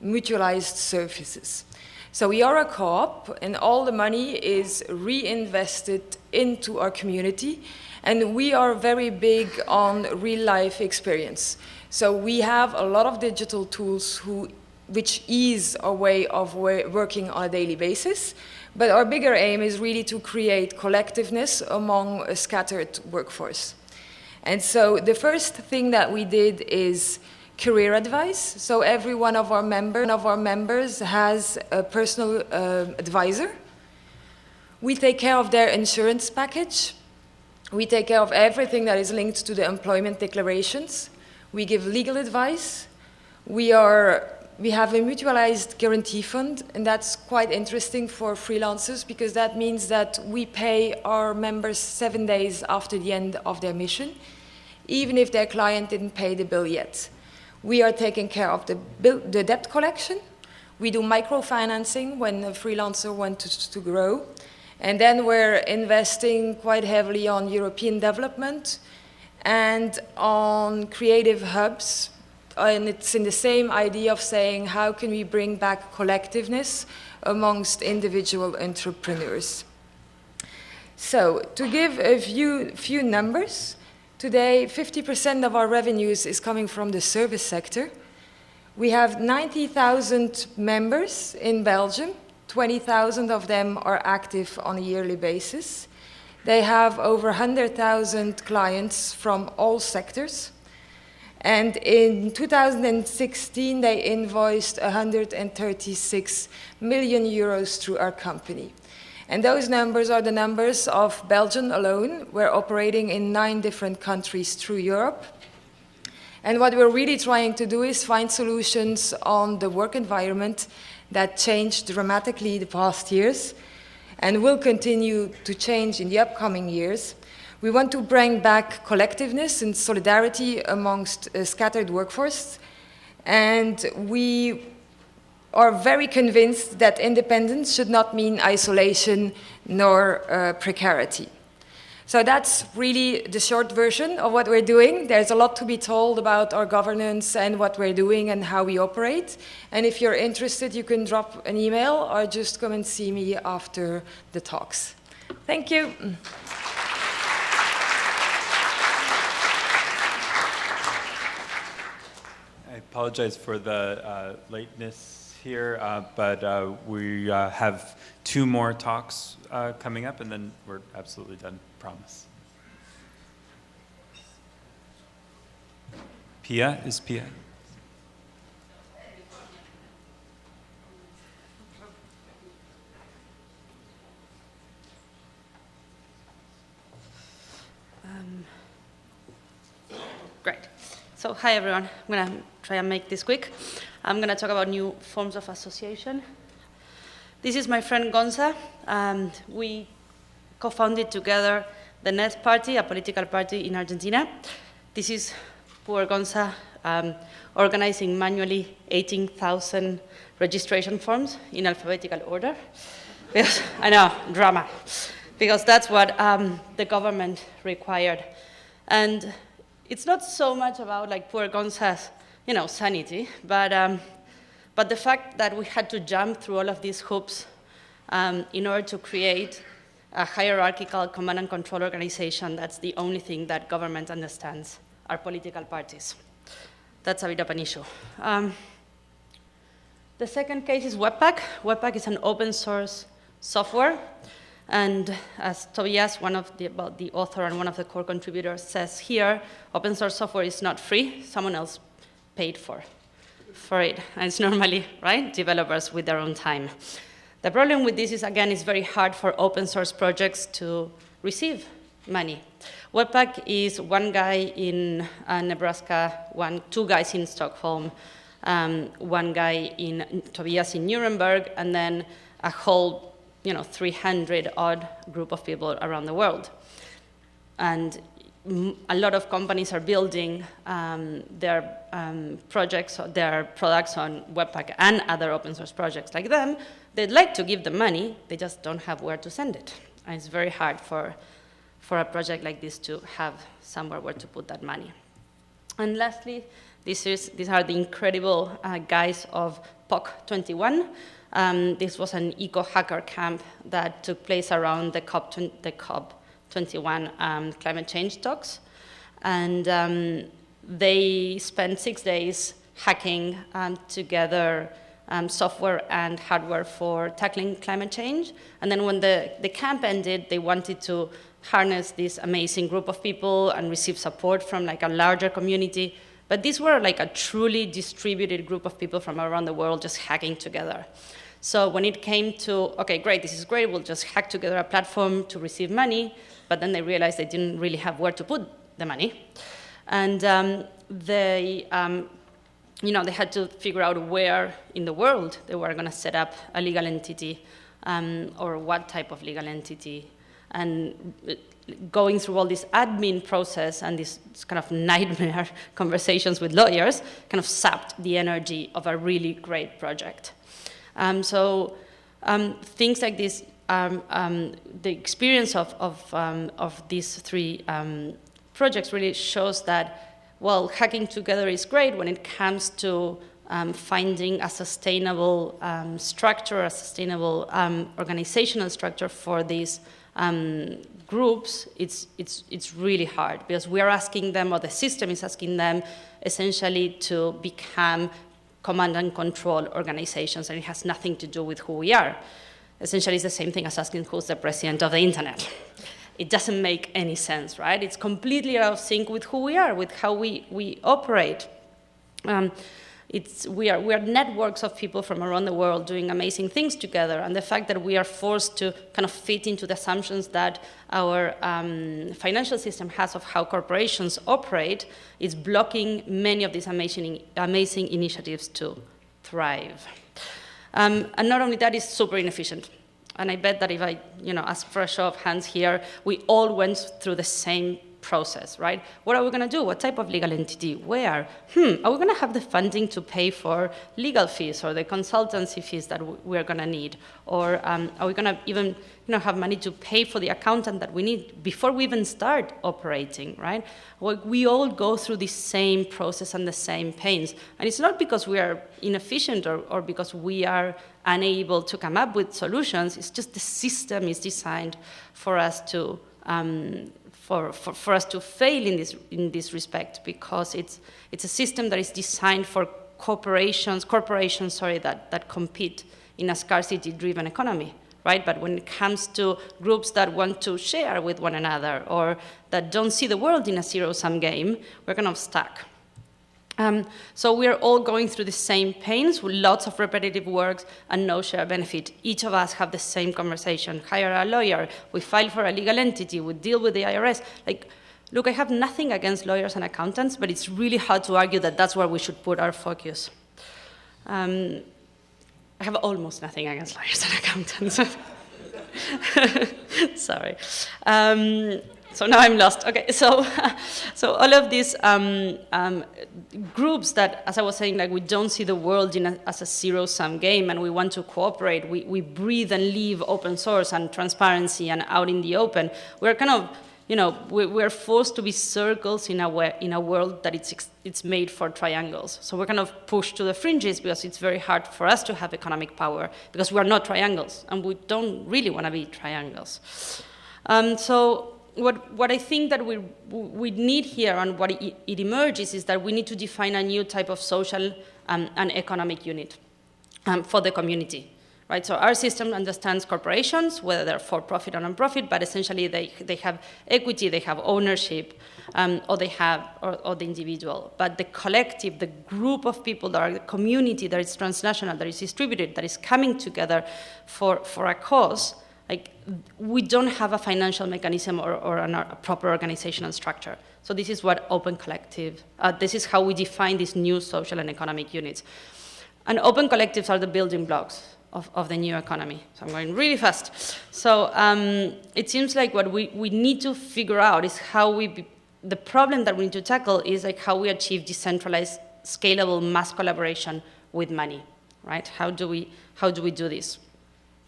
[SPEAKER 16] mutualized services. So we are a co-op, and all the money is reinvested into our community, and we are very big on real-life experience. So we have a lot of digital tools which ease our way of working on a daily basis, but our bigger aim is really to create collectiveness among a scattered workforce. And so the first thing that we did is career advice. So every one of our members has a personal advisor. We take care of their insurance package. We take care of everything that is linked to the employment declarations. We give legal advice. We have a mutualized guarantee fund, and that's quite interesting for freelancers because that means that we pay our members 7 days after the end of their mission, even if their client didn't pay the bill yet. We are taking care of the debt collection. We do microfinancing when a freelancer wants to grow. And then we're investing quite heavily on European development and on creative hubs. And it's in the same idea of saying, how can we bring back collectiveness amongst individual entrepreneurs? So to give a few numbers, today 50% of our revenues is coming from the service sector. We have 90,000 members in Belgium. 20,000 of them are active on a yearly basis. They have over 100,000 clients from all sectors. And in 2016, they invoiced 136 million euros through our company. And those numbers are the numbers of Belgium alone. We're operating in 9 different countries through Europe. And what we're really trying to do is find solutions on the work environment that changed dramatically the past years and will continue to change in the upcoming years. We want to bring back collectiveness and solidarity amongst a scattered workforce, and we are very convinced that independence should not mean isolation nor precarity. So that's really the short version of what we're doing. There's a lot to be told about our governance and what we're doing and how we operate. And if you're interested, you can drop an email or just come and see me after the talks. Thank you.
[SPEAKER 1] I apologize for the lateness here, but we have 2 more talks coming up, and then we're absolutely done, promise. Pia, is Pia?
[SPEAKER 17] Great. So hi everyone. I'm going to try and make this quick. I'm going to talk about new forms of association. This is my friend Gonza, and we co-founded together the NET Party, a political party in Argentina. This is poor Gonza organizing manually 18,000 registration forms in alphabetical order. Because, I know, drama. Because that's what the government required. And it's not so much about like poor Gonza's, sanity, but the fact that we had to jump through all of these hoops in order to create a hierarchical command and control organization that's the only thing that government understands, are political parties. That's a bit of an issue. The second case is Webpack. Webpack is an open source software. And as Tobias, the author and one of the core contributors, says here, open source software is not free. Someone else paid for it. And it's normally, right, developers with their own time. The problem with this is, again, it's very hard for open source projects to receive money. Webpack is one guy in Nebraska, 2 guys in Stockholm, one guy in Tobias in Nuremberg, and then a whole 300-odd group of people around the world. And a lot of companies are building their projects, their products on Webpack and other open source projects like them. They'd like to give them money, they just don't have where to send it. And it's very hard for a project like this to have somewhere where to put that money. And lastly, these are the incredible guys of POC21. This was an eco-hacker camp that took place around the COP21 climate change talks. And they spent 6 days hacking together software and hardware for tackling climate change. And then when the camp ended, they wanted to harness this amazing group of people and receive support from like a larger community. But these were like a truly distributed group of people from around the world just hacking together. So when it came to, okay, great, this is great, we'll just hack together a platform to receive money, but then they realized they didn't really have where to put the money. And they had to figure out where in the world they were going to set up a legal entity, or what type of legal entity. And going through all this admin process and this kind of nightmare conversations with lawyers kind of sapped the energy of a really great project. Things like this, the experience of these three projects really shows that, well, hacking together is great when it comes to finding a sustainable structure, a sustainable organizational structure for these groups. It's really hard because we are asking them, or the system is asking them, essentially to become command and control organizations, and it has nothing to do with who we are. Essentially, it's the same thing as asking who's the president of the internet. It doesn't make any sense, right? It's completely out of sync with who we are, with how we operate. We are networks of people from around the world doing amazing things together, and the fact that we are forced to kind of fit into the assumptions that our financial system has of how corporations operate is blocking many of these amazing initiatives to thrive. And not only that, it's super inefficient. And I bet that if I ask for a show of hands here, we all went through the same process, right? What are we going to do? What type of legal entity? Where? Are we going to have the funding to pay for legal fees or the consultancy fees that we're going to need? Or are we going to even have money to pay for the accountant that we need before we even start operating, right? Well, we all go through the same process and the same pains. And it's not because we are inefficient or because we are unable to come up with solutions. It's just the system is designed for us to for us to fail in this respect, because it's a system that is designed for corporations that compete in a scarcity-driven economy, right? But when it comes to groups that want to share with one another or that don't see the world in a zero-sum game, we're kind of stuck. So we're all going through the same pains with lots of repetitive works and no shared benefit. Each of us have the same conversation. Hire a lawyer, we file for a legal entity, we deal with the IRS. Look, I have nothing against lawyers and accountants, but it's really hard to argue that that's where we should put our focus. I have almost nothing against lawyers and accountants. Sorry. So now I'm lost. Okay, so all of these groups that, as I was saying, we don't see the world as a zero-sum game, and we want to cooperate. We breathe and live open source and transparency and out in the open. We're kind of, we're forced to be circles in a world that it's made for triangles. So we're kind of pushed to the fringes because it's very hard for us to have economic power because we are not triangles, and we don't really want to be triangles. So what I think that we need here and what it emerges is that we need to define a new type of social and economic unit for the community, right? So our system understands corporations, whether they're for-profit or non-profit, but essentially they have equity, they have ownership, or they have or the individual. But the collective, the group of people that are the community that is transnational, that is distributed, that is coming together for a cause, we don't have a financial mechanism or a proper organizational structure. So this is what Open Collective, this is how we define these new social and economic units. And open collectives are the building blocks of the new economy. So I'm going really fast. So it seems like what we need to figure out is how we the problem that we need to tackle is like how we achieve decentralized, scalable mass collaboration with money, right? How do we do this?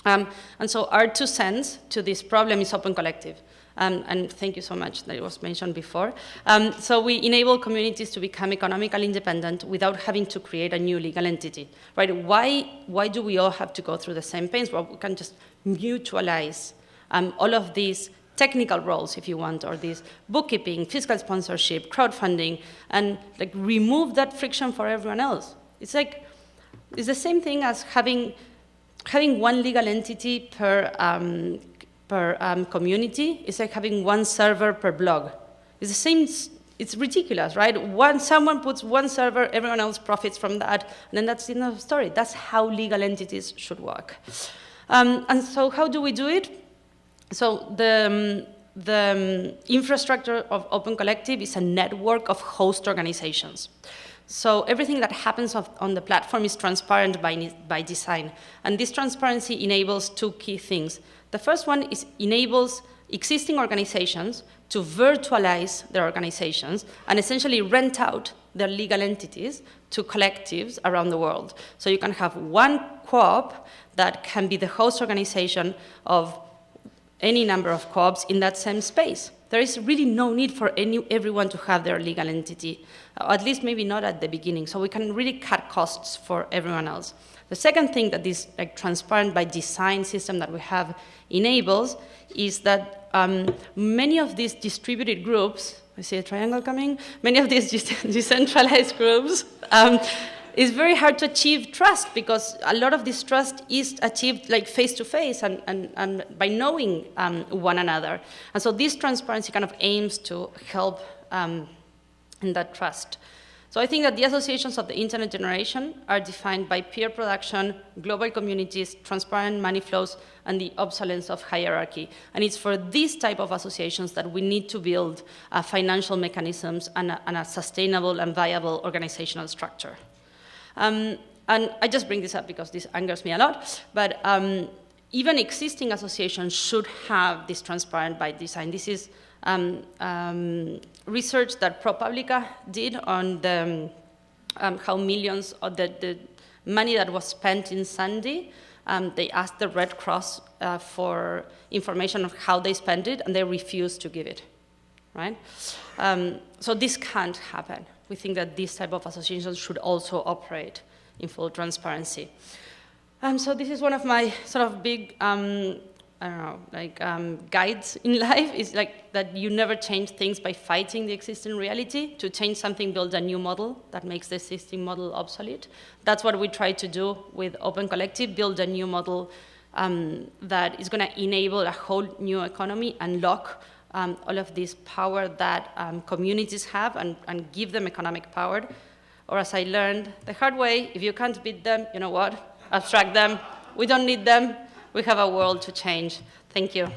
[SPEAKER 17] And so our 2 cents to this problem is Open Collective. And thank you so much, that it was mentioned before. So we enable communities to become economically independent without having to create a new legal entity, right? Why do we all have to go through the same pains? Well, we can just mutualize all of these technical roles, if you want, or this bookkeeping, fiscal sponsorship, crowdfunding, and like remove that friction for everyone else. It's the same thing as having one legal entity per community. It's like having one server per blog. It's the same. It's ridiculous, right? Someone puts one server, everyone else profits from that, and then that's the end of the story. That's how legal entities should work. And so how do we do it? So the infrastructure of Open Collective is a network of host organizations. So everything that happens on the platform is transparent by design. And this transparency enables 2 key things. The first one is enables existing organizations to virtualize their organizations and essentially rent out their legal entities to collectives around the world. So you can have one co-op that can be the host organization of any number of co-ops in that same space. There is really no need for everyone to have their legal entity, at least maybe not at the beginning, so we can really cut costs for everyone else. The second thing that this transparent by design system that we have enables is that many of these distributed groups, I see a triangle coming, many of these decentralized groups, it's very hard to achieve trust because a lot of this trust is achieved like face-to-face and by knowing one another. And so this transparency kind of aims to help in that trust. So I think that the associations of the internet generation are defined by peer production, global communities, transparent money flows, and the obsolescence of hierarchy. And it's for these type of associations that we need to build financial mechanisms and a sustainable and viable organizational structure. And I just bring this up because this angers me a lot, but even existing associations should have this transparent by design. This is research that ProPublica did on the, how millions of the money that was spent in Sandy, they asked the Red Cross for information of how they spent it, and they refused to give it, right? So this can't happen. We think that these type of associations should also operate in full transparency. So this is one of my sort of big, guides in life, is like that you never change things by fighting the existing reality. To change something, build a new model that makes the existing model obsolete. That's what we try to do with Open Collective, build a new model that is going to enable a whole new economy, unlock all of this power that communities have and give them economic power. Or as I learned the hard way, if you can't beat them, you know what? Abstract them. We don't need them. We have a world to change. Thank you.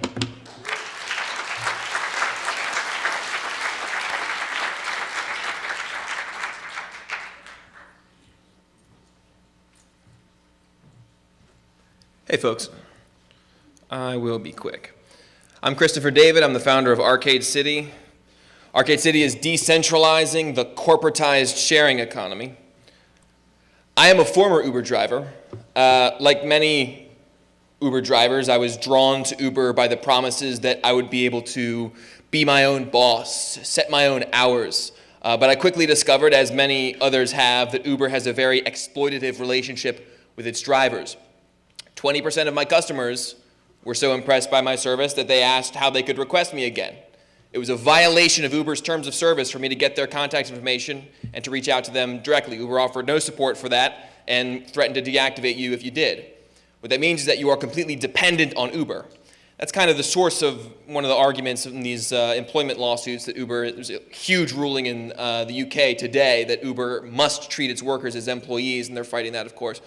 [SPEAKER 18] Hey folks, I will be quick. I'm Christopher David, I'm the founder of Arcade City. Arcade City is decentralizing the corporatized sharing economy. I am a former Uber driver. Like many Uber drivers, I was drawn to Uber by the promises that I would be able to be my own boss, set my own hours. But I quickly discovered, as many others have, that Uber has a very exploitative relationship with its drivers. 20% of my customers were so impressed by my service that they asked how they could request me again. It was a violation of Uber's terms of service for me to get their contact information and to reach out to them directly. Uber offered no support for that and threatened to deactivate you if you did. What that means is that you are completely dependent on Uber. That's kind of the source of one of the arguments in these employment lawsuits that Uber, there's a huge ruling in the UK today that Uber must treat its workers as employees, and they're fighting that, of course.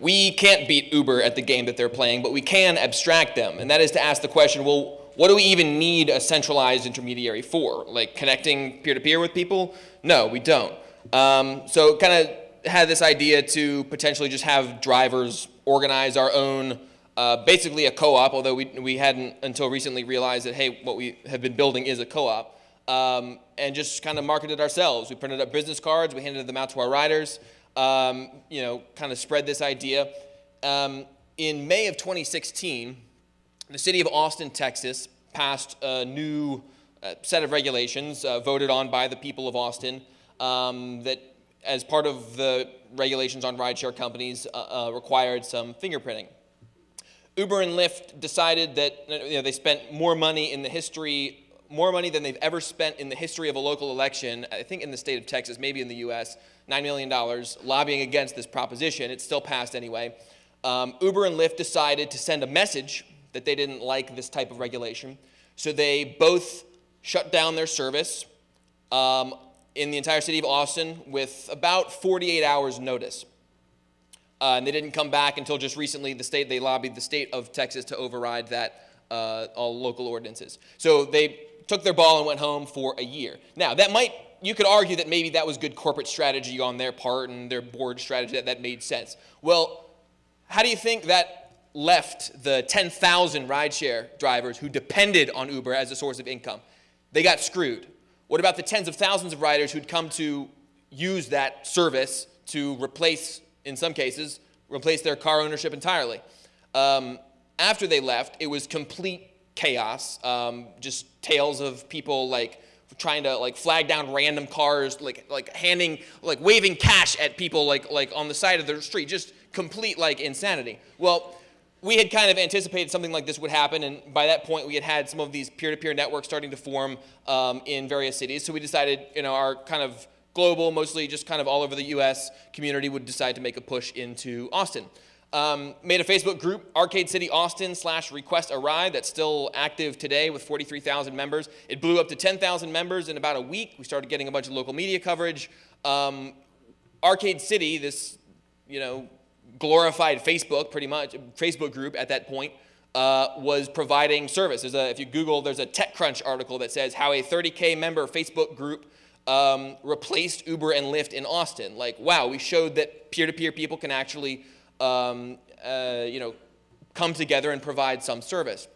[SPEAKER 18] We can't beat Uber at the game that they're playing, but we can abstract them, and that is to ask the question, well, what do we even need a centralized intermediary for? Like connecting peer-to-peer with people? No, we don't. So kind of had this idea to potentially just have drivers organize our own basically a co-op, although we hadn't until recently realized that, hey, what we have been building is a co-op, and just kind of marketed ourselves. We printed up business cards, we handed them out to our riders, kind of spread this idea. In May of 2016, the city of Austin, Texas, passed a new set of regulations voted on by the people of Austin that, as part of the regulations on rideshare companies, required some fingerprinting. Uber and Lyft decided that they spent more money than they've ever spent in the history of a local election, I think in the state of Texas, maybe in the US, $9 million, lobbying against this proposition. It still passed anyway. Uber and Lyft decided to send a message that they didn't like this type of regulation. So they both shut down their service in the entire city of Austin with about 48 hours notice. And they didn't come back until just recently. They lobbied the state of Texas to override that, all local ordinances. So they took their ball and went home for a year. Now, you could argue that maybe that was good corporate strategy on their part and their board strategy, that made sense. Well, how do you think that left the 10,000 rideshare drivers who depended on Uber as a source of income? They got screwed. What about the tens of thousands of riders who'd come to use that service to replace, in some cases, their car ownership entirely? After they left, it was complete chaos, just tales of people trying to flag down random cars, waving cash at people on the side of the street, just complete insanity. Well, we had kind of anticipated something like this would happen, and by that point we had some of these peer-to-peer networks starting to form in various cities. So we decided, our kind of global, mostly just kind of all over the US community would decide to make a push into Austin. Made a Facebook group, Arcade City Austin /request a ride, that's still active today with 43,000 members. It blew up to 10,000 members in about a week. We started getting a bunch of local media coverage. Arcade City, this, glorified Facebook, pretty much, Facebook group at that point, was providing service. If you Google, there's a TechCrunch article that says how a 30K member Facebook group replaced Uber and Lyft in Austin. Wow, we showed that peer-to-peer people can actually come together and provide some service.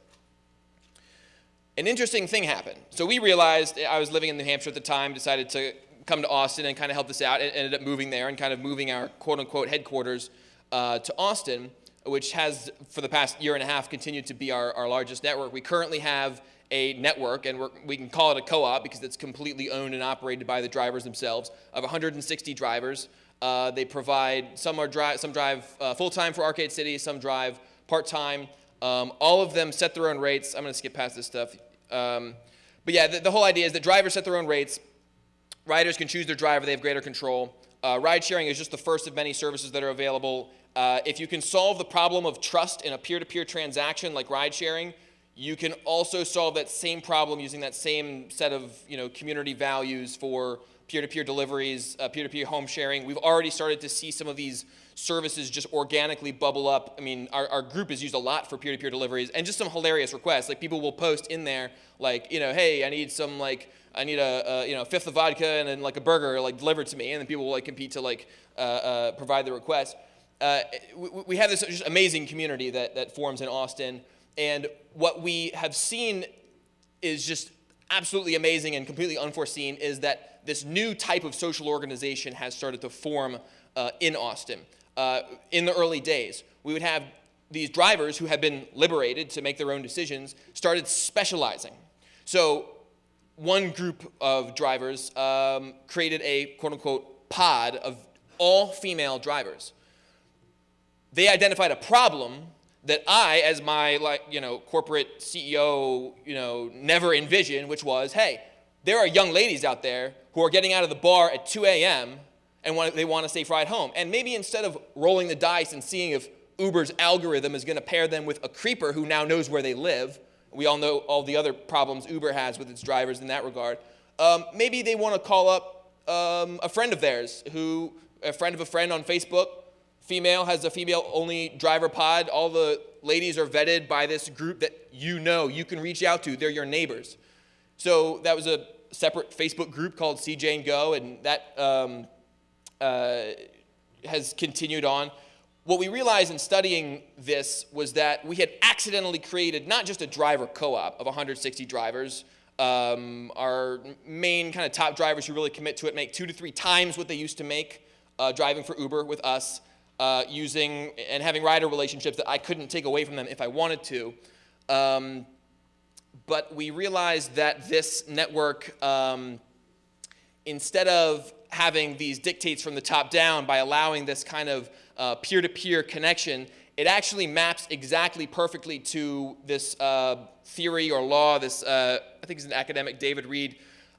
[SPEAKER 18] An interesting thing happened. So we realized, I was living in New Hampshire at the time, decided to come to Austin and kind of help this out, and ended up moving there and kind of moving our quote-unquote headquarters to Austin, which has, for the past year and a half, continued to be our largest network. We currently have a network, and we can call it a co-op because it's completely owned and operated by the drivers themselves, of 160 drivers. They provide, some drive full-time for Arcade City, some drive part-time. All of them set their own rates. I'm going to skip past this stuff. But yeah, the whole idea is that drivers set their own rates. Riders can choose their driver. They have greater control. Ride sharing is just the first of many services that are available. If you can solve the problem of trust in a peer-to-peer transaction like ride sharing, you can also solve that same problem using that same set of community values for peer-to-peer deliveries, peer-to-peer home sharing. We've already started to see some of these services just organically bubble up. I mean, our group is used a lot for peer-to-peer deliveries, and just some hilarious requests. People will post in there hey, I need a fifth of vodka and then a burger delivered to me, and then people will compete to provide the request. We have this just amazing community that forms in Austin, and what we have seen is just absolutely amazing and completely unforeseen is that this new type of social organization has started to form in Austin. In the early days, we would have these drivers who had been liberated to make their own decisions started specializing. So one group of drivers created a quote-unquote pod of all female drivers. They identified a problem that I, as my corporate CEO, never envisioned, which was, hey, there are young ladies out there who are getting out of the bar at 2 a.m. and they want a safe ride home. And maybe instead of rolling the dice and seeing if Uber's algorithm is going to pair them with a creeper who now knows where they live, we all know all the other problems Uber has with its drivers in that regard, maybe they want to call up a friend of theirs, a friend of a friend on Facebook. Female has a female-only driver pod. All the ladies are vetted by this group that you can reach out to. They're your neighbors. So that was a separate Facebook group called CJ and Go, and that has continued on. what we realized in studying this was that we had accidentally created not just a driver co-op of 160 drivers. Our main kind of top drivers who really commit to it make 2 to 3 times what they used to make driving for Uber with us, using and having rider relationships that I couldn't take away from them if I wanted to. But we realized that this network, instead of having these dictates from the top down by allowing this kind of peer-to-peer connection, it actually maps exactly perfectly to this theory or law, this, I think it's an academic, David Reed,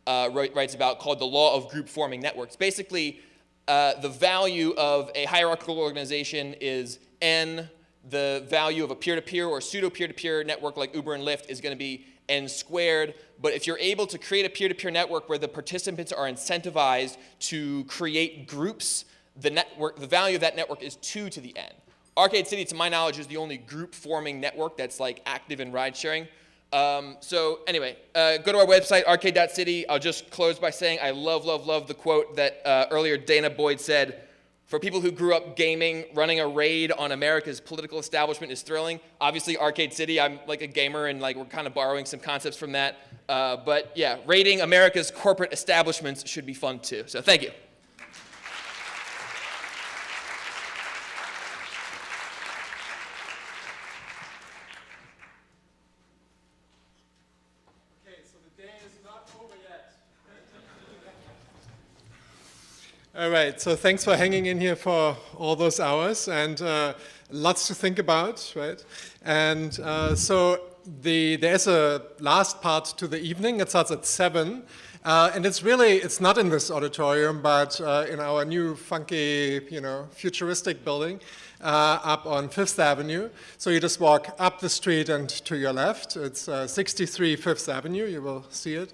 [SPEAKER 18] writes about, called the law of group forming networks. Basically, the value of a hierarchical organization is N. The value of a peer-to-peer or pseudo-peer-to-peer network like Uber and Lyft is going to be N squared. But if you're able to create a peer-to-peer network where the participants are incentivized to create groups, the value of that network is 2 to the N. Arcade City, to my knowledge, is the only group-forming network that's like active in ride-sharing. So anyway, go to our website, arcade.city. I'll just close by saying I love, love, love the quote that earlier Dana Boyd said, for people who grew up gaming, running a raid on America's political establishment is thrilling. Obviously, Arcade City, I'm like a gamer, and like we're kind of borrowing some concepts from that. But yeah, raiding America's corporate establishments should be fun too. So thank you.
[SPEAKER 19] All right, so thanks for hanging in here for all those hours, and lots to think about, right? And so there's a last part to the evening. It starts at 7, and it's not in this auditorium, but in our new funky, futuristic building up on 5th Avenue. So you just walk up the street and to your left. It's 63 5th Avenue. You will see it.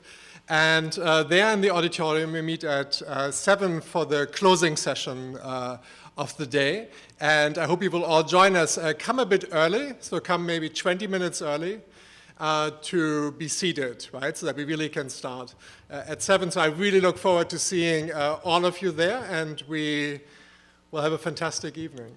[SPEAKER 19] And there in the auditorium, we meet at 7 for the closing session of the day. And I hope you will all join us. Come a bit early, so come maybe 20 minutes early to be seated, right? So that we really can start at 7. So I really look forward to seeing all of you there, and we will have a fantastic evening.